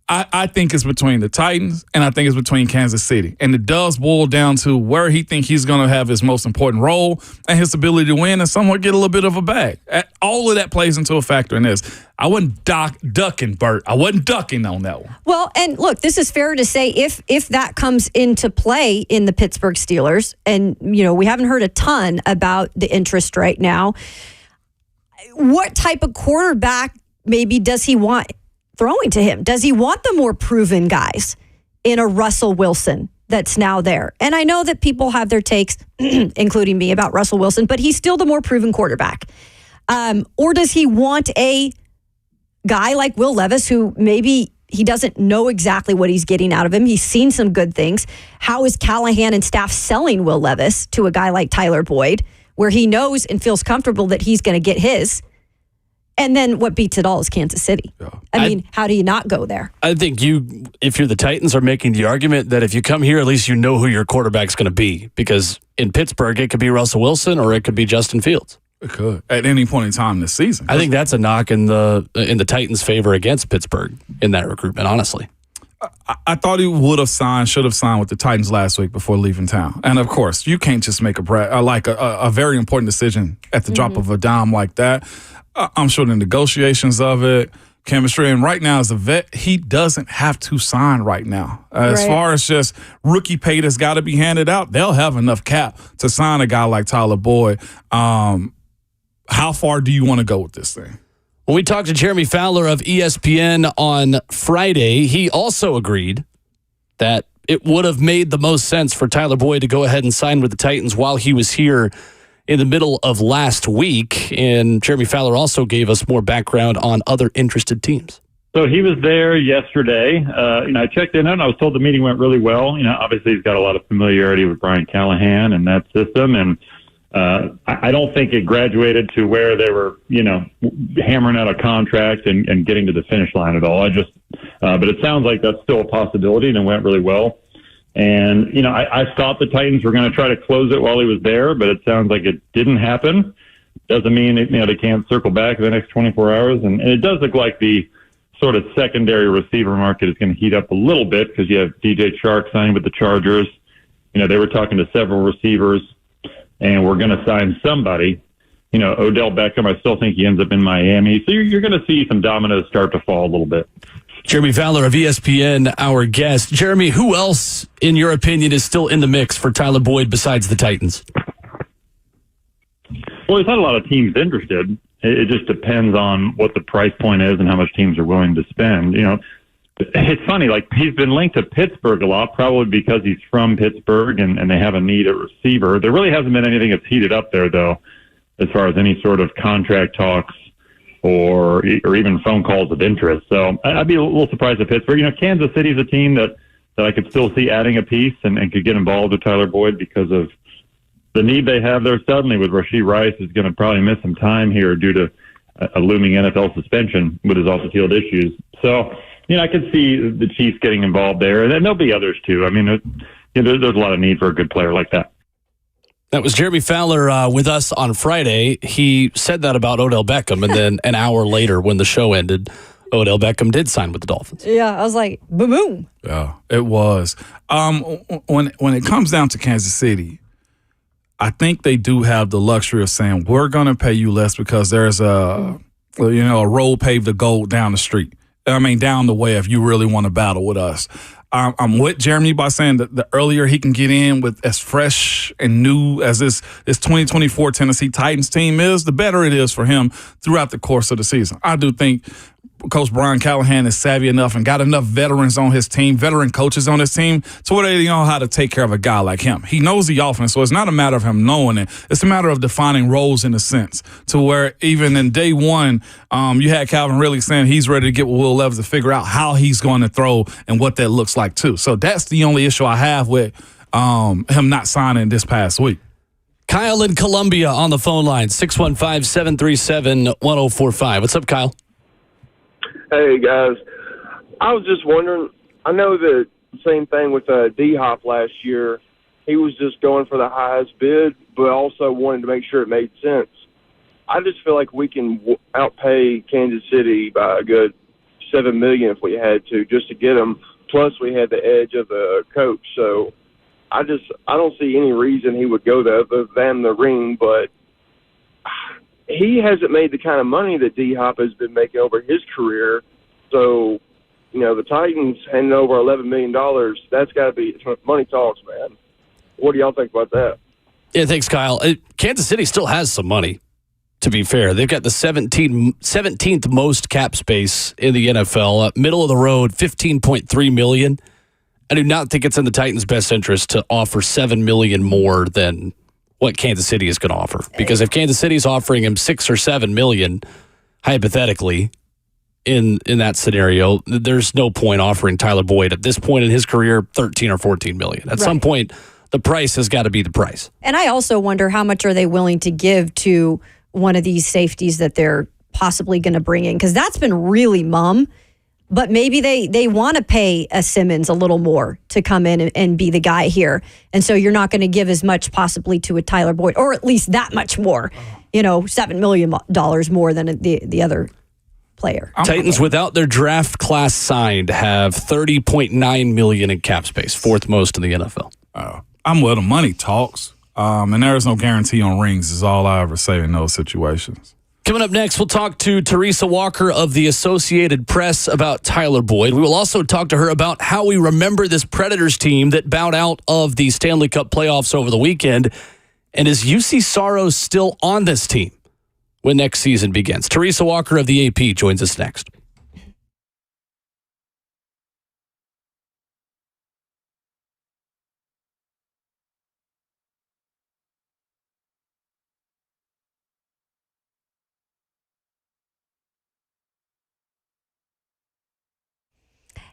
I think it's between the Titans and I think it's between Kansas City. And it does boil down to where he thinks he's going to have his most important role and his ability to win and somewhat get a little bit of a bag. All of that plays into a factor in this. I wasn't ducking, Bert. I wasn't ducking on that one. Well, and look, this is fair to say if that comes into play in the Pittsburgh Steelers, and, you know, we haven't heard a ton about the interest right now, what type of quarterback maybe does he want throwing to him? Does he want the more proven guys in a Russell Wilson that's now there? And I know that people have their takes, including me, about Russell Wilson, but he's still the more proven quarterback. Or does he want a guy like Will Levis who maybe he doesn't know exactly what he's getting out of him? He's seen some good things. How is Callahan and staff selling Will Levis to a guy like Tyler Boyd, where he knows and feels comfortable that he's going to get his? And then what beats it all is Kansas City. Yeah. I mean, how do you not go there? I think if you're the Titans, are making the argument that if you come here, at least you know who your quarterback's going to be. Because in Pittsburgh, it could be Russell Wilson or it could be Justin Fields. It could at any point in time this season. I think that's a knock in the Titans' favor against Pittsburgh in that recruitment, honestly. I thought he should have signed with the Titans last week before leaving town. And, of course, you can't just make a very important decision at the drop of a dime like that. I'm sure the negotiations of it, chemistry, and right now as a vet, he doesn't have to sign right now. As far as just rookie pay that's got to be handed out, they'll have enough cap to sign a guy like Tyler Boyd. How far do you want to go with this thing? When we talked to Jeremy Fowler of ESPN on Friday, he also agreed that it would have made the most sense for Tyler Boyd to go ahead and sign with the Titans while he was here in the middle of last week. And Jeremy Fowler also gave us more background on other interested teams. So he was there yesterday. I checked in and I was told the meeting went really well. Obviously he's got a lot of familiarity with Brian Callahan and that system. And I don't think it graduated to where they were, hammering out a contract and getting to the finish line at all. But it sounds like that's still a possibility and it went really well. And, I thought the Titans were going to try to close it while he was there, but it sounds like it didn't happen. Doesn't mean, they can't circle back in the next 24 hours. And it does look like the sort of secondary receiver market is going to heat up a little bit because you have DJ Chark signing with the Chargers. They were talking to several receivers, and we're going to sign somebody. Odell Beckham, I still think he ends up in Miami. So you're going to see some dominoes start to fall a little bit. Jeremy Fowler of ESPN, our guest. Jeremy, who else, in your opinion, is still in the mix for Tyler Boyd besides the Titans? Well, there's not a lot of teams interested. It just depends on what the price point is and how much teams are willing to spend. It's funny, he's been linked to Pittsburgh a lot, probably because he's from Pittsburgh and they have a need at receiver. There really hasn't been anything that's heated up there, though, as far as any sort of contract talks or even phone calls of interest. So I'd be a little surprised at Pittsburgh. Kansas City's a team that I could still see adding a piece and could get involved with Tyler Boyd because of the need they have there suddenly with Rashee Rice is going to probably miss some time here due to a looming NFL suspension with his off-the-field issues. So, I could see the Chiefs getting involved there, and then there'll be others too. I mean, there's a lot of need for a good player like that. That was Jeremy Fowler with us on Friday. He said that about Odell Beckham, and then an hour later when the show ended, Odell Beckham did sign with the Dolphins. Yeah, I was like, boom. Yeah, it was. When it comes down to Kansas City, I think they do have the luxury of saying, we're going to pay you less because there's a road paved to gold down the street. Down the way if you really want to battle with us. I'm with Jeremy by saying that the earlier he can get in with as fresh and new as this 2024 Tennessee Titans team is, the better it is for him throughout the course of the season. I do think Coach Brian Callahan is savvy enough and got enough veterans on his team, veteran coaches on his team, to where they know how to take care of a guy like him. He knows the offense, so it's not a matter of him knowing it. It's a matter of defining roles in a sense, to where even in day one, you had Calvin really saying he's ready to get with Will Levis to figure out how he's going to throw and what that looks like too. So that's the only issue I have with him not signing this past week. Kyle in Columbia on the phone line, 615-737-1045. What's up, Kyle? Hey, guys. I was just wondering, I know the same thing with D-Hop last year. He was just going for the highest bid, but also wanted to make sure it made sense. I just feel like we can outpay Kansas City by a good $7 million if we had to, just to get him. Plus, we had the edge of the coach. So I don't see any reason he would go there other than the ring, but he hasn't made the kind of money that D-Hop has been making over his career. So, the Titans handing over $11 million, that's got to be money talks, man. What do y'all think about that? Yeah, thanks, Kyle. Kansas City still has some money, to be fair. They've got the 17th most cap space in the NFL. Middle of the road, $15.3 million. I do not think it's in the Titans' best interest to offer $7 million more than what Kansas City is going to offer. Because if Kansas City is offering him $6 or $7 million, hypothetically, in that scenario, there's no point offering Tyler Boyd at this point in his career $13 or $14 million. At some point, the price has got to be the price. And I also wonder how much are they willing to give to one of these safeties that they're possibly going to bring in, because that's been really mum. But maybe they want to pay a Simmons a little more to come in and be the guy here. And so you're not going to give as much possibly to a Tyler Boyd, or at least that much more, $7 million more than the other player. Titans, without their draft class signed, have $30.9 million in cap space, fourth most in the NFL. I'm with them. Money talks. And there is no guarantee on rings is all I ever say in those situations. Coming up next, we'll talk to Teresa Walker of the Associated Press about Tyler Boyd. We will also talk to her about how we remember this Predators team that bowed out of the Stanley Cup playoffs over the weekend. And is UC Saros still on this team when next season begins? Teresa Walker of the AP joins us next.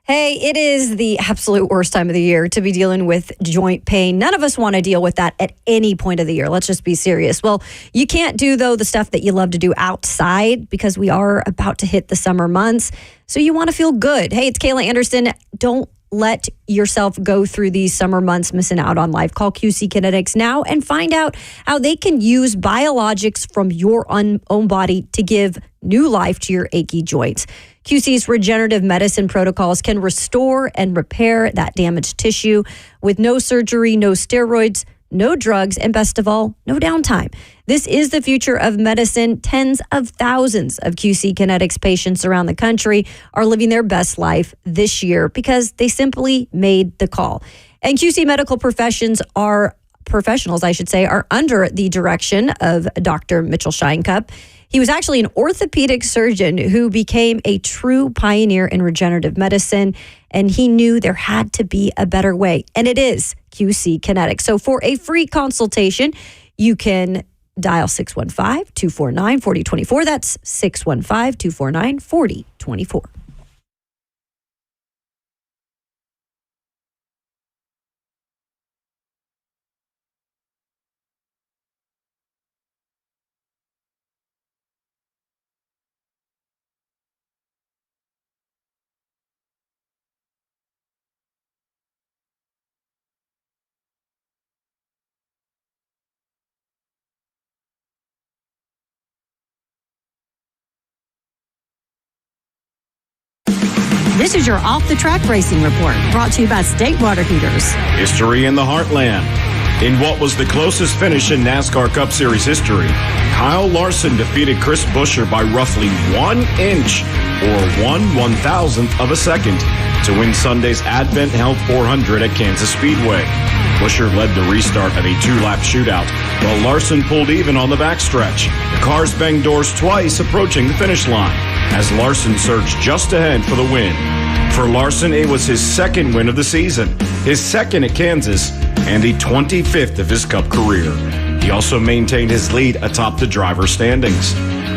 Hey, it is the absolute worst time of the year to be dealing with joint pain. None of us want to deal with that at any point of the year. Let's just be serious. Well, you can't do, though, the stuff that you love to do outside because we are about to hit the summer months. So you want to feel good. Hey, it's Kayla Anderson. Don't let yourself go through these summer months missing out on life. Call QC Kinetics now and find out how they can use biologics from your own body to give new life to your achy joints. QC's regenerative medicine protocols can restore and repair that damaged tissue with no surgery, no steroids, no drugs, and best of all, no downtime. This is the future of medicine. Tens of thousands of QC Kinetics patients around the country are living their best life this year because they simply made the call. And QC medical professionals, I should say, are under the direction of Dr. Mitchell Scheinkup. He was actually an orthopedic surgeon who became a true pioneer in regenerative medicine, and he knew there had to be a better way, and it is QC Kinetics. So for a free consultation, you can dial 615-249-4024. That's 615-249-4024. This is your Off the Track Racing Report, brought to you by State Water Heaters. History in the Heartland. In what was the closest finish in NASCAR Cup Series history, Kyle Larson defeated Chris Buescher by roughly 1 inch or 1/1000th of a second to win Sunday's Advent Health 400 at Kansas Speedway. Buescher led the restart of a 2-lap shootout, while Larson pulled even on the backstretch. The cars banged doors twice approaching the finish line, as Larson surged just ahead for the win. For Larson, it was his second win of the season, his second at Kansas, and the 25th of his Cup career. He also maintained his lead atop the driver standings.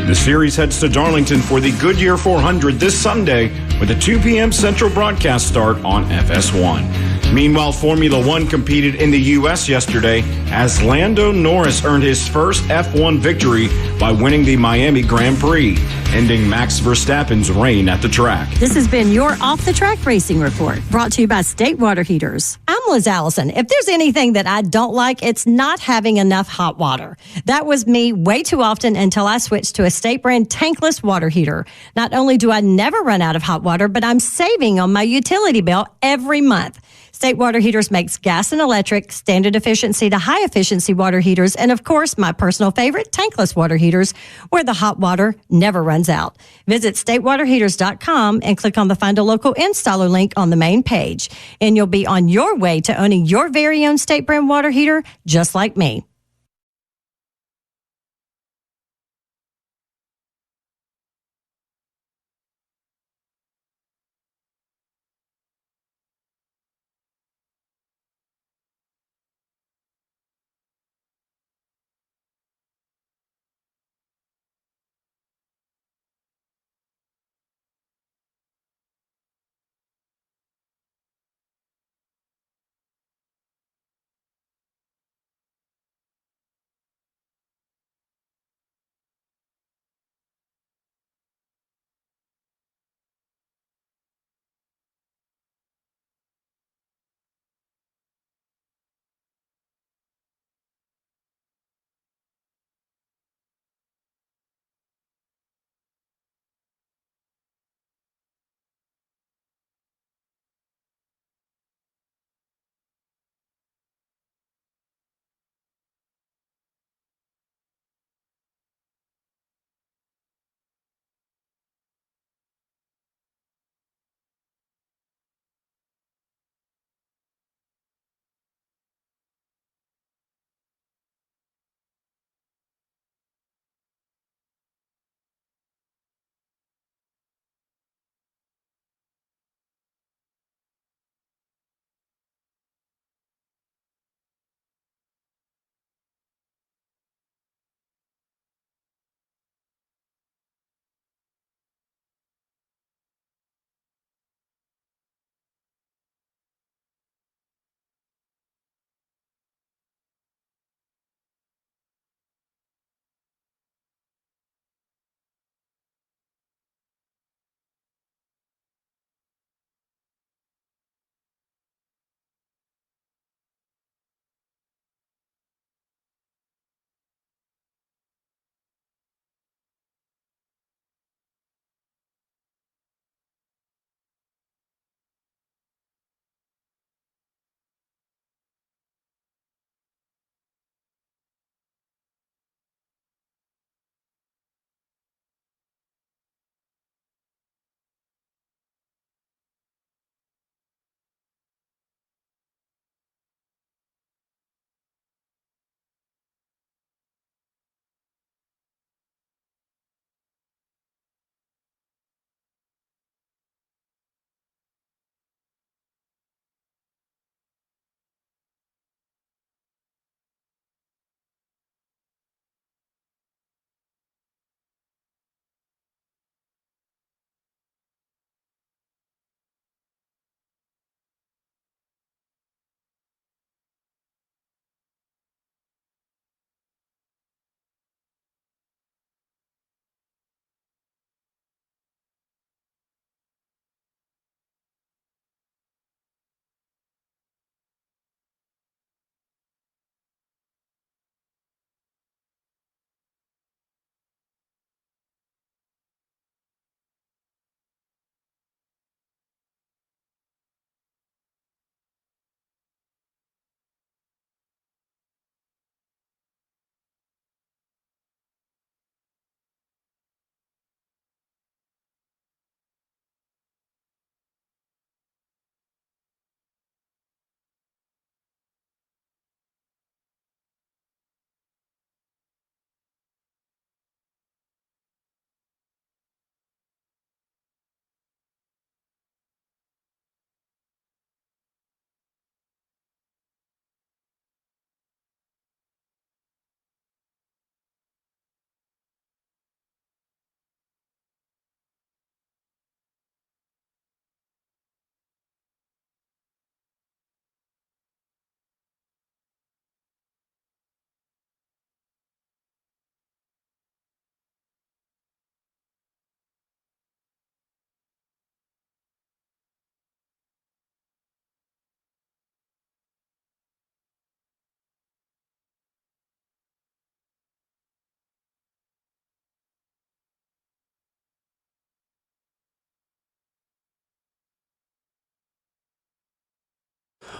The series heads to Darlington for the Goodyear 400 this Sunday with a 2 p.m. Central broadcast start on FS1. Meanwhile, Formula One competed in the U.S. yesterday as Lando Norris earned his first F1 victory by winning the Miami Grand Prix, ending Max Verstappen's reign at the track. This has been your Off the Track Racing Report, brought to you by State Water Heaters. I'm Liz Allison. If there's anything that I don't like, it's not having enough hot water. That was me way too often until I switched to a State brand tankless water heater. Not only do I never run out of hot water, but I'm saving on my utility bill every month. State Water Heaters makes gas and electric, standard efficiency to high efficiency water heaters, and of course, my personal favorite, tankless water heaters, where the hot water never runs out. Visit statewaterheaters.com and click on the Find a Local Installer link on the main page, and you'll be on your way to owning your very own State brand water heater, just like me.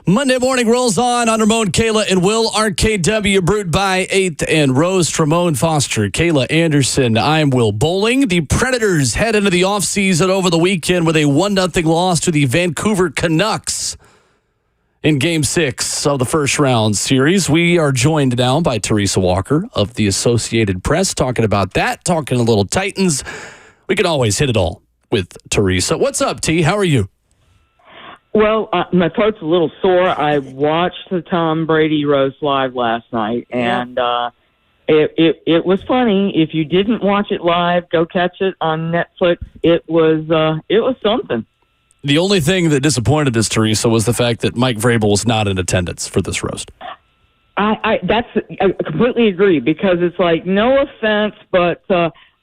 Monday morning rolls on Ramon, Kayla, and Will. RKW Brute by 8th and Rose, Ramon Foster, Kayla Anderson. I'm Will Bowling. The Predators head into the offseason over the weekend with a 1-0 loss to the Vancouver Canucks in Game 6 of the first round series. We are joined now by Teresa Walker of the Associated Press, talking about that, talking a little Titans. We can always hit it all with Teresa. What's up, T? How are you? Well, my throat's a little sore. I watched the Tom Brady roast live last night, and it was funny. If you didn't watch it live, go catch it on Netflix. It was something. The only thing that disappointed us, Teresa, was the fact that Mike Vrabel was not in attendance for this roast. I completely agree, because it's like, no offense, but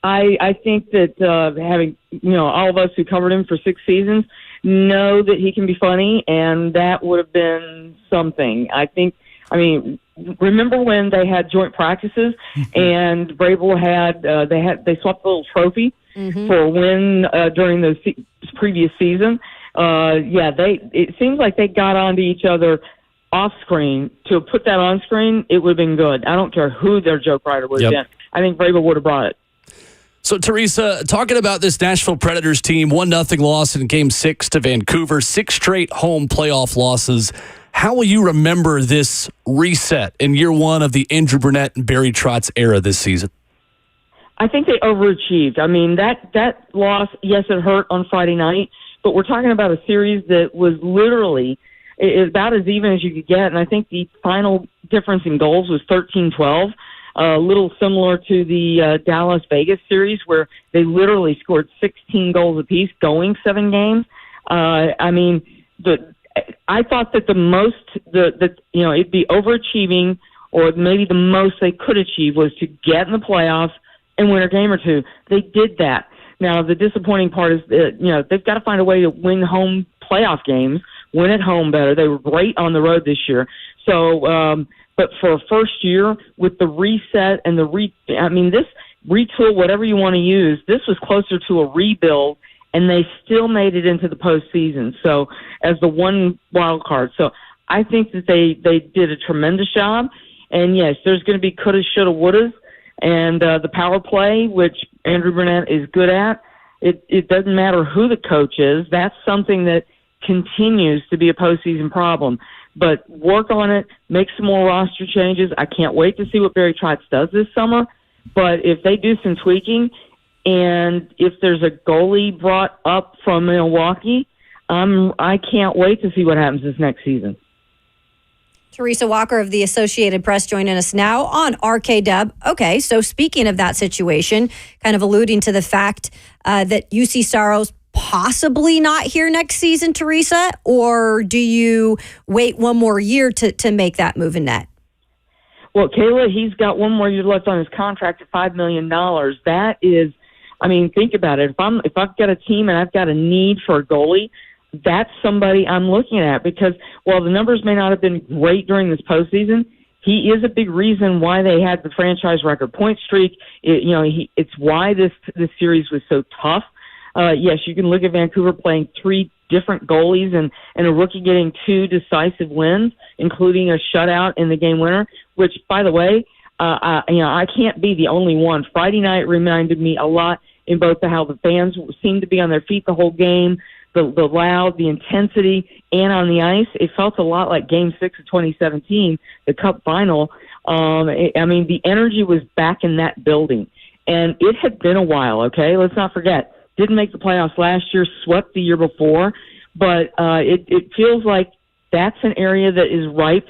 I think that having all of us who covered him for 6 seasons know that he can be funny, and that would have been something. Remember when they had joint practices and Vrabel they swapped the little trophy for a win during the previous season? It seems like they got onto each other off screen. To put that on screen, it would have been good. I don't care who their joke writer would have been. I think Vrabel would have brought it. So, Teresa, talking about this Nashville Predators team, 1-0 loss in Game 6 to Vancouver, 6 straight home playoff losses. How will you remember this reset in year 1 of the Andrew Brunette and Barry Trotz era this season? I think they overachieved. That loss, yes, it hurt on Friday night, but we're talking about a series that was literally about as even as you could get, and I think the final difference in goals was 13-12. A little similar to the Dallas-Vegas series, where they literally scored 16 goals apiece going 7 games. I thought that the most, it'd be overachieving, or maybe the most they could achieve was to get in the playoffs and win a game or 2. They did that. Now, the disappointing part is that, they've got to find a way to win home playoff games, win at home better. They were great on the road this year. So, but for a first year with the reset and this retool, whatever you want to use, this was closer to a rebuild, and they still made it into the postseason. So as the one wild card. So I think that they did a tremendous job. And yes, there's going to be coulda, shoulda, wouldas, and the power play, which Andrew Brunette is good at. It doesn't matter who the coach is. That's something that continues to be a postseason problem. But work on it, make some more roster changes. I can't wait to see what Barry Trotz does this summer. But if they do some tweaking, and if there's a goalie brought up from Milwaukee, I can't wait to see what happens this next season. Teresa Walker of the Associated Press joining us now on RKW. Okay, so speaking of that situation, kind of alluding to the fact that UC Saros possibly not here next season, Teresa, or do you wait one more year to make that move in net? Well, Kayla, he's got one more year left on his contract at $5 million. That is, think about it. If I've got a team and I've got a need for a goalie, that's somebody I'm looking at, because while the numbers may not have been great during this postseason, he is a big reason why they had the franchise record point streak. It's why this series was so tough. Yes, you can look at Vancouver playing 3 different goalies and a rookie getting 2 decisive wins, including a shutout in the game winner, which, by the way, I can't be the only one. Friday night reminded me a lot in both how the fans seemed to be on their feet the whole game, the loud, the intensity, and on the ice. It felt a lot like Game 6 of 2017, the Cup final. The energy was back in that building. And it had been a while, okay? Let's not forget. Didn't make the playoffs last year, swept the year before, but it feels like that's an area that is ripe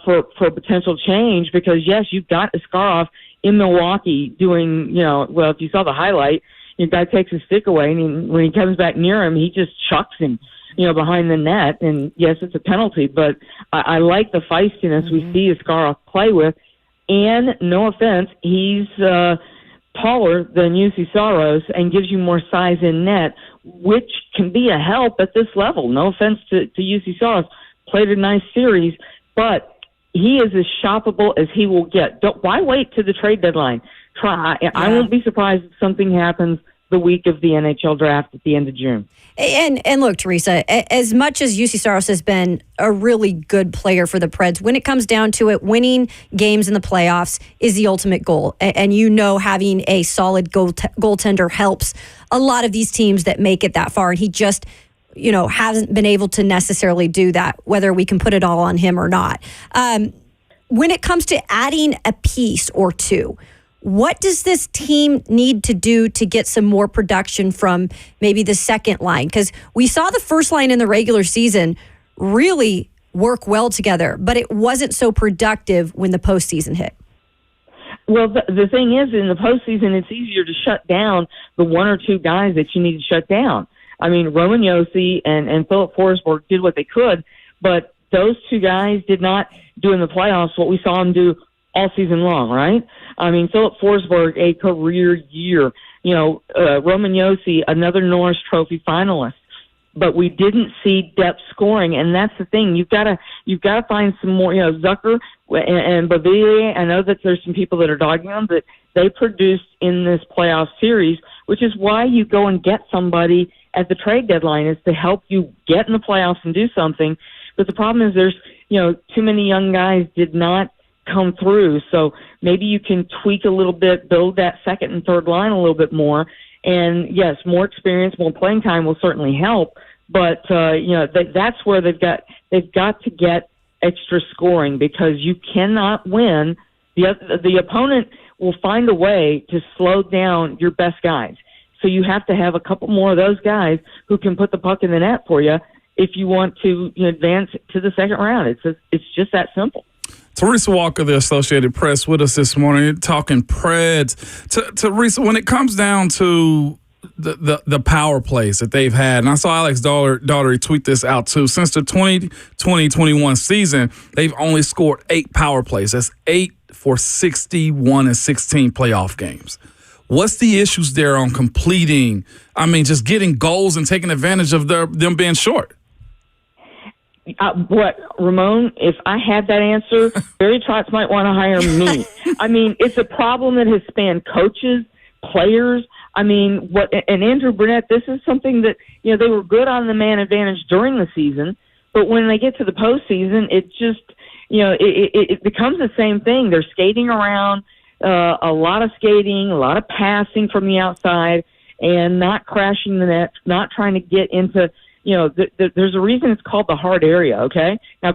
for potential change, because, yes, you've got Askarov in Milwaukee doing, if you saw the highlight, your guy takes his stick away, and when he comes back near him, he just chucks him, behind the net. And, yes, it's a penalty, but I like the feistiness we see Askarov play with. And, no offense, he's taller than UC Saros and gives you more size in net, which can be a help at this level. No offense to UC Saros. Played a nice series, but he is as shoppable as he will get. Why wait to the trade deadline? I won't be surprised if something happens the week of the NHL draft at the end of June. And look, Teresa, as much as UC Saros has been a really good player for the Preds, when it comes down to it, winning games in the playoffs is the ultimate goal. And having a solid goaltender helps a lot of these teams that make it that far. And he just, hasn't been able to necessarily do that, whether we can put it all on him or not. When it comes to adding a piece or two, what does this team need to do to get some more production from maybe the second line? Because we saw the first line in the regular season really work well together, but it wasn't so productive when the postseason hit. Well, the thing is, in the postseason, it's easier to shut down the one or two guys that you need to shut down. I mean, Roman Josi and Philip Forsberg did what they could, but those two guys did not do in the playoffs what we saw them do all season long, right? I mean, Philip Forsberg, a career year. Roman Josi, another Norris Trophy finalist. But we didn't see depth scoring, and that's the thing. You've got to find some more. Zucker and Bavilier. I know that there's some people that are dogging them, but they produced in this playoff series, which is why you go and get somebody at the trade deadline, is to help you get in the playoffs and do something. But the problem is there's too many young guys did not come through. So maybe you can tweak a little bit, build that second and third line a little bit more. And yes, more experience, more playing time will certainly help. But that's where they've got to get extra scoring, because you cannot win. The opponent will find a way to slow down your best guys. So you have to have a couple more of those guys who can put the puck in the net for you if you want to advance to the second round. It's just that simple. Teresa Walker, the Associated Press, with us this morning, talking Preds. Teresa, when it comes down to the power plays that they've had, and I saw Alex Daugherty tweet this out too, since the 2020-21 season, they've only scored 8 power plays. That's 8 for 61 and 16 playoff games. What's the issues there on completing, just getting goals and taking advantage of them being short? Ramon, if I had that answer, Barry Trotz might want to hire me. It's a problem that has spanned coaches, players. And Andrew Brunette, this is something that, they were good on the man advantage during the season, but when they get to the postseason, it just, it becomes the same thing. They're skating around, a lot of skating, a lot of passing from the outside, and not crashing the net, not trying to get into, there's a reason it's called the hard area, okay? Now,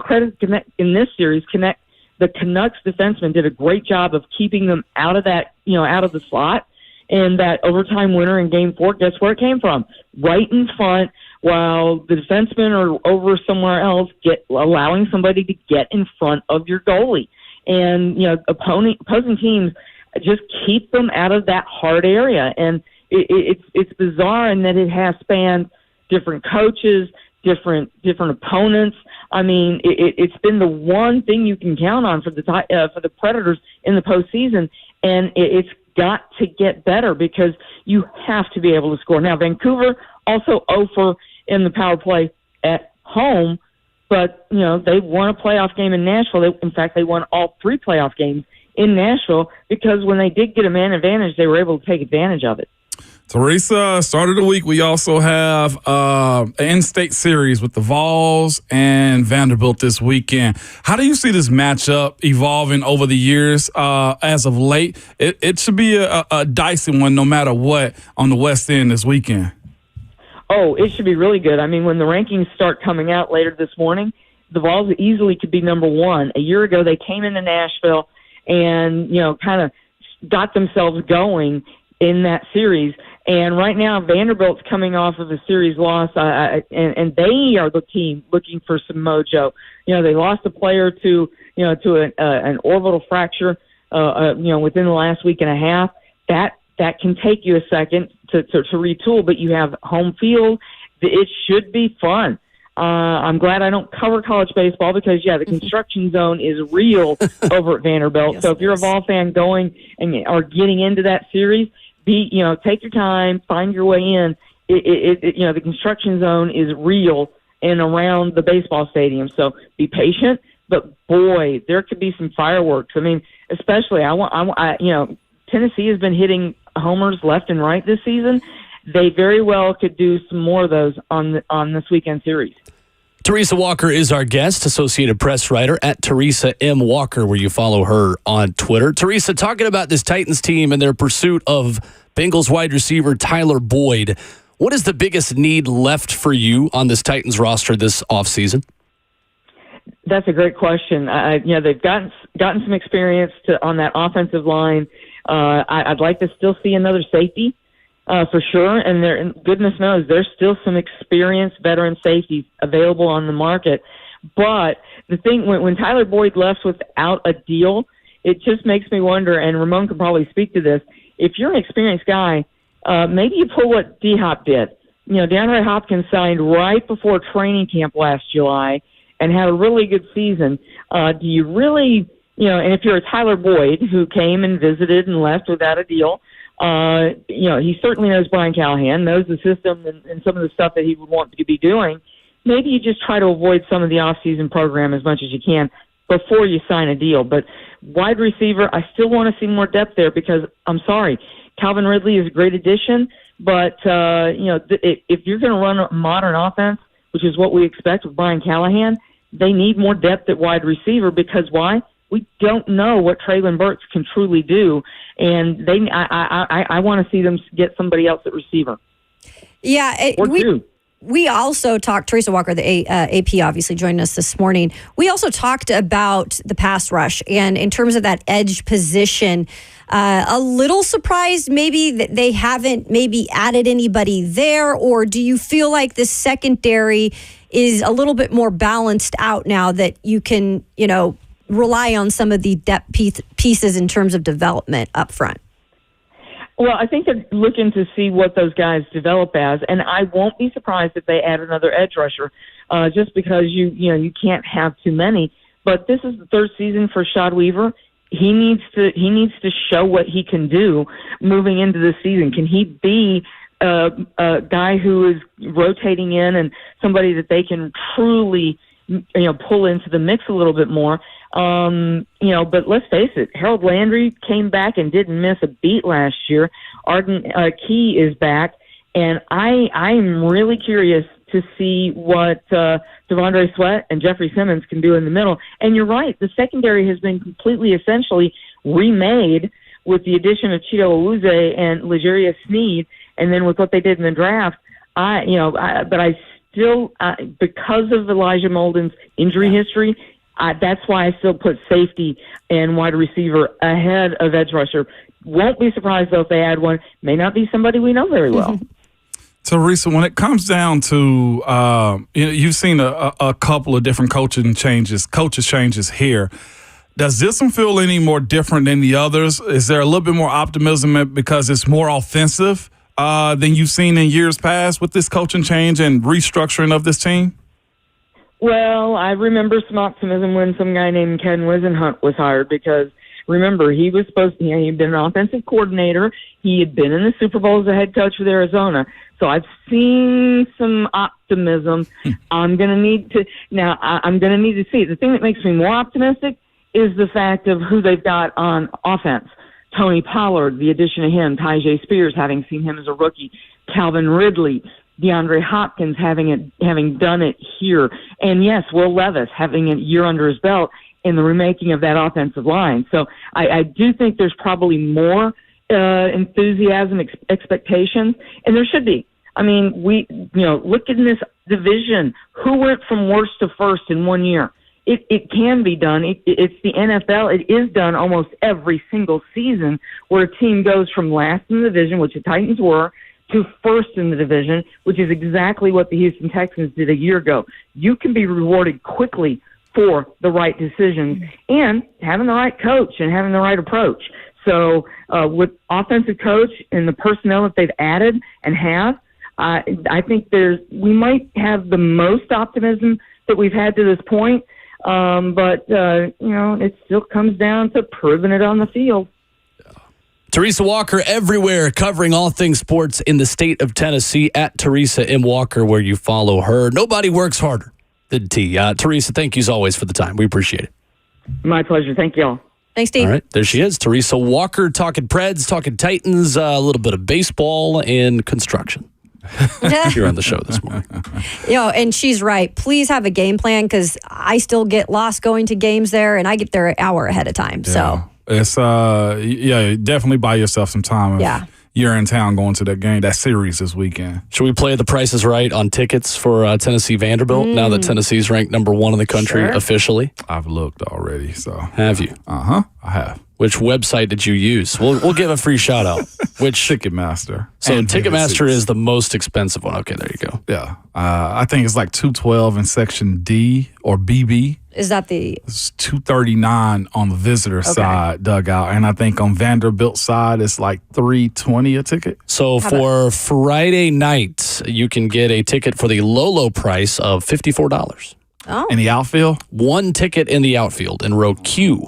in this series, the Canucks defensemen did a great job of keeping them out of that, out of the slot. And that overtime winner in Game 4, guess where it came from? Right in front, while the defensemen are over somewhere else, allowing somebody to get in front of your goalie. And, opposing teams just keep them out of that hard area. And it's bizarre in that it has spanned different coaches, different opponents. It's been the one thing you can count on for the Predators in the postseason, and it's got to get better, because you have to be able to score. Now, Vancouver also 0 in the power play at home, but they won a playoff game in Nashville. In fact, they won all 3 playoff games in Nashville, because when they did get a man advantage, they were able to take advantage of it. Teresa, start of the week, we also have an in-state series with the Vols and Vanderbilt this weekend. How do you see this matchup evolving over the years as of late? It should be a dicey one no matter what on the West End this weekend. Oh, it should be really good. When the rankings start coming out later this morning, the Vols easily could be number 1. A year ago, they came into Nashville and, kind of got themselves going in that series. And right now, Vanderbilt's coming off of a series loss, and they are the team looking for some mojo. They lost a player to an orbital fracture, within the last week and a half. That can take you a second to retool, but you have home field. It should be fun. I'm glad I don't cover college baseball, because, the construction zone is real over at Vanderbilt. Yes, so if you're a Vol fan going and are getting into that series, take your time, find your way in. The construction zone is real and around the baseball stadium. So be patient, but boy, there could be some fireworks. Especially Tennessee has been hitting homers left and right this season, they very well could do some more of those on this weekend series. Teresa Walker is our guest, Associated Press writer at Teresa M. Walker, where you follow her on Twitter. Teresa, talking about this Titans team and their pursuit of Bengals wide receiver Tyler Boyd, what is the biggest need left for you on this Titans roster this offseason? That's a great question. They've gotten some experience on that offensive line. I'd like to still see another safety. For sure, and goodness knows there's still some experienced veteran safeties available on the market. But the thing, when Tyler Boyd left without a deal, it just makes me wonder, and Ramon can probably speak to this, if you're an experienced guy, maybe you pull what D-Hop did. DeAndre Hopkins signed right before training camp last July and had a really good season. Do you really, and if you're a Tyler Boyd who came and visited and left without a deal, he certainly knows Brian Callahan, knows the system and some of the stuff that he would want to be doing. Maybe you just try to avoid some of the off-season program as much as you can before you sign a deal. But wide receiver, I still want to see more depth there because, I'm sorry, Calvin Ridley is a great addition, but, if you're going to run a modern offense, which is what we expect with Brian Callahan, they need more depth at wide receiver because why? We don't know what Traylon Burks can truly do, and I want to see them get somebody else at receiver. Yeah, we also talked, Teresa Walker, the AP obviously joined us this morning. We also talked about the pass rush, and in terms of that edge position, a little surprised maybe that they haven't maybe added anybody there, or do you feel like the secondary is a little bit more balanced out now that you can, rely on some of the depth pieces in terms of development up front? Well, I think they're looking to see what those guys develop as, and I won't be surprised if they add another edge rusher, just because you can't have too many. But this is the third season for Shad Weaver. He needs to show what he can do moving into this season. Can he be a guy who is rotating in and somebody that they can truly pull into the mix a little bit more? But let's face it, Harold Landry came back and didn't miss a beat last year. Arden Key is back, and I'm really curious to see what Devondre Sweat and Jeffrey Simmons can do in the middle. And you're right, the secondary has been completely, essentially remade with the addition of Chido Awuzie and L'Jarius Sneed, and then with what they did in the draft. Because of Elijah Molden's injury history, that's why I still put safety and wide receiver ahead of edge rusher. Won't be surprised, though, if they add one. May not be somebody we know very well. Teresa, when it comes down to, you've seen a couple of different coaches changes here. Does this one feel any more different than the others? Is there a little bit more optimism because it's more offensive than you've seen in years past with this coaching change and restructuring of this team? Well, I remember some optimism when some guy named Ken Wisenhunt was hired because, remember, he was he'd been an offensive coordinator. He had been in the Super Bowl as a head coach with Arizona. So I've seen some optimism. I'm going to need to see it. The thing that makes me more optimistic is the fact of who they've got on offense. Tony Pollard, the addition of him, Tyjae Spears, having seen him as a rookie, Calvin Ridley, DeAndre Hopkins having done it here, and yes, Will Levis having a year under his belt in the remaking of that offensive line. So I do think there's probably more enthusiasm, expectations, and there should be. I mean, look in this division. Who went from worst to first in 1 year? It can be done. It's the NFL. It is done almost every single season where a team goes from last in the division, which the Titans were, to first in the division, which is exactly what the Houston Texans did a year ago. You can be rewarded quickly for the right decisions and having the right coach and having the right approach. So with offensive coach and the personnel that they've added and have, I think we might have the most optimism that we've had to this point. But it still comes down to proving it on the field. Teresa Walker everywhere, covering all things sports in the state of Tennessee at Teresa M. Walker, where you follow her. Nobody works harder than T. Teresa, thank you as always for the time. We appreciate it. My pleasure. Thank y'all. Thanks, Steve. All right, there she is. Teresa Walker talking Preds, talking Titans, a little bit of baseball and construction. Here on the show this morning. And she's right. Please have a game plan because I still get lost going to games there, and I get there an hour ahead of time. Yeah. So it's definitely buy yourself some time. Yeah. You're in town going to that game, that series this weekend. Should we play the Price is Right on tickets for Tennessee Vanderbilt now that Tennessee's ranked number 1 in the country officially? I've looked already. So have you? I have. Which website did you use? We'll give a free shout out. Which Ticketmaster. So And Ticketmaster Vivid is the most expensive one. Okay, there you go. Yeah. I think it's like $212 in section D or BB. is that the It's $239 on the visitor side dugout, and I think on Vanderbilt side it's like $320 a ticket. So for Friday night, you can get a ticket for the low price of $54. In the outfield, 1 ticket in the outfield in row Q.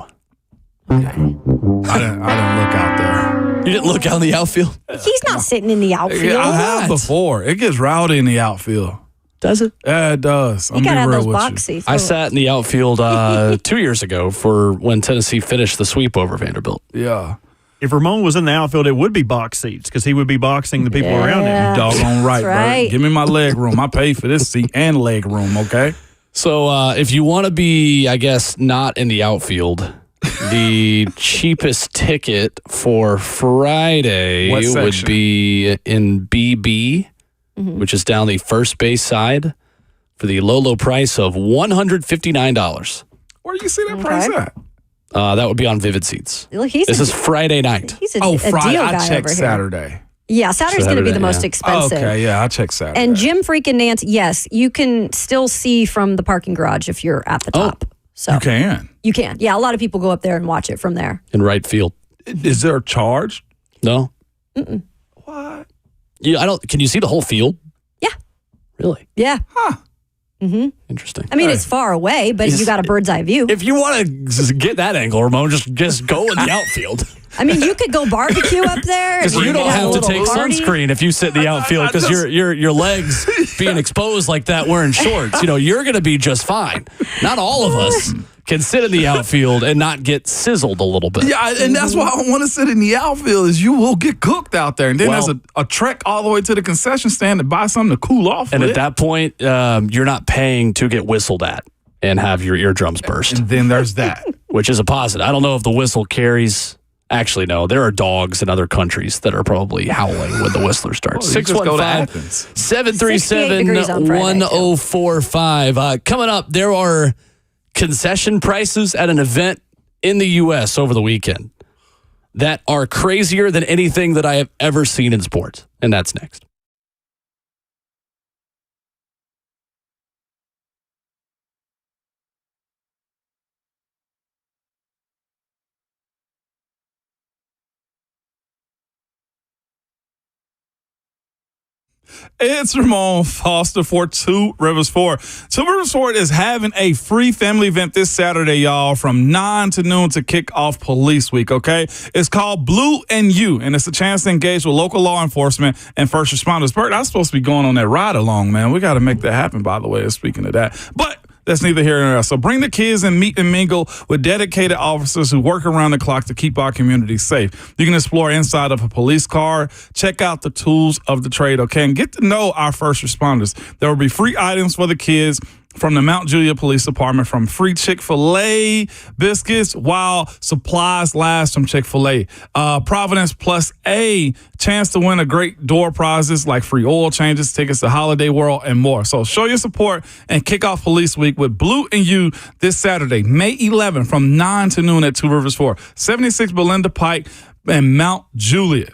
I didn't look out there. You didn't look out in the outfield? he's not sitting in the outfield. I have before. It gets rowdy in the outfield. Does it? Yeah, it does. You gotta have those box seats. I sat in the outfield 2 years ago for when Tennessee finished the sweep over Vanderbilt. Yeah. If Ramon was in the outfield, it would be box seats because he would be boxing the people around him. Doggone right, right. bro. Give me my leg room. I pay for this seat and leg room, okay? So if you want to be, I guess, not in the outfield, the cheapest ticket for Friday What would section? be in BB, which is down the first base side, for the low price of $159. Where do you see that price at? That would be on Vivid Seats. Look, he's This a, is Friday night. he's a, Oh, a Friday. deal I guy checked over here. Saturday. Yeah, Saturday's going to be the Saturday, most yeah. expensive. Okay, yeah, I checked Saturday. And Jim freaking Nance, yes, you can still see from the parking garage if you're at the top. So you can. You can. Yeah, a lot of people go up there and watch it from there. In right field. Is there a charge? No? What? Yeah, I don't. Can you see the whole field? Yeah. Really? Yeah. Interesting. I mean, it's far away, but you got a bird's eye view. If you want to get that angle, Ramon, just go in the outfield. I mean, you could go barbecue up there. Because and you don't could have a to little take party. sunscreen if you sit in the outfield because your legs being exposed like that wearing shorts. You're going to be just fine. Not all of us can sit in the outfield and not get sizzled a little bit. Yeah, and that's why I don't want to sit in the outfield is you will get cooked out there. And then Well- there's a trek all the way to the concession stand to buy something to cool off And with. at that point, you're not paying to get whistled at and have your eardrums burst, And then there's that. which is a positive. I don't know if the whistle carries. Actually, no. There are dogs in other countries that are probably howling when the whistler starts. Well, you just go to Athens. 68 degrees on Friday, too. 637-1045. Coming up, there are concession prices at an event in the U.S. over the weekend that are crazier than anything that I have ever seen in sports. And that's next. It's Ramon Foster for Two Rivers Ford. Two Rivers Ford is having a free family event this Saturday, y'all, from 9 to noon to kick off Police Week, okay? It's called Blue and You, and it's a chance to engage with local law enforcement and first responders. Bert, I'm supposed to be going on that ride along, man. We got to make that happen, by the way, speaking of that. But that's neither here nor there. So bring the kids and meet and mingle with dedicated officers who work around the clock to keep our community safe. You can explore inside of a police car, check out the tools of the trade, okay, and get to know our first responders. There will be free items for the kids from the Mount Juliet Police Department, from free Chick-fil-A biscuits while supplies last from Chick-fil-A. Providence Plus A, chance to win a great door prizes like free oil changes, tickets to Holiday World, and more. So show your support and kick off Police Week with Blue and You this Saturday, May 11, from 9 to noon at Two Rivers Ford, 76 Belinda Pike and Mount Juliet.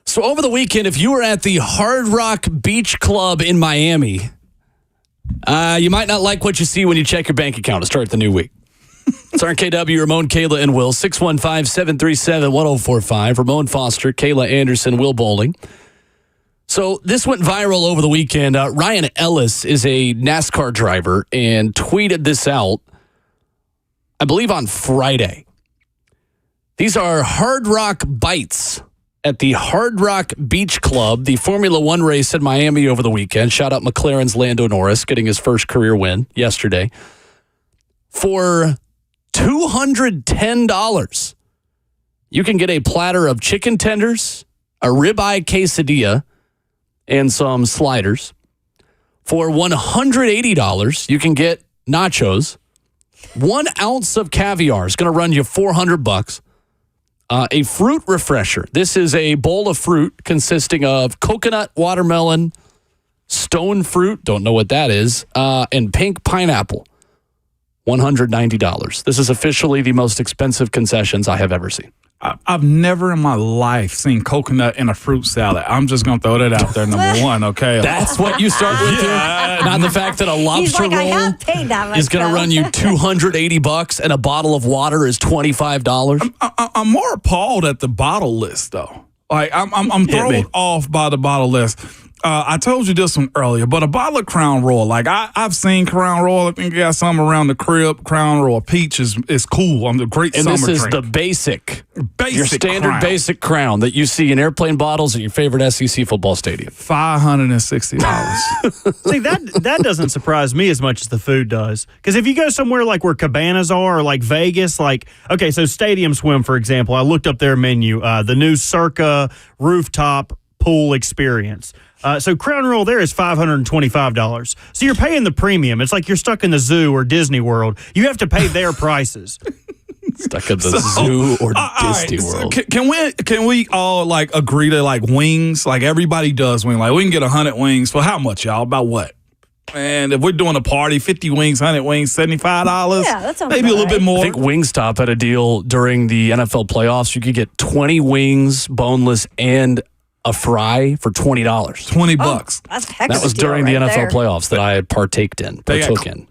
So over the weekend, if you were at the Hard Rock Beach Club in Miami, you might not like what you see when you check your bank account to start the new week. It's RKW, Ramon, Kayla, and Will, 615-737-1045. Ramon Foster, Kayla Anderson, Will Bowling. So this went viral over the weekend. Ryan Ellis is a NASCAR driver and tweeted this out, I believe, on Friday. These are Hard Rock Bites at the Hard Rock Beach Club, the Formula One race in Miami over the weekend. Shout out McLaren's Lando Norris getting his first career win yesterday. For $210, you can get a platter of chicken tenders, a ribeye quesadilla, and some sliders. For $180, you can get nachos. 1 ounce of caviar is going to run you $400. A fruit refresher. This is a bowl of fruit consisting of coconut, watermelon, stone fruit, don't know what that is, and pink pineapple. $190. This is officially the most expensive concessions I have ever seen. I've never in my life seen coconut in a fruit salad. I'm just going to throw that out there, number one, okay? That's what you start with here? Not the fact that a lobster He's like, I roll have paid that much, is going to run you $280 and a bottle of water is $25? I'm more appalled at the bottle list, though. Like, I'm thrown off by the bottle list. I told you this one earlier, but a bottle of Crown Royal, like I've seen Crown Royal. I think you got some around the crib. Crown Royal Peach is cool. I'm the great and summer this is drink. the basic your standard Crown. basic Crown that you see in airplane bottles at your favorite SEC football stadium. $560. See, that doesn't surprise me as much as the food does. Because if you go somewhere like where cabanas are, or like Vegas, like, okay, so Stadium Swim, for example, I looked up their menu, the new Circa rooftop pool experience. So Crown Royal there is $525. So you're paying the premium. It's like you're stuck in the zoo or Disney World. You have to pay their prices. Stuck at the zoo or Disney World. So can we all like agree to like wings? Like everybody does wing. Like we can get 100 wings for how much, y'all? About what? And if we're doing a party, 50 wings, 100 wings, $75. Yeah, that sounds maybe a little bit more. I think Wingstop had a deal during the NFL playoffs. You could get 20 wings, boneless, and a fry for $20. $20. That's a heck That of a was deal during right the NFL there. playoffs that I had partook in.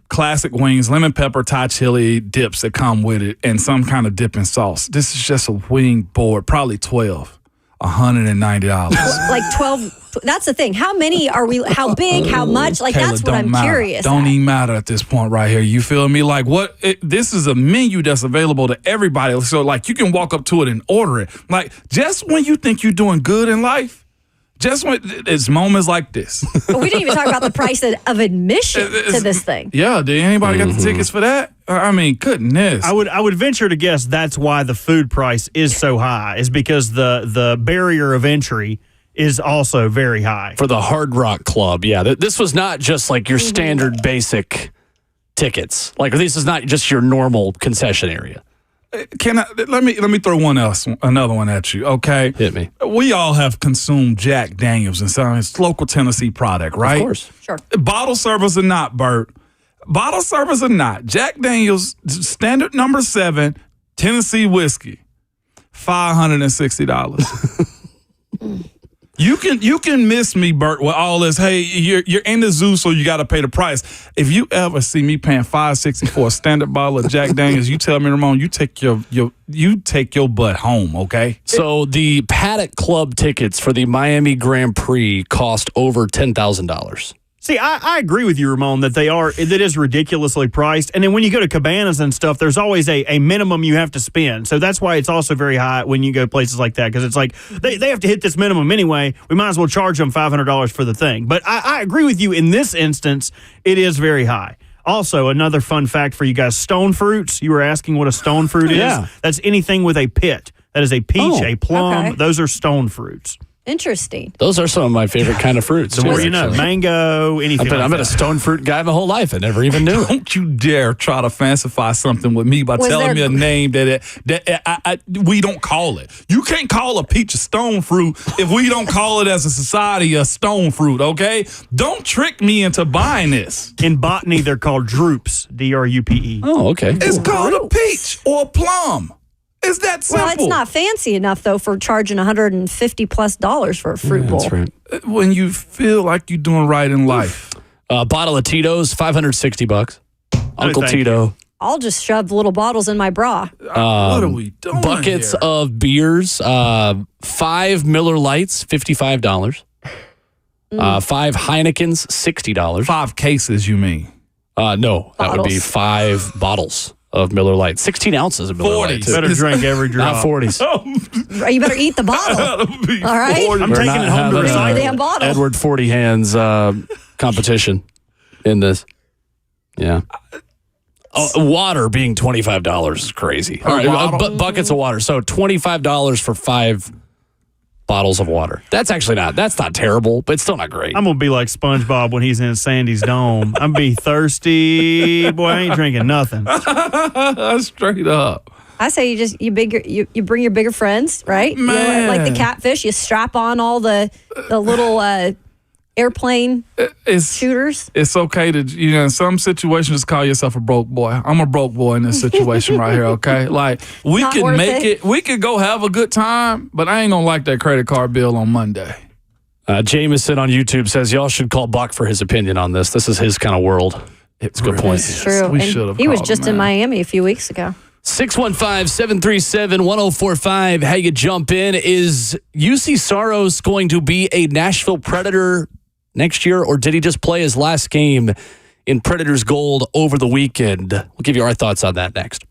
Classic wings, lemon pepper, Thai chili dips that come with it, and some kind of dipping sauce. This is just a wing board, probably 12. $190. Like 12. That's the thing. How many are we? How big? How much? Like, Kayla, that's what I'm matter. curious. Don't even matter at this point right here. You feel me? Like what? This is a menu that's available to everybody. So like you can walk up to it and order it. Like just when you think you're doing good in life, just when it's moments like this. But we didn't even talk about the price of admission to this thing. Yeah, did anybody got the tickets for that? I mean, goodness. I would venture to guess that's why the food price is so high, is because the barrier of entry is also very high. For the Hard Rock Club, yeah. This was not just like your standard basic tickets. Like this is not just your normal concession area. Can I let me throw another one at you, okay? Hit me. We all have consumed Jack Daniels and some it's local Tennessee product, right? Of course. Sure. Bottle service or not, Bert. Bottle service or not, Jack Daniels standard number 7 Tennessee whiskey, $560. You can miss me, Bert, with all this. Hey, you're in the zoo, so you got to pay the price. If you ever see me paying $560 for a standard bottle of Jack Daniels, you tell me, Ramon, you take your butt home, okay? So the Paddock Club tickets for the Miami Grand Prix cost over $10,000. See, I agree with you, Ramon, that that is ridiculously priced. And then when you go to cabanas and stuff, there's always a minimum you have to spend. So that's why it's also very high when you go places like that, because it's like they have to hit this minimum anyway. We might as well charge them $500 for the thing. But I agree with you in this instance, it is very high. Also, another fun fact for you guys, stone fruits. You were asking what a stone fruit is. Yeah. That's anything with a pit. That is a peach, a plum. Okay. Those are stone fruits. Interesting. Those are some of my favorite kind of fruits. The too, more you know, actually. mango, anything. I've been a stone fruit guy my whole life. I never even knew it. Don't you dare try to fancify something with me by telling me a name that we don't call it. You can't call a peach a stone fruit if we don't call it as a society a stone fruit, okay? Don't trick me into buying this. In botany, they're called drupes, D-R-U-P-E. Oh, okay. It's called a peach or a plum. It's that simple. Well, it's not fancy enough though for charging $150+ for a fruit bowl. That's right. When you feel like you're doing right in life. Bottle of Tito's, $560. Uncle thank Tito. I'll just shove little bottles in my bra. What are we doing Buckets here? of beers, 5 Miller Lights, $55. 5 Heinekens, $60. 5 cases, you mean? No, that would be Bottles. 5 bottles of Miller Lights. 16 ounces of Miller 40. Lights. Better drink every drop. Not 40s. You better eat the bottle. All right? I'm We're taking not it home to having Drink the recycle. damn bottle. Edward 40 Hands competition in this. Yeah. Water being $25 is crazy. All right, bottle? buckets of water. So $25 for 5 bottles of water. That's not terrible, but it's still not great. I'm going to be like SpongeBob when he's in Sandy's dome. I'm going to be thirsty. Boy, I ain't drinking nothing. Straight up. I say you bring your bigger friends, right? You know, like the catfish, you strap on all the little airplane shooters. It's okay to, in some situations, just call yourself a broke boy. I'm a broke boy in this situation right here, okay? Like, we Not can worth make it. We could go have a good time, but I ain't gonna like that credit card bill on Monday. Jameson on YouTube says, y'all should call Buck for his opinion on this. This is his kind of world. It's a good point. It's true. We And should have he was called just him, in man. Miami a few weeks ago. 615-737-1045. How you jump in? Is UC Saros going to be a Nashville Predator next year, or did he just play his last game in Predators Gold over the weekend? We'll give you our thoughts on that next.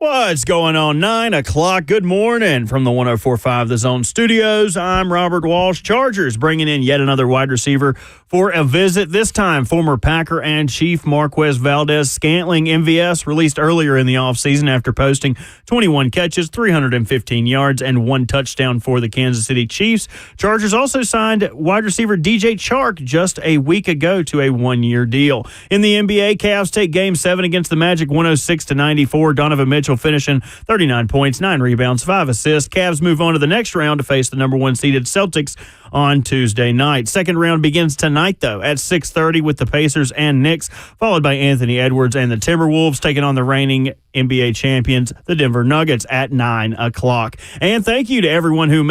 What's going on? 9 o'clock. Good morning from the 104.5 The Zone Studios. I'm Robert Walsh. Chargers bringing in yet another wide receiver for a visit. This time, former Packer and Chief Marquez Valdez-Scantling, MVS, released earlier in the offseason after posting 21 catches, 315 yards, and 1 touchdown for the Kansas City Chiefs. Chargers also signed wide receiver DJ Chark just a week ago to a 1-year deal. In the NBA, Cavs take Game 7 against the Magic 106-94. Donovan Mitchell finishing 39 points, 9 rebounds, 5 assists. Cavs move on to the next round to face the number 1 seeded Celtics on Tuesday night. Second round begins tonight, though, at 6:30 with the Pacers and Knicks, followed by Anthony Edwards and the Timberwolves taking on the reigning NBA champions, the Denver Nuggets, at 9 o'clock. And thank you to everyone who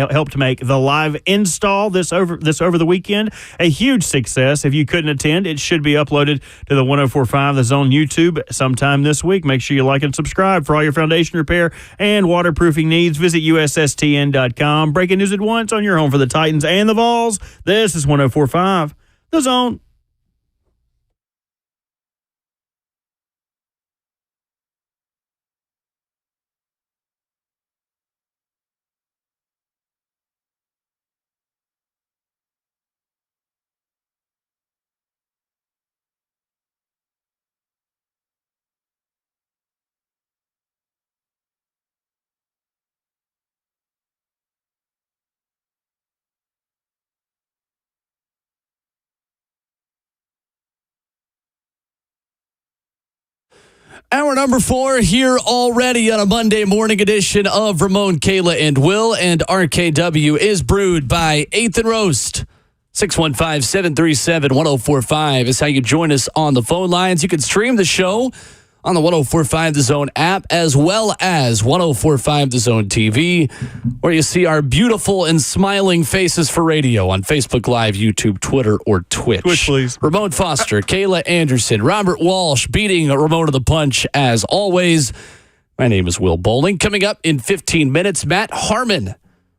helped make the live install this over the weekend a huge success. If you couldn't attend, it should be uploaded to the 104.5 The Zone YouTube sometime this week. Make sure you like and subscribe for all your foundation repair and waterproofing needs. Visit USSTN.com. Breaking news at once on your home for the Titans and the Vols. This is 104.5 The Zone. Hour number 4 here already on a Monday morning edition of Ramon, Kayla, and Will. And RKW is brewed by 8th and Roast. 615-737-1045 is how you join us on the phone lines. You can stream the show on the 104.5 The Zone app, as well as 104.5 The Zone TV, where you see our beautiful and smiling faces for radio on Facebook Live, YouTube, Twitter, or Twitch. Twitch, please. Ramon Foster, Kayla Anderson, Robert Walsh beating Ramon to the punch as always. My name is Will Bowling. Coming up in 15 minutes, Matt Harmon,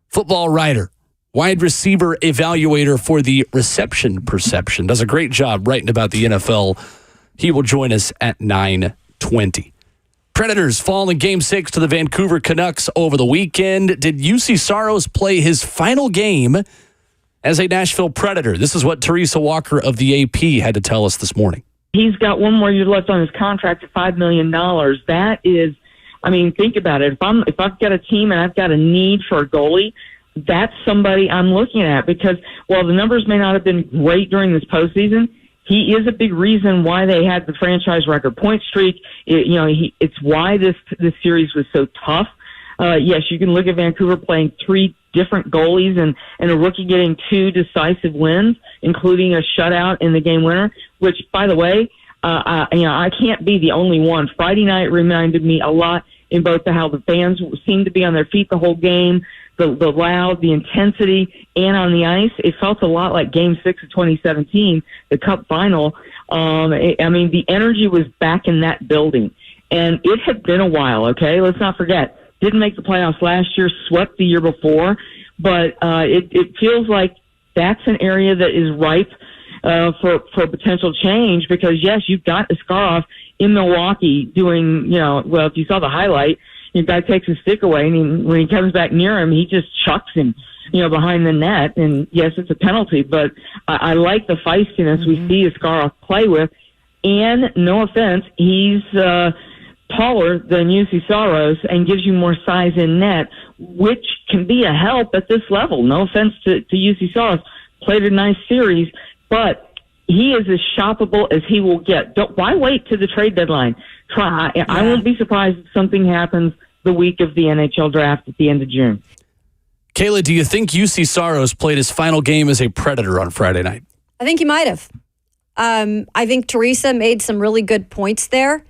football writer, wide receiver evaluator for the Reception Perception. Does a great job writing about the NFL. He will join us at 9:20. Predators fall in Game 6 to the Vancouver Canucks over the weekend. Did UC Saros play his final game as a Nashville Predator? This is what Teresa Walker of the AP had to tell us this morning. He's got one more year left on his contract at $5 million. That is, I mean, think about it. If I've got a team and I've got a need for a goalie, that's somebody I'm looking at, because while the numbers may not have been great during this postseason, he is a big reason why they had the franchise record point streak. It's why this series was so tough. Yes, you can look at Vancouver playing 3 different goalies and a rookie getting 2 decisive wins, including a shutout in the game winner, which, by the way, I can't be the only one. Friday night reminded me a lot in both how the fans seemed to be on their feet the whole game, the loud, the intensity, and on the ice. It felt a lot like Game 6 of 2017, the Cup final. The energy was back in that building. And it had been a while, okay? Let's not forget. Didn't make the playoffs last year, swept the year before. But it feels like that's an area that is ripe for potential change, because, yes, you've got Askarov in Milwaukee doing, if you saw the highlight, your guy takes his stick away, and when he comes back near him, he just chucks him, behind the net. And yes, it's a penalty, but I like the feistiness we see Askarov play with. And no offense, he's taller than UC Saros and gives you more size in net, which can be a help at this level. No offense to UC Saros, played a nice series, but he is as shoppable as he will get. Why wait to the trade deadline? Try. Yeah. I won't be surprised if something happens the week of the NHL draft at the end of June. Kayla, do you think UC Saros played his final game as a Predator on Friday night? I think he might have. I think Teresa made some really good points there.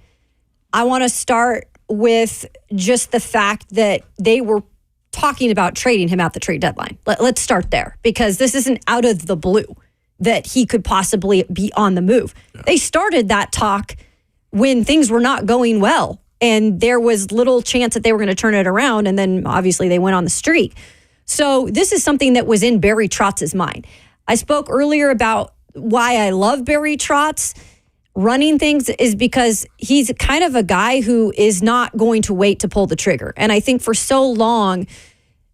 I want to start with just the fact that they were talking about trading him at the trade deadline. Let's start there, because this isn't out of the blue that he could possibly be on the move. Yeah. They started that talk when things were not going well, and there was little chance that they were going to turn it around, and then obviously they went on the streak. So this is something that was in Barry Trotz's mind. I spoke earlier about why I love Barry Trotz. running things is because he's kind of a guy who is not going to wait to pull the trigger. And I think for so long,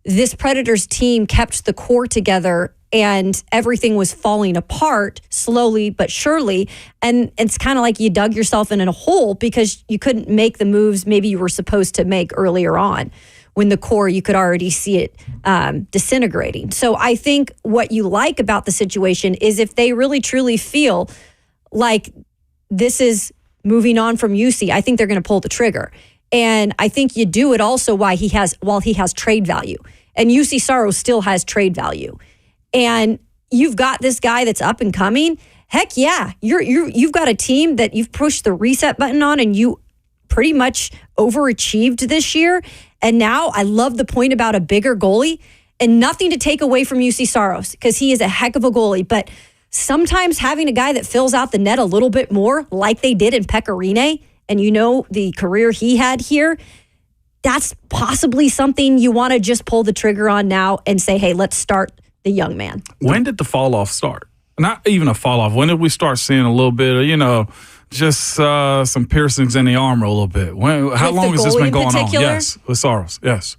this Predators team kept the core together and everything was falling apart slowly but surely. And it's kind of like you dug yourself in a hole because you couldn't make the moves maybe you were supposed to make earlier on. When the core, you could already see it disintegrating. So I think what you like about the situation is if they really truly feel like this is moving on from UC, I think they're going to pull the trigger. And I think you do it also while he has trade value. And UC Saros still has trade value. And you've got this guy that's up and coming. Heck yeah, you've got a team that you've pushed the reset button on and you pretty much overachieved this year. And now I love the point about a bigger goalie, and nothing to take away from UC Saros because he is a heck of a goalie. But sometimes having a guy that fills out the net a little bit more like they did in Pekka Rinne, and you know the career he had here, that's possibly something you want to just pull the trigger on now and say, hey, let's start the young man. When did the fall off start? Not even a fall off. When did we start seeing a little bit of, just some piercings in the armor a little bit? How long has this been going on? Yes, with Saros, yes.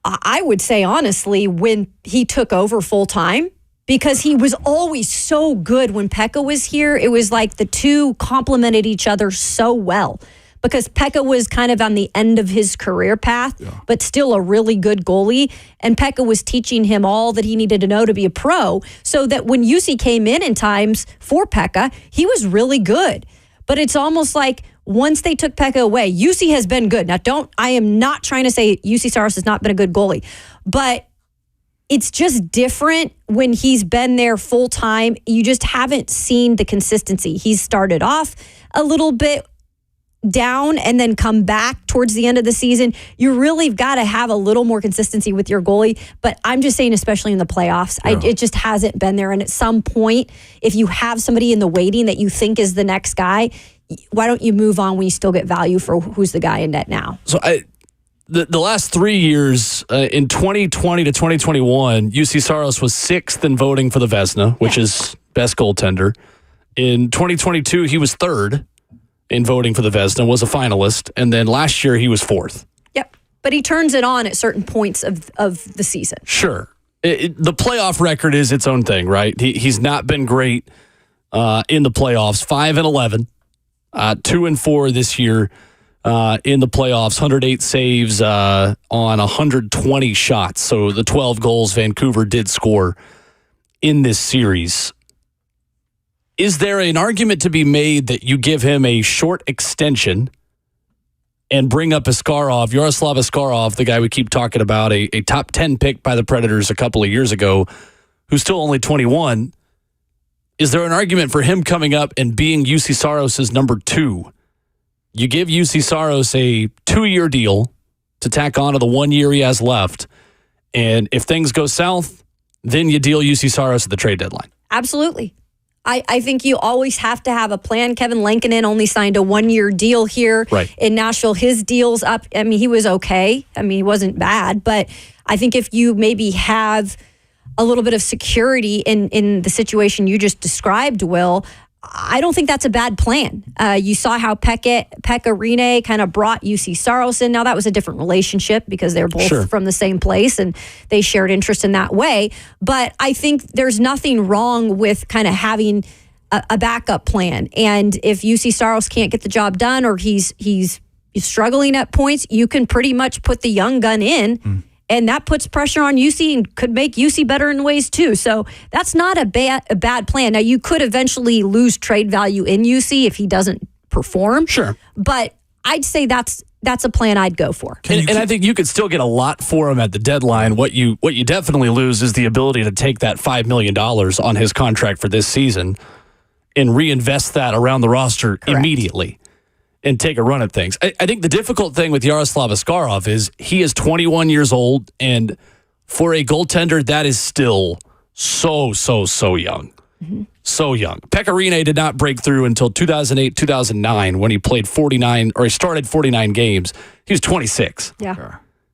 I would say, honestly, when he took over full time, because he was always so good when Pekka was here. It was like the two complemented each other so well. Because Pekka was kind of on the end of his career path, but still a really good goalie. And Pekka was teaching him all that he needed to know to be a pro, so that when UC came in times for Pekka, he was really good. But it's almost like once they took Pekka away, UC has been good. Now, I am not trying to say UC Saros has not been a good goalie, but it's just different when he's been there full time. You just haven't seen the consistency. He's started off a little bit down and then come back towards the end of the season. You really got to have a little more consistency with your goalie. But I'm just saying, especially in the playoffs, it just hasn't been there. And at some point, if you have somebody in the waiting that you think is the next guy, why don't you move on when you still get value for who's the guy in net now? So the last 3 years, in 2020 to 2021, UC Saros was 6th in voting for the Vezina, which is best goaltender. In 2022, he was 3rd in voting for the Vezina, was a finalist, and then last year he was 4th. Yep, but he turns it on at certain points of the season. Sure. The playoff record is its own thing, right? He's not been great in the playoffs. 5-11, 2-4 this year in the playoffs. 108 saves on 120 shots. So the 12 goals Vancouver did score in this series. Is there an argument to be made that you give him a short extension and bring up Yaroslav Askarov, the guy we keep talking about, a top 10 pick by the Predators a couple of years ago, who's still only 21? Is there an argument for him coming up and being UC Saros' number 2? You give UC Saros a 2-year deal to tack on to the 1 year he has left, and if things go south, then you deal UC Saros at the trade deadline. Absolutely. I think you always have to have a plan. Kevin Lankinen only signed a 1-year deal here in Nashville. His deal's up. I mean, he was okay. I mean, he wasn't bad. But I think if you maybe have a little bit of security in the situation you just described, Will, I don't think that's a bad plan. You saw how Pekka Rinne kind of brought UC Saros in. Now, that was a different relationship because they're both from the same place and they shared interest in that way. But I think there's nothing wrong with kind of having a backup plan. And if UC Saros can't get the job done or he's struggling at points, you can pretty much put the young gun in. And that puts pressure on UC and could make UC better in ways too. So that's not a bad plan. Now, you could eventually lose trade value in UC if he doesn't perform. Sure. But I'd say that's a plan I'd go for. And I think you could still get a lot for him at the deadline. What you definitely lose is the ability to take that $5 million on his contract for this season and reinvest that around the roster immediately. And take a run at things. I think the difficult thing with Yaroslav Askarov is he is 21 years old, and for a goaltender, that is still so young. Mm-hmm. So young. Pekka Rinne did not break through until 2008, 2009 when he played 49, or he started 49 games. He was 26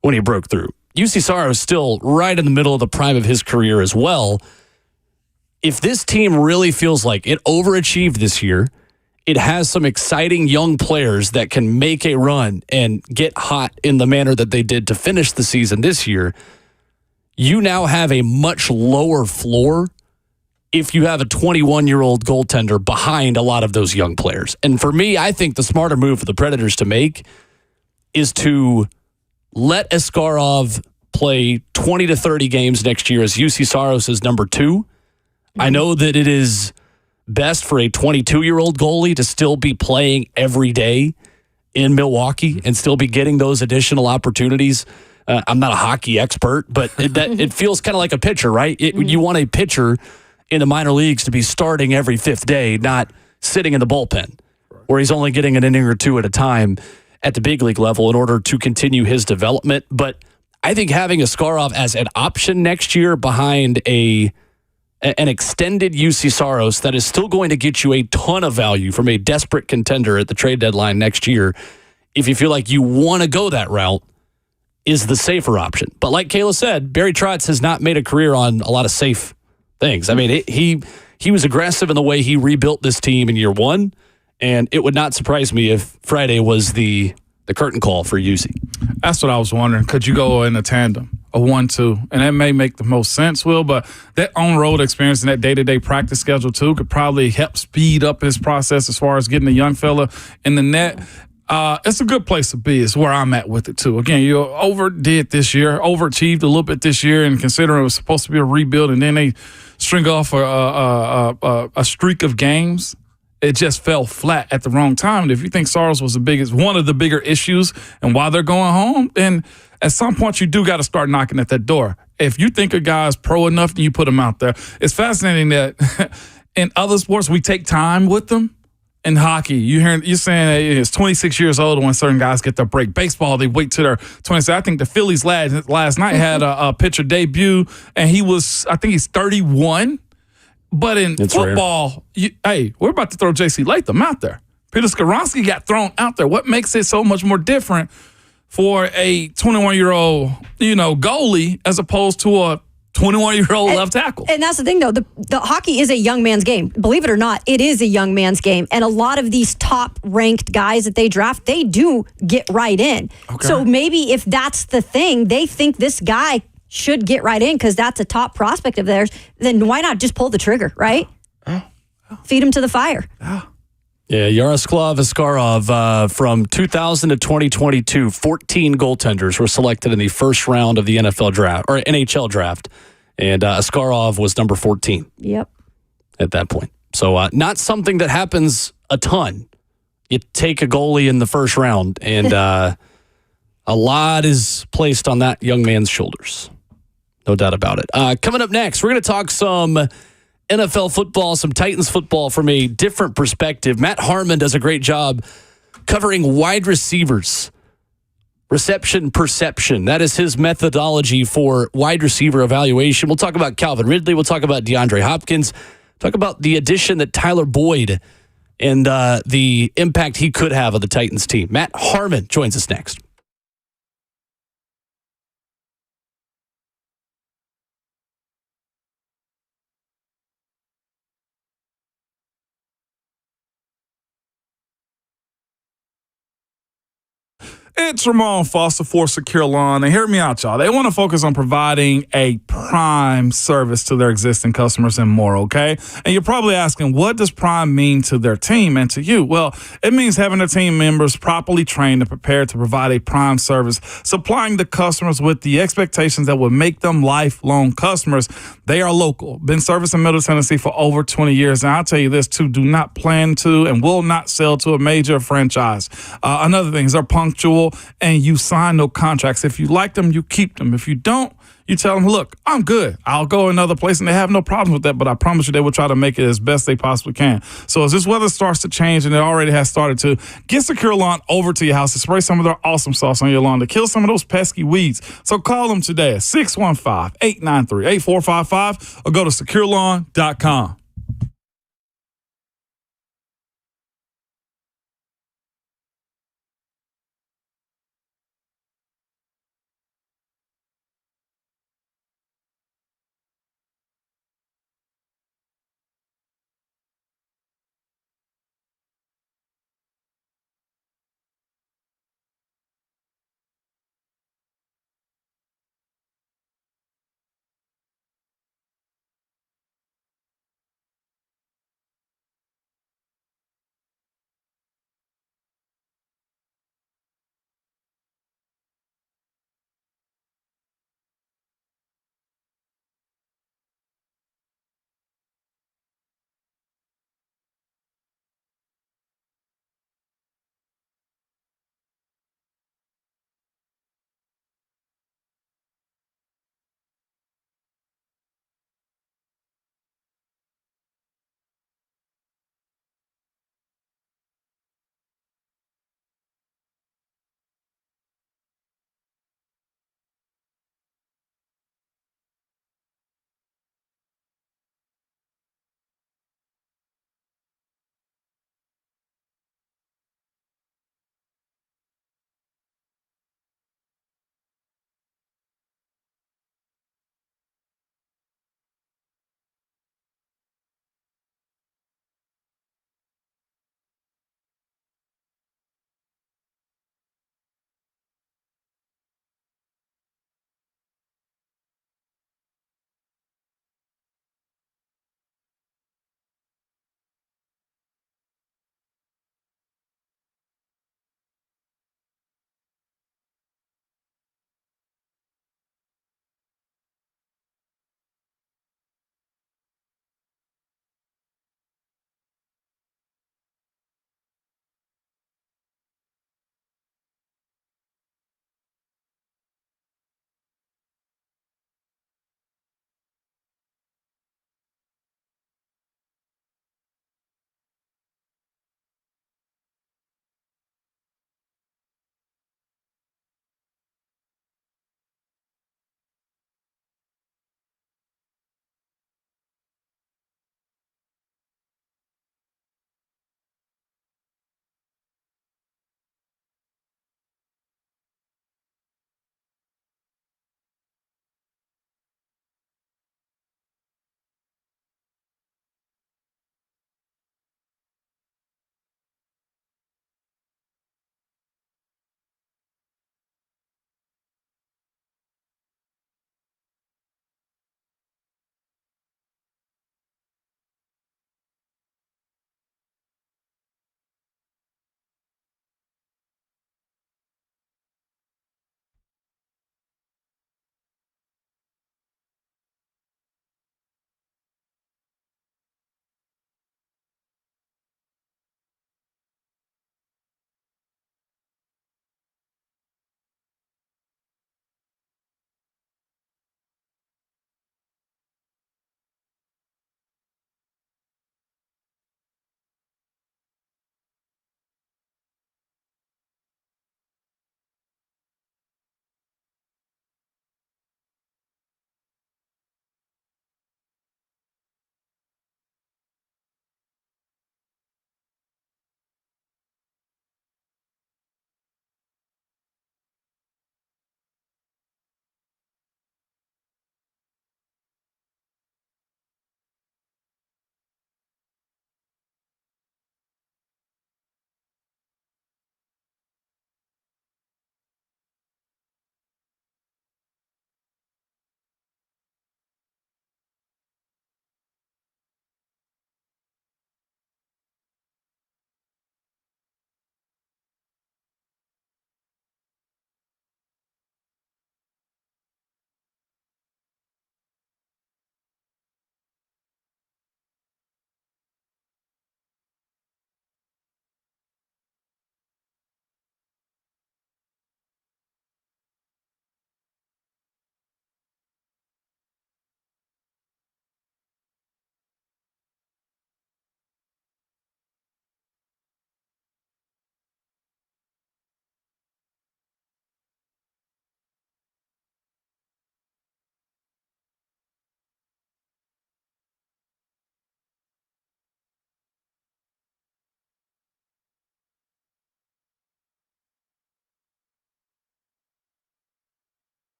when he broke through. UC Saros is still right in the middle of the prime of his career as well. If this team really feels like it overachieved this year, it has some exciting young players that can make a run and get hot in the manner that they did to finish the season this year, you now have a much lower floor if you have a 21-year-old goaltender behind a lot of those young players. And for me, I think the smarter move for the Predators to make is to let Askarov play 20 to 30 games next year as UC Saros is number 2. I know that it is best for a 22-year-old goalie to still be playing every day in Milwaukee and still be getting those additional opportunities. I'm not a hockey expert, but it feels kind of like a pitcher, right? You want a pitcher in the minor leagues to be starting every 5th day, not sitting in the bullpen where he's only getting an inning or two at a time at the big league level in order to continue his development. But I think having Askarov as an option next year behind an extended UC Saros that is still going to get you a ton of value from a desperate contender at the trade deadline next year, if you feel like you want to go that route, is the safer option. But like Kayla said, Barry Trotz has not made a career on a lot of safe things. I mean, he was aggressive in the way he rebuilt this team in year 1, and it would not surprise me if Friday was the curtain call for UC. That's what I was wondering. Could you go in a tandem, a 1-2? And that may make the most sense, Will, but that on-road experience and that day-to-day practice schedule, too, could probably help speed up his process as far as getting a young fella in the net. It's a good place to be is where I'm at with it, too. Again, you overdid this year, overachieved a little bit this year, and considering it was supposed to be a rebuild, and then they string off a streak of games, it just fell flat at the wrong time. And if you think Saros was one of the bigger issues and why they're going home, then at some point you do got to start knocking at that door. If you think a guy's pro enough, then you put him out there. It's fascinating that in other sports we take time with them. In hockey, you're saying it's 26 years old when certain guys get their break. Baseball, they wait till they're 26. I think the Phillies last night had a pitcher debut, and he's 31. But in football, we're about to throw J.C. Latham out there. Peter Skoronsky got thrown out there. What makes it so much more different for a 21-year-old, goalie as opposed to a 21-year-old left tackle? And that's the thing, though. The hockey is a young man's game. Believe it or not, it is a young man's game. And a lot of these top-ranked guys that they draft, they do get right in. Okay. So maybe if that's the thing, they think this guy should get right in because that's a top prospect of theirs, then why not just pull the trigger, right? Feed him to the fire. Yeah, Yaroslav Askarov from 2000 to 2022, 14 goaltenders were selected in the first round of the NFL draft or NHL draft, and Askarov was number 14. Yep. At that point. So not something that happens a ton. You take a goalie in the first round, and a lot is placed on that young man's shoulders. No doubt about it. Coming up next, we're going to talk some NFL football, some Titans football from a different perspective. Matt Harmon does a great job covering wide receivers. Reception perception. That is his methodology for wide receiver evaluation. We'll talk about Calvin Ridley. We'll talk about DeAndre Hopkins. Talk about the addition that Tyler Boyd and the impact he could have on the Titans team. Matt Harmon joins us next. It's Ramon Foster for Secure Lawn. And hear me out, y'all. They want to focus on providing a prime service to their existing customers and more, okay? And you're probably asking, what does prime mean to their team and to you? Well, it means having their team members properly trained and prepared to provide a prime service, supplying the customers with the expectations that will make them lifelong customers. They are local, been servicing Middle Tennessee for over 20 years. And I'll tell you this, too, do not plan to and will not sell to a major franchise. Another thing is they're punctual, and you sign no contracts. If you like them, you keep them. If you don't, you tell them, look, I'm good. I'll go another place, and they have no problem with that, but I promise you they will try to make it as best they possibly can. So as this weather starts to change, and it already has started to, get Secure Lawn over to your house and spray some of their awesome sauce on your lawn to kill some of those pesky weeds. So call them today at 615-893-8455 or go to securelawn.com.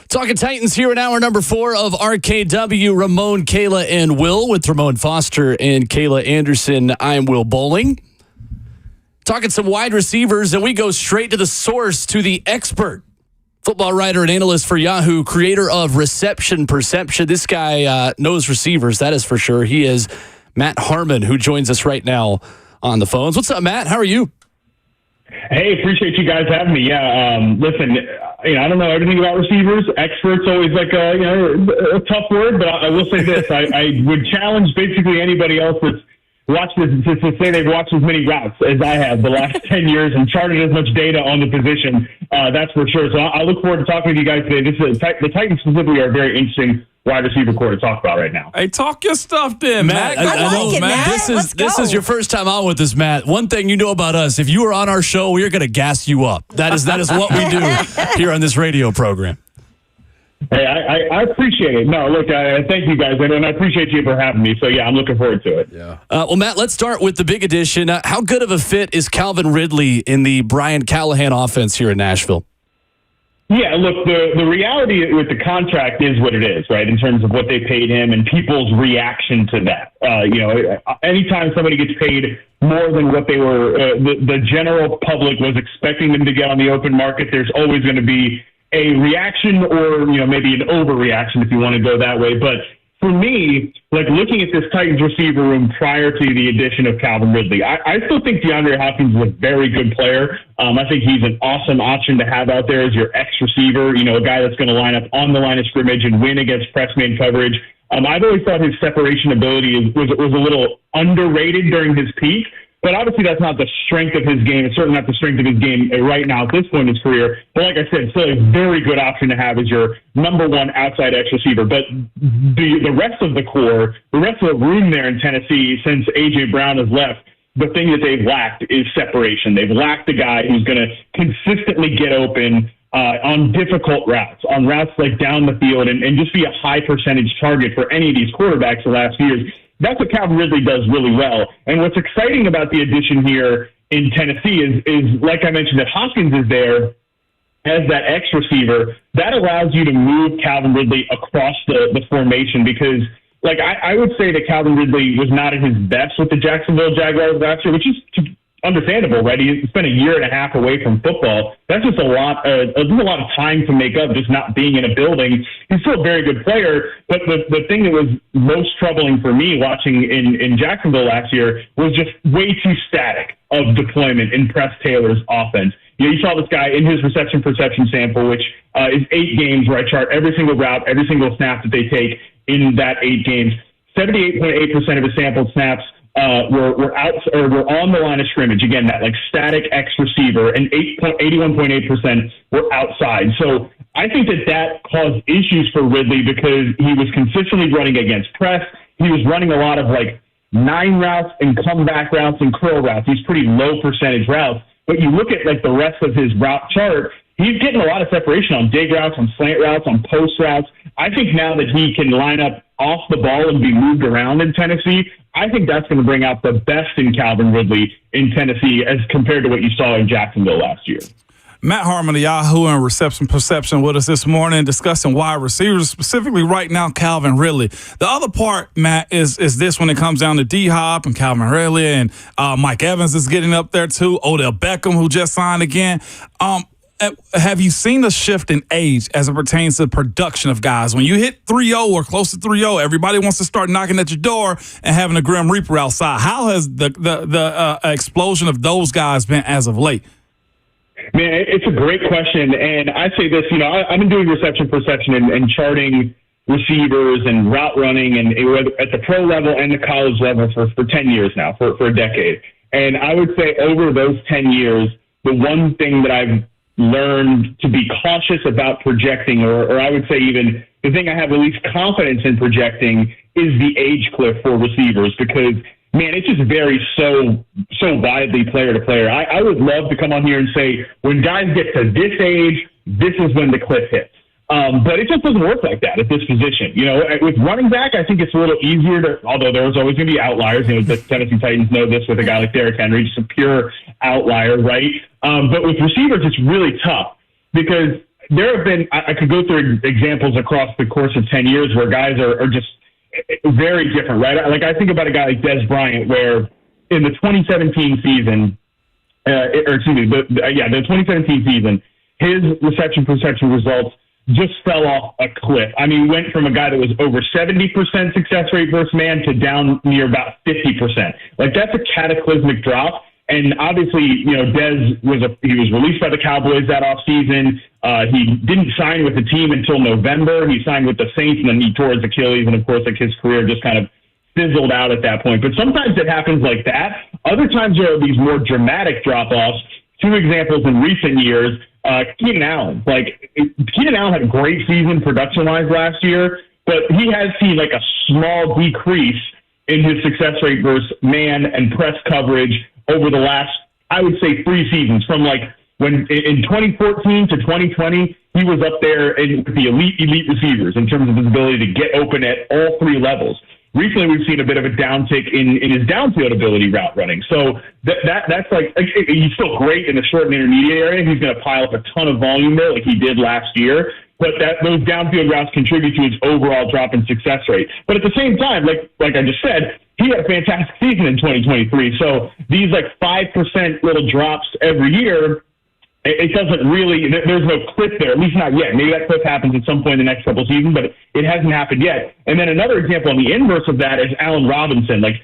Talking Titans here in hour number 4 of RKW. Ramon, Kayla, and Will with Ramon Foster and Kayla Anderson. I'm Will Bowling. Talking some wide receivers, and we go straight to the source, to the expert. Football writer and analyst for Yahoo, creator of Reception Perception. This guy knows receivers, that is for sure. He is Matt Harmon, who joins us right now on the phones. What's up, Matt? How are you? Hey, appreciate you guys having me. Yeah, listen, I don't know everything about receivers. Experts always like a tough word, but I will say this: I would challenge basically anybody else that's watched this to say they've watched as many routes as I have the last 10 years and charted as much data on the position. That's for sure. So I look forward to talking with you guys today. The Titans specifically are a very interesting wide receiver core to talk about right now. Hey, talk your stuff then, Matt. I know, Matt. This is your first time on with us, Matt. One thing you know about us: if you are on our show, we're going to gas you up. That is what we do here on this radio program. Hey, I appreciate it. No, look, thank you guys, and I appreciate you for having me. So, yeah, I'm looking forward to it. Yeah. Well, Matt, let's start with the big addition. How good of a fit is Calvin Ridley in the Brian Callahan offense here in Nashville? Yeah, look, the reality with the contract is what it is, right, in terms of what they paid him and people's reaction to that. Anytime somebody gets paid more than what they were, the general public was expecting them to get on the open market, there's always going to be a reaction or, maybe an overreaction if you want to go that way. But for me, like looking at this Titans receiver room prior to the addition of Calvin Ridley, I still think DeAndre Hopkins is a very good player. I think he's an awesome option to have out there as your X receiver, a guy that's going to line up on the line of scrimmage and win against press man coverage. I've always thought his separation ability was a little underrated during his peak. But obviously that's not the strength of his game. It's certainly not the strength of his game right now at this point in his career. But like I said, still a very good option to have as your number one outside X receiver. But the rest of the core, the rest of the room there in Tennessee since A.J. Brown has left, the thing that they've lacked is separation. They've lacked a guy who's going to consistently get open on difficult routes, on routes like down the field, and just be a high percentage target for any of these quarterbacks the last few years. That's what Calvin Ridley does really well. And what's exciting about the addition here in Tennessee is like I mentioned, that Hopkins is there as that X receiver. That allows you to move Calvin Ridley across the formation because, like, I would say that Calvin Ridley was not at his best with the Jacksonville Jaguars last year, which is understandable, right? He spent a year and a half away from football. That's just a lot of time to make up just not being in a building. He's still a very good player, but the thing that was most troubling for me watching in Jacksonville last year was just way too static of deployment in Press Taylor's offense. You saw this guy in his reception perception sample, which is 8 games where I chart every single route, every single snap that they take in that 8 games. 78.8% of his sampled snaps were on the line of scrimmage. Again, that like static X receiver, and 81.8% were outside. So I think that caused issues for Ridley because he was consistently running against press. He was running a lot of like 9 routes and comeback routes and curl routes. These pretty low percentage routes. But you look at like the rest of his route chart, he's getting a lot of separation on dig routes, on slant routes, on post routes. I think now that he can line up off the ball and be moved around in Tennessee, I think that's going to bring out the best in Calvin Ridley in Tennessee as compared to what you saw in Jacksonville last year. Matt Harmon of Yahoo and Reception Perception with us this morning discussing wide receivers, specifically right now Calvin Ridley. The other part, Matt, is this when it comes down to D-Hop and Calvin Ridley, and Mike Evans is getting up there too, Odell Beckham, who just signed again. Have you seen a shift in age as it pertains to the production of guys? When you hit 3-0 or close to 3-0, everybody wants to start knocking at your door and having a Grim Reaper outside. How has the explosion of those guys been as of late? Man, it's a great question. And I say this, I've been doing reception perception and charting receivers and route running and at the pro level and the college level for 10 years now, for a decade. And I would say over those 10 years, the one thing that I've learned to be cautious about projecting, or I would say even the thing I have at least confidence in projecting, is the age cliff for receivers, because man, it just varies so widely player to player. I would love to come on here and say, when guys get to this age, this is when the cliff hits. But it just doesn't work like that at this position. With running back, I think it's a little easier to, although there's always going to be outliers. The Tennessee Titans know this with a guy like Derrick Henry, just a pure outlier, right? But with receivers, it's really tough because there have been, I could go through examples across the course of 10 years where guys are just very different, right? Like I think about a guy like Des Bryant, where in the 2017 season, the 2017 season, his reception perception results just fell off a cliff. I mean, went from a guy that was over 70% success rate versus man to down near about 50%. Like, that's a cataclysmic drop. And obviously, Dez was released by the Cowboys that offseason. He didn't sign with the team until November. He signed with the Saints, and then he tore his Achilles. And of course, like, his career just kind of fizzled out at that point. But sometimes it happens like that. Other times there are these more dramatic drop-offs. 2 examples in recent years. Keenan Allen. Like, Keenan Allen had a great season production-wise last year, but he has seen like a small decrease in his success rate versus man and press coverage over the last, I would say, 3 seasons. From like when in 2014 to 2020, he was up there with the elite receivers in terms of his ability to get open at all 3 levels. Recently, we've seen a bit of a downtick in his downfield ability route running. So that's like, he's still great in the short and intermediate area. He's going to pile up a ton of volume there like he did last year. But those downfield routes contribute to his overall drop in success rate. But at the same time, like I just said, he had a fantastic season in 2023. So these like 5% little drops every year, it doesn't really, there's no cliff there, at least not yet. Maybe that cliff happens at some point in the next couple of seasons, but it hasn't happened yet. And then another example on the inverse of that is Allen Robinson. Like,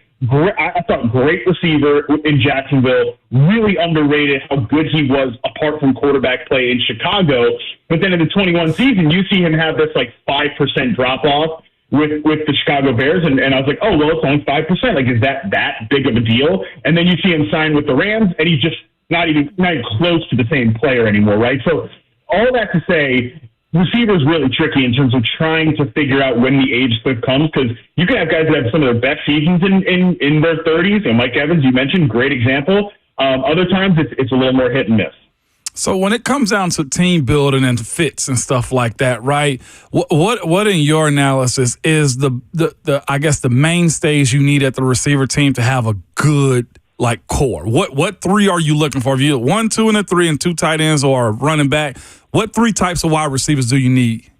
I thought great receiver in Jacksonville, really underrated how good he was apart from quarterback play in Chicago. But then in the 21 season, you see him have this like 5% drop off with the Chicago Bears. And I was like, oh, well, it's only 5%. Like, is that big of a deal? And then you see him sign with the Rams, and he's just not even close to the same player anymore, right? So all that to say, receiver's really tricky in terms of trying to figure out when the age cliff comes, because you can have guys that have some of their best seasons in their 30s. And Mike Evans, you mentioned, great example. Other times it's a little more hit and miss. So when it comes down to team building and fits and stuff like that, right? What in your analysis is the I guess the mainstays you need at the receiver team to have a good like core? What 3 are you looking for? If you 1, 2, and a 3, and 2 tight ends or a running back, what 3 types of wide receivers do you need?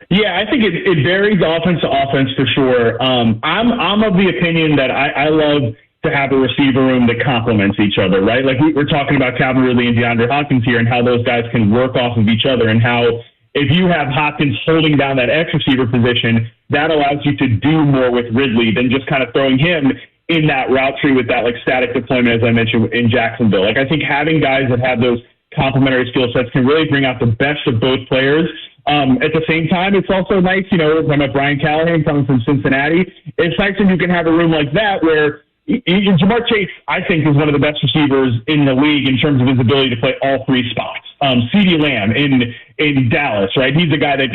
Yeah, I think it varies offense to offense for sure. I'm of the opinion that I love to have a receiver room that complements each other, right? Like we're talking about Calvin Ridley and DeAndre Hopkins here, and how those guys can work off of each other, and how if you have Hopkins holding down that X receiver position, that allows you to do more with Ridley than just kind of throwing him in that route tree with that like static deployment, as I mentioned in Jacksonville. Like, I think having guys that have those complementary skill sets can really bring out the best of both players. At the same time, it's also nice, I'm a Brian Callahan coming from Cincinnati. It's nice if you can have a room like that where Jamar Chase, I think, is one of the best receivers in the league in terms of his ability to play all 3 spots. CeeDee Lamb in Dallas, right? He's a guy that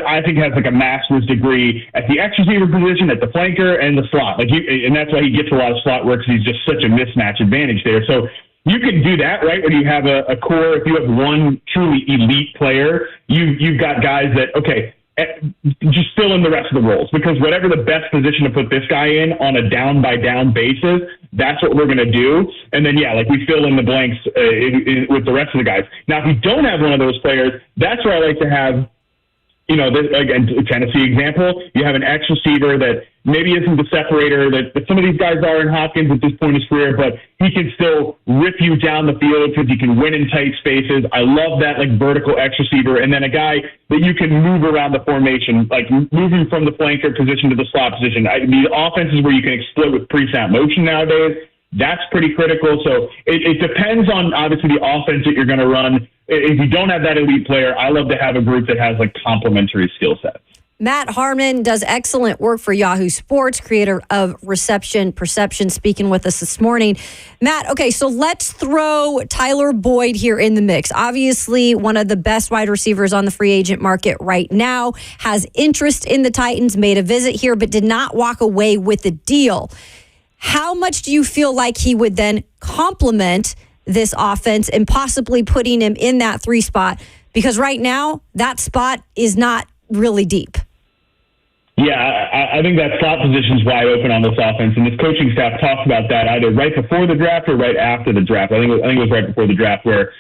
I think has like a master's degree at the X receiver position, at the flanker, and the slot. And that's why he gets a lot of slot work, because he's just such a mismatch advantage there. So you can do that, right? When you have a core, if you have one truly elite player, you've got guys that, okay, just fill in the rest of the roles, because whatever the best position to put this guy in on a down-by-down basis, that's what we're going to do. And then, we fill in the blanks with the rest of the guys. Now, if you don't have one of those players, that's where I like to have, again, Tennessee example, you have an X receiver that maybe isn't the separator that some of these guys are in Hopkins at this point in his career, but he can still rip you down the field because he can win in tight spaces. I love that, vertical X receiver. And then a guy that you can move around the formation, moving from the flanker position to the slot position. The offenses where you can exploit with pre-snap motion nowadays, that's pretty critical. So it depends on, obviously, the offense that you're going to run. If you don't have that elite player, I love to have a group that has complementary skill sets. Matt Harmon does excellent work for Yahoo Sports, creator of Reception Perception, speaking with us this morning. Matt, okay, so let's throw Tyler Boyd here in the mix. Obviously, one of the best wide receivers on the free agent market right now, has interest in the Titans, made a visit here, but did not walk away with a deal. How much do you feel like he would then complement this offense and possibly putting him in that 3 spot? Because right now, that spot is not really deep. Yeah, I think that slot position is wide open on this offense, and this coaching staff talked about that either right before the draft or right after the draft. I think it was right before the draft, where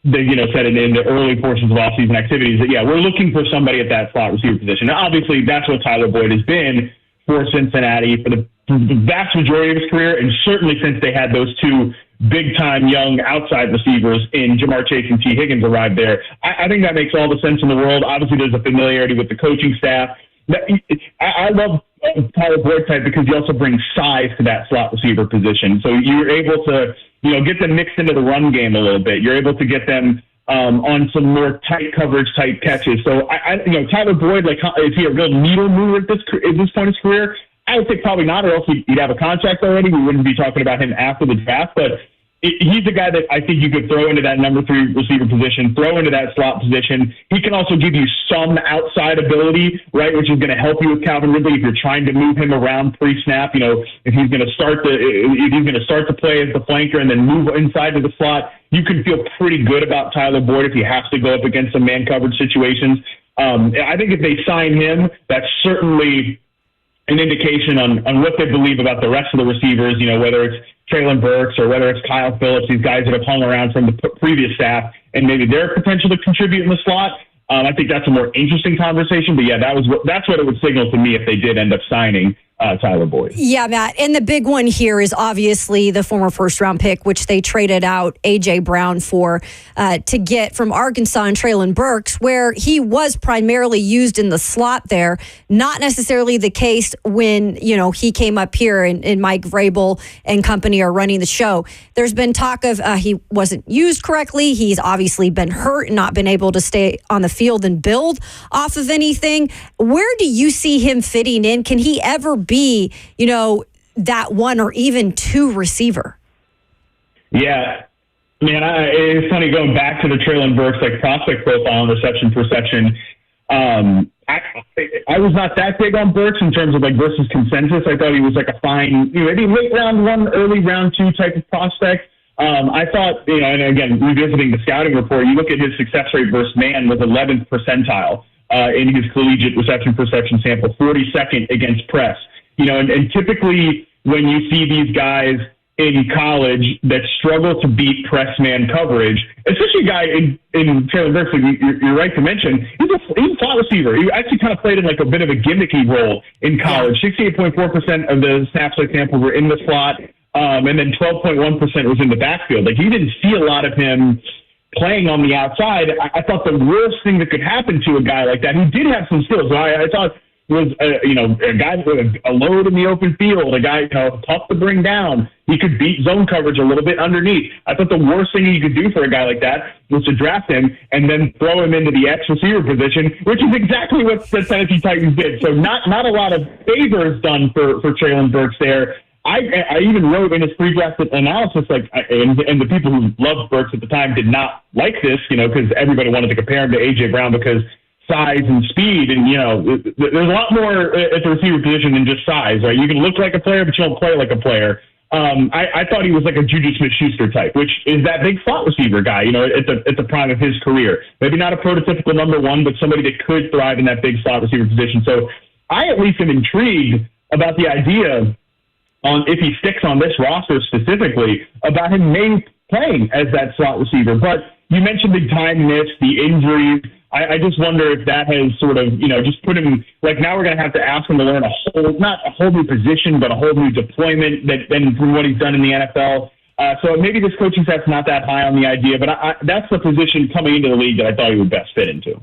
they said in the early portions of offseason activities that, we're looking for somebody at that slot receiver position. Now, obviously, that's what Tyler Boyd has been for Cincinnati for the vast majority of his career, and certainly since they had those two big-time young outside receivers in Jamar Chase and T. Higgins arrived there. I think that makes all the sense in the world. Obviously, there's a familiarity with the coaching staff. I love Tyler Boyd type because he also brings size to that slot receiver position. So you're able to, get them mixed into the run game a little bit. You're able to get them on some more tight coverage type catches. So Tyler Boyd, is he a real needle mover at this point in his career? I would think probably not, or else he'd have a contract already. We wouldn't be talking about him after the draft, but he's a guy that I think you could throw into that number 3 receiver position, throw into that slot position. He can also give you some outside ability, right, which is going to help you with Calvin Ridley if you're trying to move him around pre-snap. If he's going to start to play as the flanker and then move inside to the slot, you can feel pretty good about Tyler Boyd if he has to go up against some man coverage situations. I think if they sign him, that's certainly an indication on what they believe about the rest of the receivers, whether it's Traylon Burks or whether it's Kyle Phillips, these guys that have hung around from the previous staff, and maybe their potential to contribute in the slot. I think that's a more interesting conversation. But that's what it would signal to me if they did end up signing Tyler Boyd. Yeah, Matt. And the big one here is obviously the former first-round pick, which they traded out A.J. Brown for to get from Arkansas and Traylon Burks, where he was primarily used in the slot there. Not necessarily the case when, he came up here and Mike Vrabel and company are running the show. There's been talk of he wasn't used correctly. He's obviously been hurt and not been able to stay on the field and build off of anything. Where do you see him fitting in? Can he ever be, that 1 or even 2 receiver? Yeah, man, it's funny going back to the Traylon Burks prospect profile and reception perception. I was not that big on Burks in terms of versus consensus. I thought he was a fine, maybe late round 1, early round 2 type of prospect. I thought, and again, revisiting the scouting report, you look at his success rate versus man was 11th percentile in his collegiate reception perception sample, 42nd against press. And typically when you see these guys in college that struggle to beat press man coverage, especially a guy in Traylon Burks, you're right to mention, he's a slot receiver. He actually kind of played in a bit of a gimmicky role in college. 68.4% of the snaps I sampled were in the slot, and then 12.1% was in the backfield. You didn't see a lot of him playing on the outside. I thought the worst thing that could happen to a guy like that, he did have some skills. So I thought was a guy with a load in the open field, a guy tough to bring down. He could beat zone coverage a little bit underneath. I thought the worst thing you could do for a guy like that was to draft him and then throw him into the X receiver position, which is exactly what the Tennessee Titans did. So not a lot of favors done for Traylon Burks there. I even wrote in his pre-draft analysis, and the people who loved Burks at the time did not like this, because everybody wanted to compare him to A.J. Brown because size and speed, and there's a lot more at the receiver position than just size, right? You can look like a player, but you don't play like a player. I thought he was like a Juju Smith-Schuster type, which is that big slot receiver guy, at the prime of his career. Maybe not a prototypical number 1, but somebody that could thrive in that big slot receiver position. So I at least am intrigued about the idea on if he sticks on this roster specifically about him maybe playing as that slot receiver. But you mentioned the time missed, the injuries. I just wonder if that has sort of, just put him, now we're going to have to ask him to learn not a whole new position, but a whole new deployment than from what he's done in the NFL. So maybe this coaching staff's not that high on the idea, but that's the position coming into the league that I thought he would best fit into.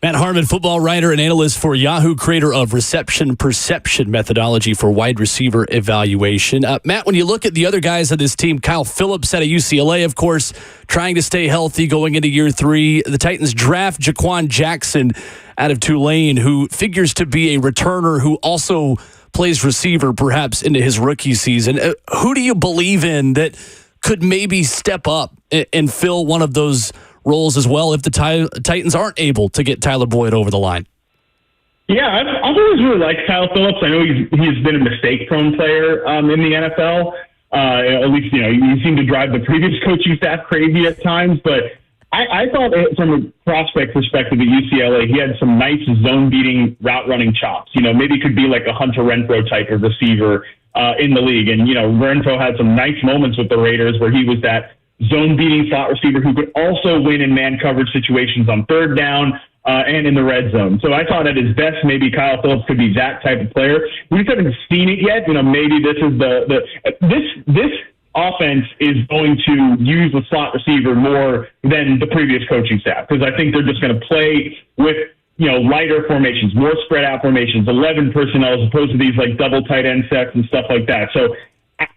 Matt Harmon, football writer and analyst for Yahoo, creator of reception perception methodology for wide receiver evaluation. Matt, when you look at the other guys on this team, Kyle Phillips out of UCLA, of course, trying to stay healthy going into year 3. The Titans draft Jaquan Jackson out of Tulane, who figures to be a returner who also plays receiver perhaps into his rookie season. Who do you believe in that could maybe step up and fill one of those roles as well if the Titans aren't able to get Tyler Boyd over the line? Yeah, I've always really liked Kyle Phillips. I know he's been a mistake-prone player in the NFL. At least, he seemed to drive the previous coaching staff crazy at times. But I thought from a prospect perspective at UCLA, he had some nice zone-beating, route-running chops. Maybe he could be like a Hunter Renfrow type of receiver in the league. And, Renfrow had some nice moments with the Raiders where he was that zone-beating slot receiver who could also win in man coverage situations on third down and in the red zone. So I thought at his best, maybe Kyle Phillips could be that type of player. We just haven't seen it yet. Maybe this is this offense is going to use the slot receiver more than the previous coaching staff, because I think they're just going to play with lighter formations, more spread out formations, 11 personnel as opposed to these like double tight end sets and stuff like that. So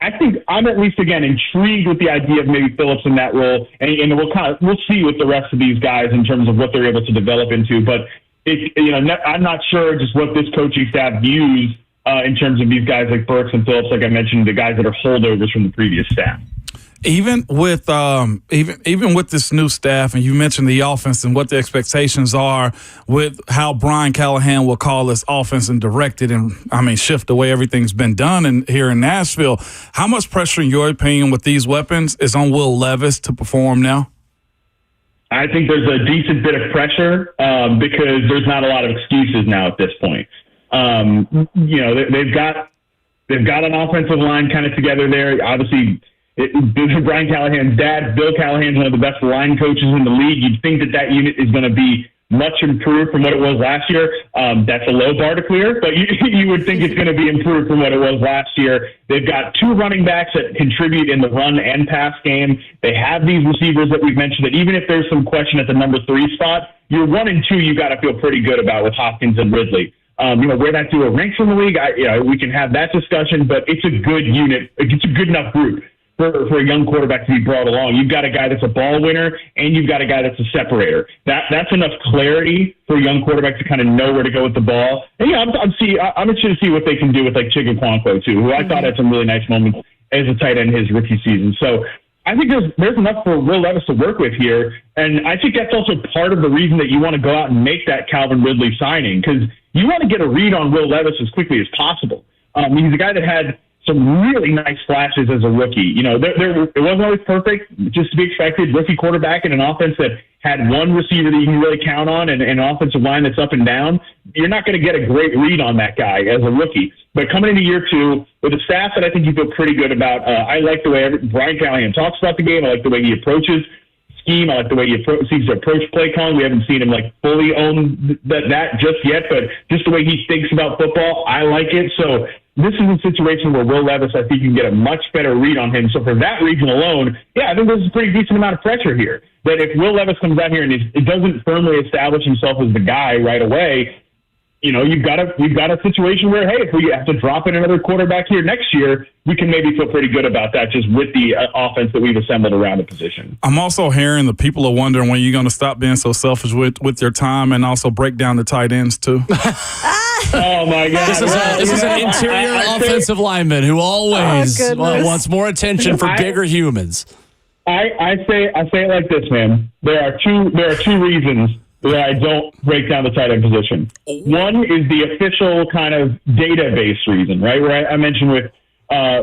I think I'm at least, again, intrigued with the idea of maybe Phillips in that role, and we'll see with the rest of these guys in terms of what they're able to develop into. But I'm not sure just what this coaching staff views in terms of these guys like Burks and Phillips, like I mentioned, the guys that are holdovers from the previous staff. Even with even with this new staff, and you mentioned the offense and what the expectations are with how Brian Callahan will call this offense and direct it, and shift the way everything's been done here in Nashville. How much pressure, in your opinion, with these weapons is on Will Levis to perform now? I think there's a decent bit of pressure because there's not a lot of excuses now at this point. They've got an offensive line kind of together there. Obviously, Brian Callahan's dad, Bill Callahan's one of the best line coaches in the league. You'd think that unit is going to be much improved from what it was last year. That's a low bar to clear, but you would think it's going to be improved from what it was last year. They've got two running backs that contribute in the run and pass game. They have these receivers that we've mentioned that even if there's some question at the number 3 spot, your 1 and 2 you got to feel pretty good about with Hopkins and Ridley. Where that duo ranks in the league, we can have that discussion, but it's a good unit. It's a good enough group for a young quarterback to be brought along. You've got a guy that's a ball winner, and you've got a guy that's a separator. That's enough clarity for a young quarterback to kind of know where to go with the ball. And I'm interested to see what they can do with like Chigga too, who I thought had some really nice moments as a tight end his rookie season. So I think there's enough for Will Levis to work with here, and I think that's also part of the reason that you want to go out and make that Calvin Ridley signing, because you want to get a read on Will Levis as quickly as possible. He's a guy that had some really nice flashes as a rookie. It wasn't always perfect, just to be expected. Rookie quarterback in an offense that had one receiver that you can really count on and an offensive line that's up and down. You're not going to get a great read on that guy as a rookie. But coming into year 2 with a staff that I think you feel pretty good about, I like the way Brian Callahan talks about the game. I like the way he approaches scheme. I like the way he seems to approach play calling. We haven't seen him fully own that just yet, but just the way he thinks about football, I like it. So this is a situation where Will Levis, I think you can get a much better read on him. So for that reason alone, I think there's a pretty decent amount of pressure here. That if Will Levis comes out here and it doesn't firmly establish himself as the guy right away, you've got a situation where, hey, if we have to drop in another quarterback here next year, we can maybe feel pretty good about that just with the offense that we've assembled around the position. I'm also hearing the people are wondering when you're going to stop being so selfish with your time and also break down the tight ends too. Oh my God! This is an interior offensive lineman who always wants more attention for bigger humans. I say it like this, man. There are two reasons that I don't break down the tight end position. One is the official kind of database reason, right? Where I mentioned with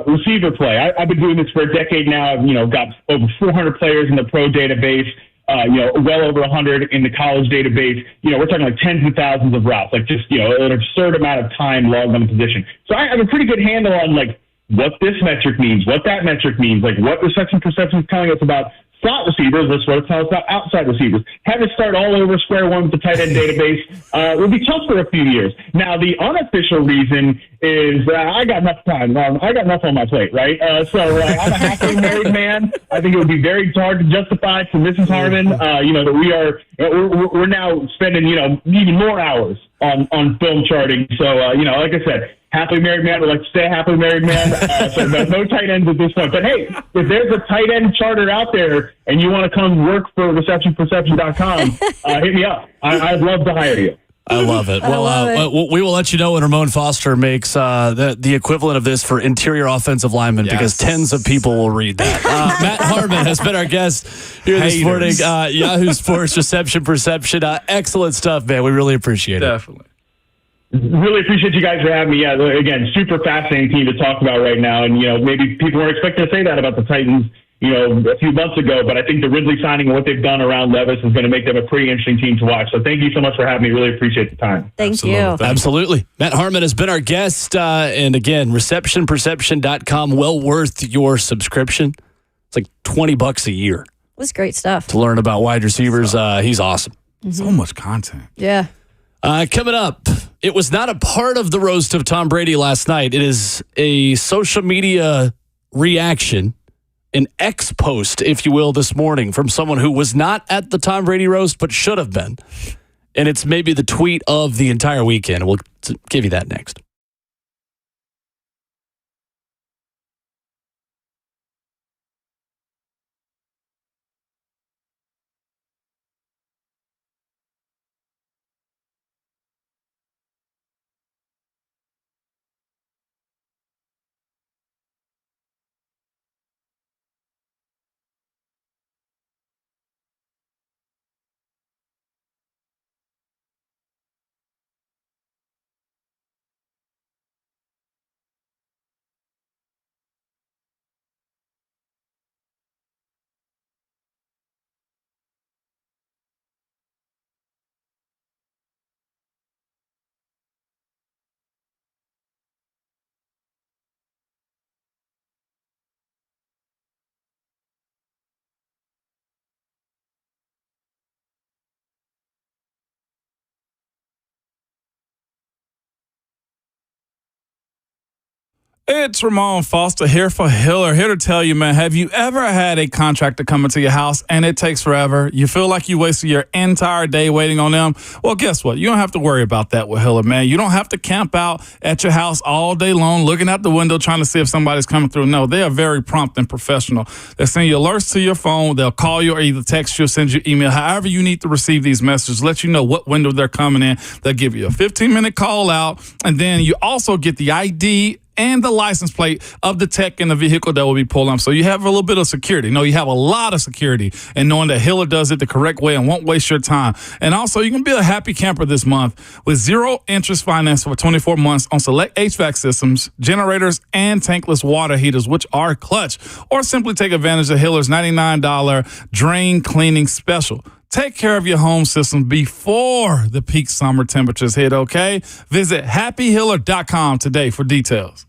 receiver play. I've been doing this for a decade now. I've got over 400 players in the pro database. Well over 100 in the college database. We're talking like tens of thousands of routes, like just, an absurd amount of time logged on the position. So I have a pretty good handle on like what this metric means, what that metric means, like what reception perception is telling us about slot receivers. That's what it's telling us about outside receivers. Having to start all over square one with the tight end database will be tough for a few years. Now, the unofficial reason is I got enough time. I got enough on my plate, right? So I'm a happily married man. I think it would be very hard to justify to Mrs. Harmon, that we're now spending, even more hours on film charting. So, like I said, happily married man. Would like to stay a happily married man. So no tight ends at this point. But hey, if there's a tight end charter out there and you want to come work for receptionperception.com, hit me up. I'd love to hire you. I love it. Well, we will let you know when Ramon Foster makes the equivalent of this for interior offensive linemen, because tens of people will read that. Matt Harmon has been our guest here this morning. Yahoo Sports Reception Perception. Excellent stuff, man. We really appreciate it. Definitely. Really appreciate you guys for having me. Yeah, again, super fascinating team to talk about right now. And, maybe people weren't expecting to say that about the Titans, a few months ago, but I think the Ridley signing and what they've done around Levis is going to make them a pretty interesting team to watch. So thank you so much for having me. Really appreciate the time. Thank you. Absolutely. Matt Harmon has been our guest. And again, receptionperception.com, well worth your subscription. It's like $20 a year It was great stuff. to learn about wide receivers. He's awesome. So much content. Yeah. Coming up, it was not a part of the roast of Tom Brady last night. It is a social media reaction, an X post, if you will, this morning from someone who was not at the Tom Brady roast but should have been. And it's maybe the tweet of the entire weekend. We'll give you that next. It's Ramon Foster here for Hiller. Here to tell you, man, have you ever had a contractor come into your house and it takes forever? You feel like you wasted your entire day waiting on them? Well, guess what? You don't have to worry about that with Hiller, man. You don't have to camp out at your house all day long looking out the window trying to see if somebody's coming through. No, they are very prompt and professional. They send you alerts to your phone. They'll call you or either text you or send you email. However you need to receive these messages, let you know what window they're coming in. They'll give you a 15-minute call out, and then you also get the ID and the license plate of the tech in the vehicle that will be pulled up. So you have a little bit of security. No, you have a lot of security in knowing that Hiller does it the correct way and won't waste your time. And also, you can be a happy camper this month with zero interest finance for 24 months on select HVAC systems, generators, and tankless water heaters, which are clutch. Or simply take advantage of Hiller's $99 drain cleaning special. Take care of your home system before the peak summer temperatures hit, okay? Visit happyhiller.com today for details.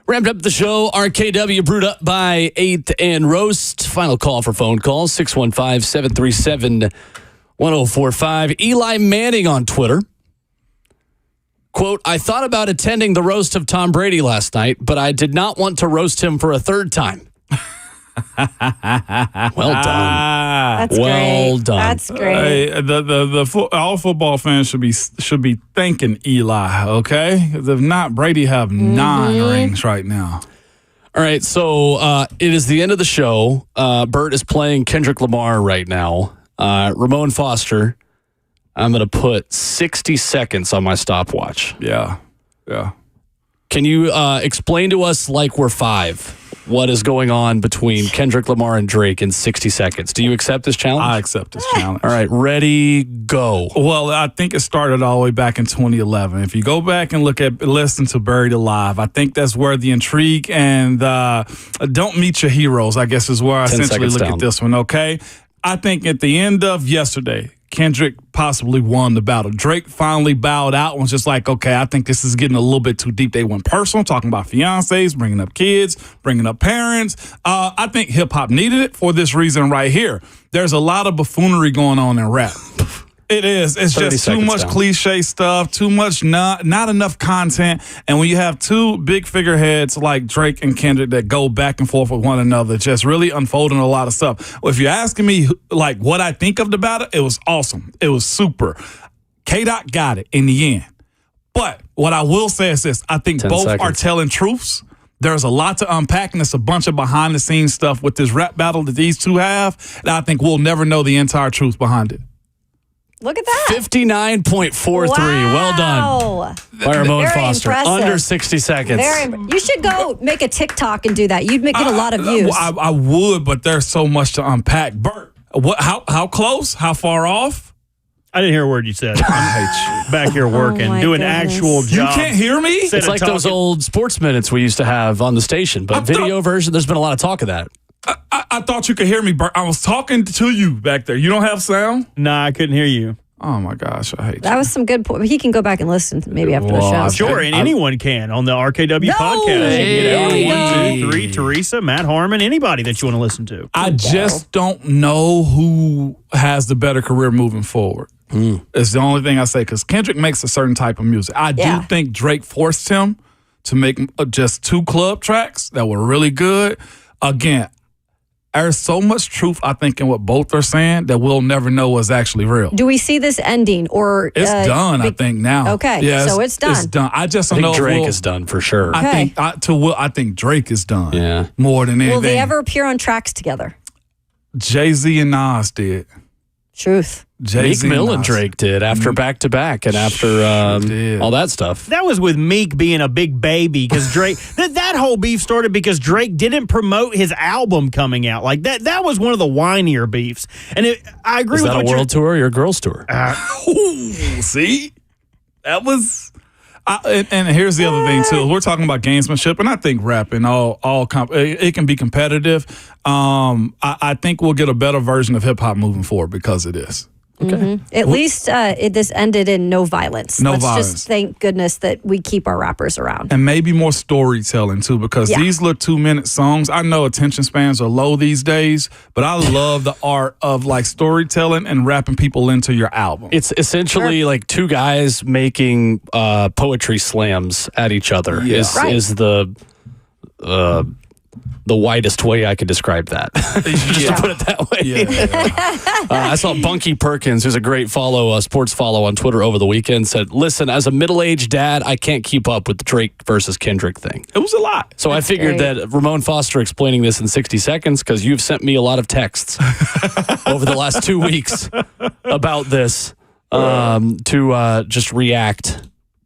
Wrapped up the show. RKW brewed up by 8th and Roast. Final call for phone calls, 615-737-1045. Eli Manning on Twitter. Quote, I thought about attending the roast of Tom Brady last night, but I did not want to roast him for a third time. Well done. That's well great. done. That's great. Hey, all football fans should be thanking Eli, okay? 'Cause if not, Brady have 9 rings right now. All right, so it is the end of the show. Bert is playing Kendrick Lamar right now. Ramon Foster, I'm going to put 60 seconds on my stopwatch. Yeah. Can you explain to us, like we're 5, what is going on between Kendrick Lamar and Drake in 60 seconds? Do you accept this challenge? I accept this challenge. All right, ready, go. Well, I think it started all the way back in 2011. If you go back and listen to Buried Alive, I think that's where the intrigue and don't meet your heroes, I guess, is where I 10 essentially seconds look down. at this one, okay? I think at the end of yesterday, Kendrick possibly won the battle. Drake finally bowed out and was just like, okay, I think this is getting a little bit too deep. They went personal, talking about fiancés, bringing up kids, bringing up parents. I think hip-hop needed it for this reason right here. There's a lot of buffoonery going on in rap. It is. It's just too much cliche stuff, too much not enough content. And when you have two big figureheads like Drake and Kendrick that go back and forth with one another, just really unfolding a lot of stuff. Well, if you're asking me like what I think of the battle, it was awesome. It was super. K-Dot got it in the end. But what I will say is this. I think both are telling truths. There's a lot to unpack, and it's a bunch of behind-the-scenes stuff with this rap battle that these two have that I think we'll never know the entire truth behind it. Look at that. 59.43. Well done. By Ramon Foster. Impressive. Under 60 seconds. You should go make a TikTok and do that. You'd get a lot of views. I would, but there's so much to unpack. Bert, how close? How far off? I didn't hear a word you said. I hate you. Back here working, doing actual jobs. You can't hear me? It's like those old sports minutes we used to have on the station, but video version, there's been a lot of talk of that. I thought you could hear me, Bert. I was talking to you back there. You don't have sound? Nah, I couldn't hear you. Oh, my gosh. I hate you. That was some good point. He can go back and listen maybe after the show. Sure, and anyone can on the RKW podcast. 1, 2, 3, Teresa, Matt Harmon, anybody that you want to listen to. I just don't know who has the better career moving forward. It's the only thing I say, because Kendrick makes a certain type of music. I do think Drake forced him to make just 2 club tracks that were really good. Again, there's so much truth, I think, in what both are saying that we'll never know was actually real. Do we see this ending, or it's done? I think now. Okay, yeah, so it's done. It's done. I just don't know think Drake is done for sure. Okay. I think Drake is done. Yeah, more than anything. Will they ever appear on tracks together? Jay-Z and Nas did. Truth. Meek Mill and Drake did after back to back and after all that stuff. That was with Meek being a big baby because Drake. that whole beef started because Drake didn't promote his album coming out. Like that was one of the whinier beefs. And I agree. Is with that a world tour or your girls tour? See, that was. And here's the other thing too. We're talking about gamesmanship, and I think rapping it can be competitive. I think we'll get a better version of hip hop moving forward because of this. Okay. At least this ended in no violence. Let's just thank goodness that we keep our rappers around. And maybe more storytelling too, because these little 2-minute songs, I know attention spans are low these days, but I love the art of like storytelling and wrapping people into your album. It's essentially like 2 guys making poetry slams at each other is the widest way I could describe that. Just to put it that way. I saw Bunky Perkins, who's a great sports follow on Twitter over the weekend, said, listen, as a middle-aged dad, I can't keep up with the Drake versus Kendrick thing. It was a lot. So I figured that Ramon Foster explaining this in 60 seconds, because you've sent me a lot of texts over the last 2 weeks about this to just react.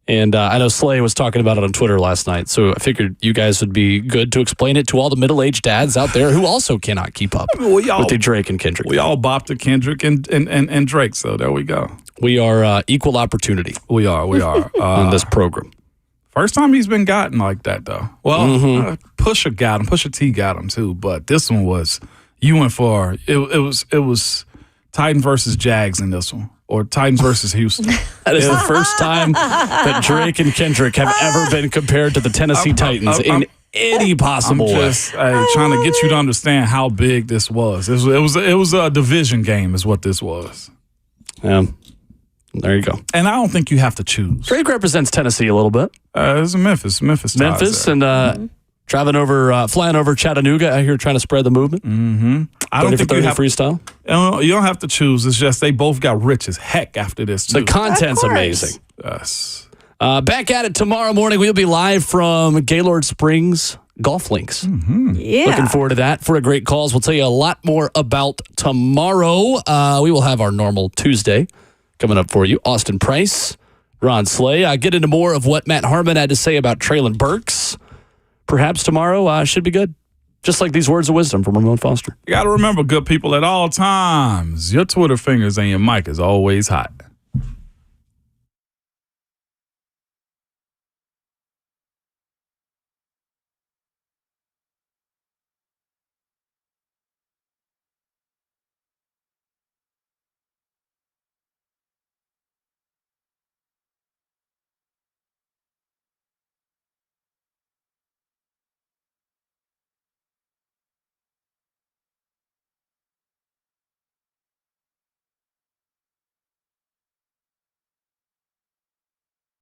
And I know Slay was talking about it on Twitter last night, so I figured you guys would be good to explain it to all the middle-aged dads out there who also cannot keep up with the Drake and Kendrick. We all bopped to Kendrick and Drake, so there we go. We are equal opportunity. We are on this program. First time he's been gotten like that, though. Well, Pusha got him. Pusha T got him, too, but this one was, you went for, it was Titan versus Jags in this one. Or Titans versus Houston. That is the first time that Drake and Kendrick have ever been compared to the Tennessee Titans in any possible I'm way. just trying to get you to understand how big this was. It was a division game is what this was. Yeah. There you go. And I don't think you have to choose. Drake represents Tennessee a little bit. It's Memphis. Memphis and flying over Chattanooga out here trying to spread the movement. Mm-hmm. I don't think you have freestyle. You don't have to choose. It's just they both got rich as heck after this. Too. The content's amazing. Yes. Back at it tomorrow morning. We'll be live from Gaylord Springs Golf Links. Mm-hmm. Yeah. Looking forward to that. For a great calls, we'll tell you a lot more about tomorrow. We will have our normal Tuesday coming up for you. Austin Price, Ron Slay. Get into more of what Matt Harmon had to say about Traylon Burks. Perhaps tomorrow should be good. Just like these words of wisdom from Ramon Foster. You got to remember, good people, at all times, your Twitter fingers and your mic is always hot.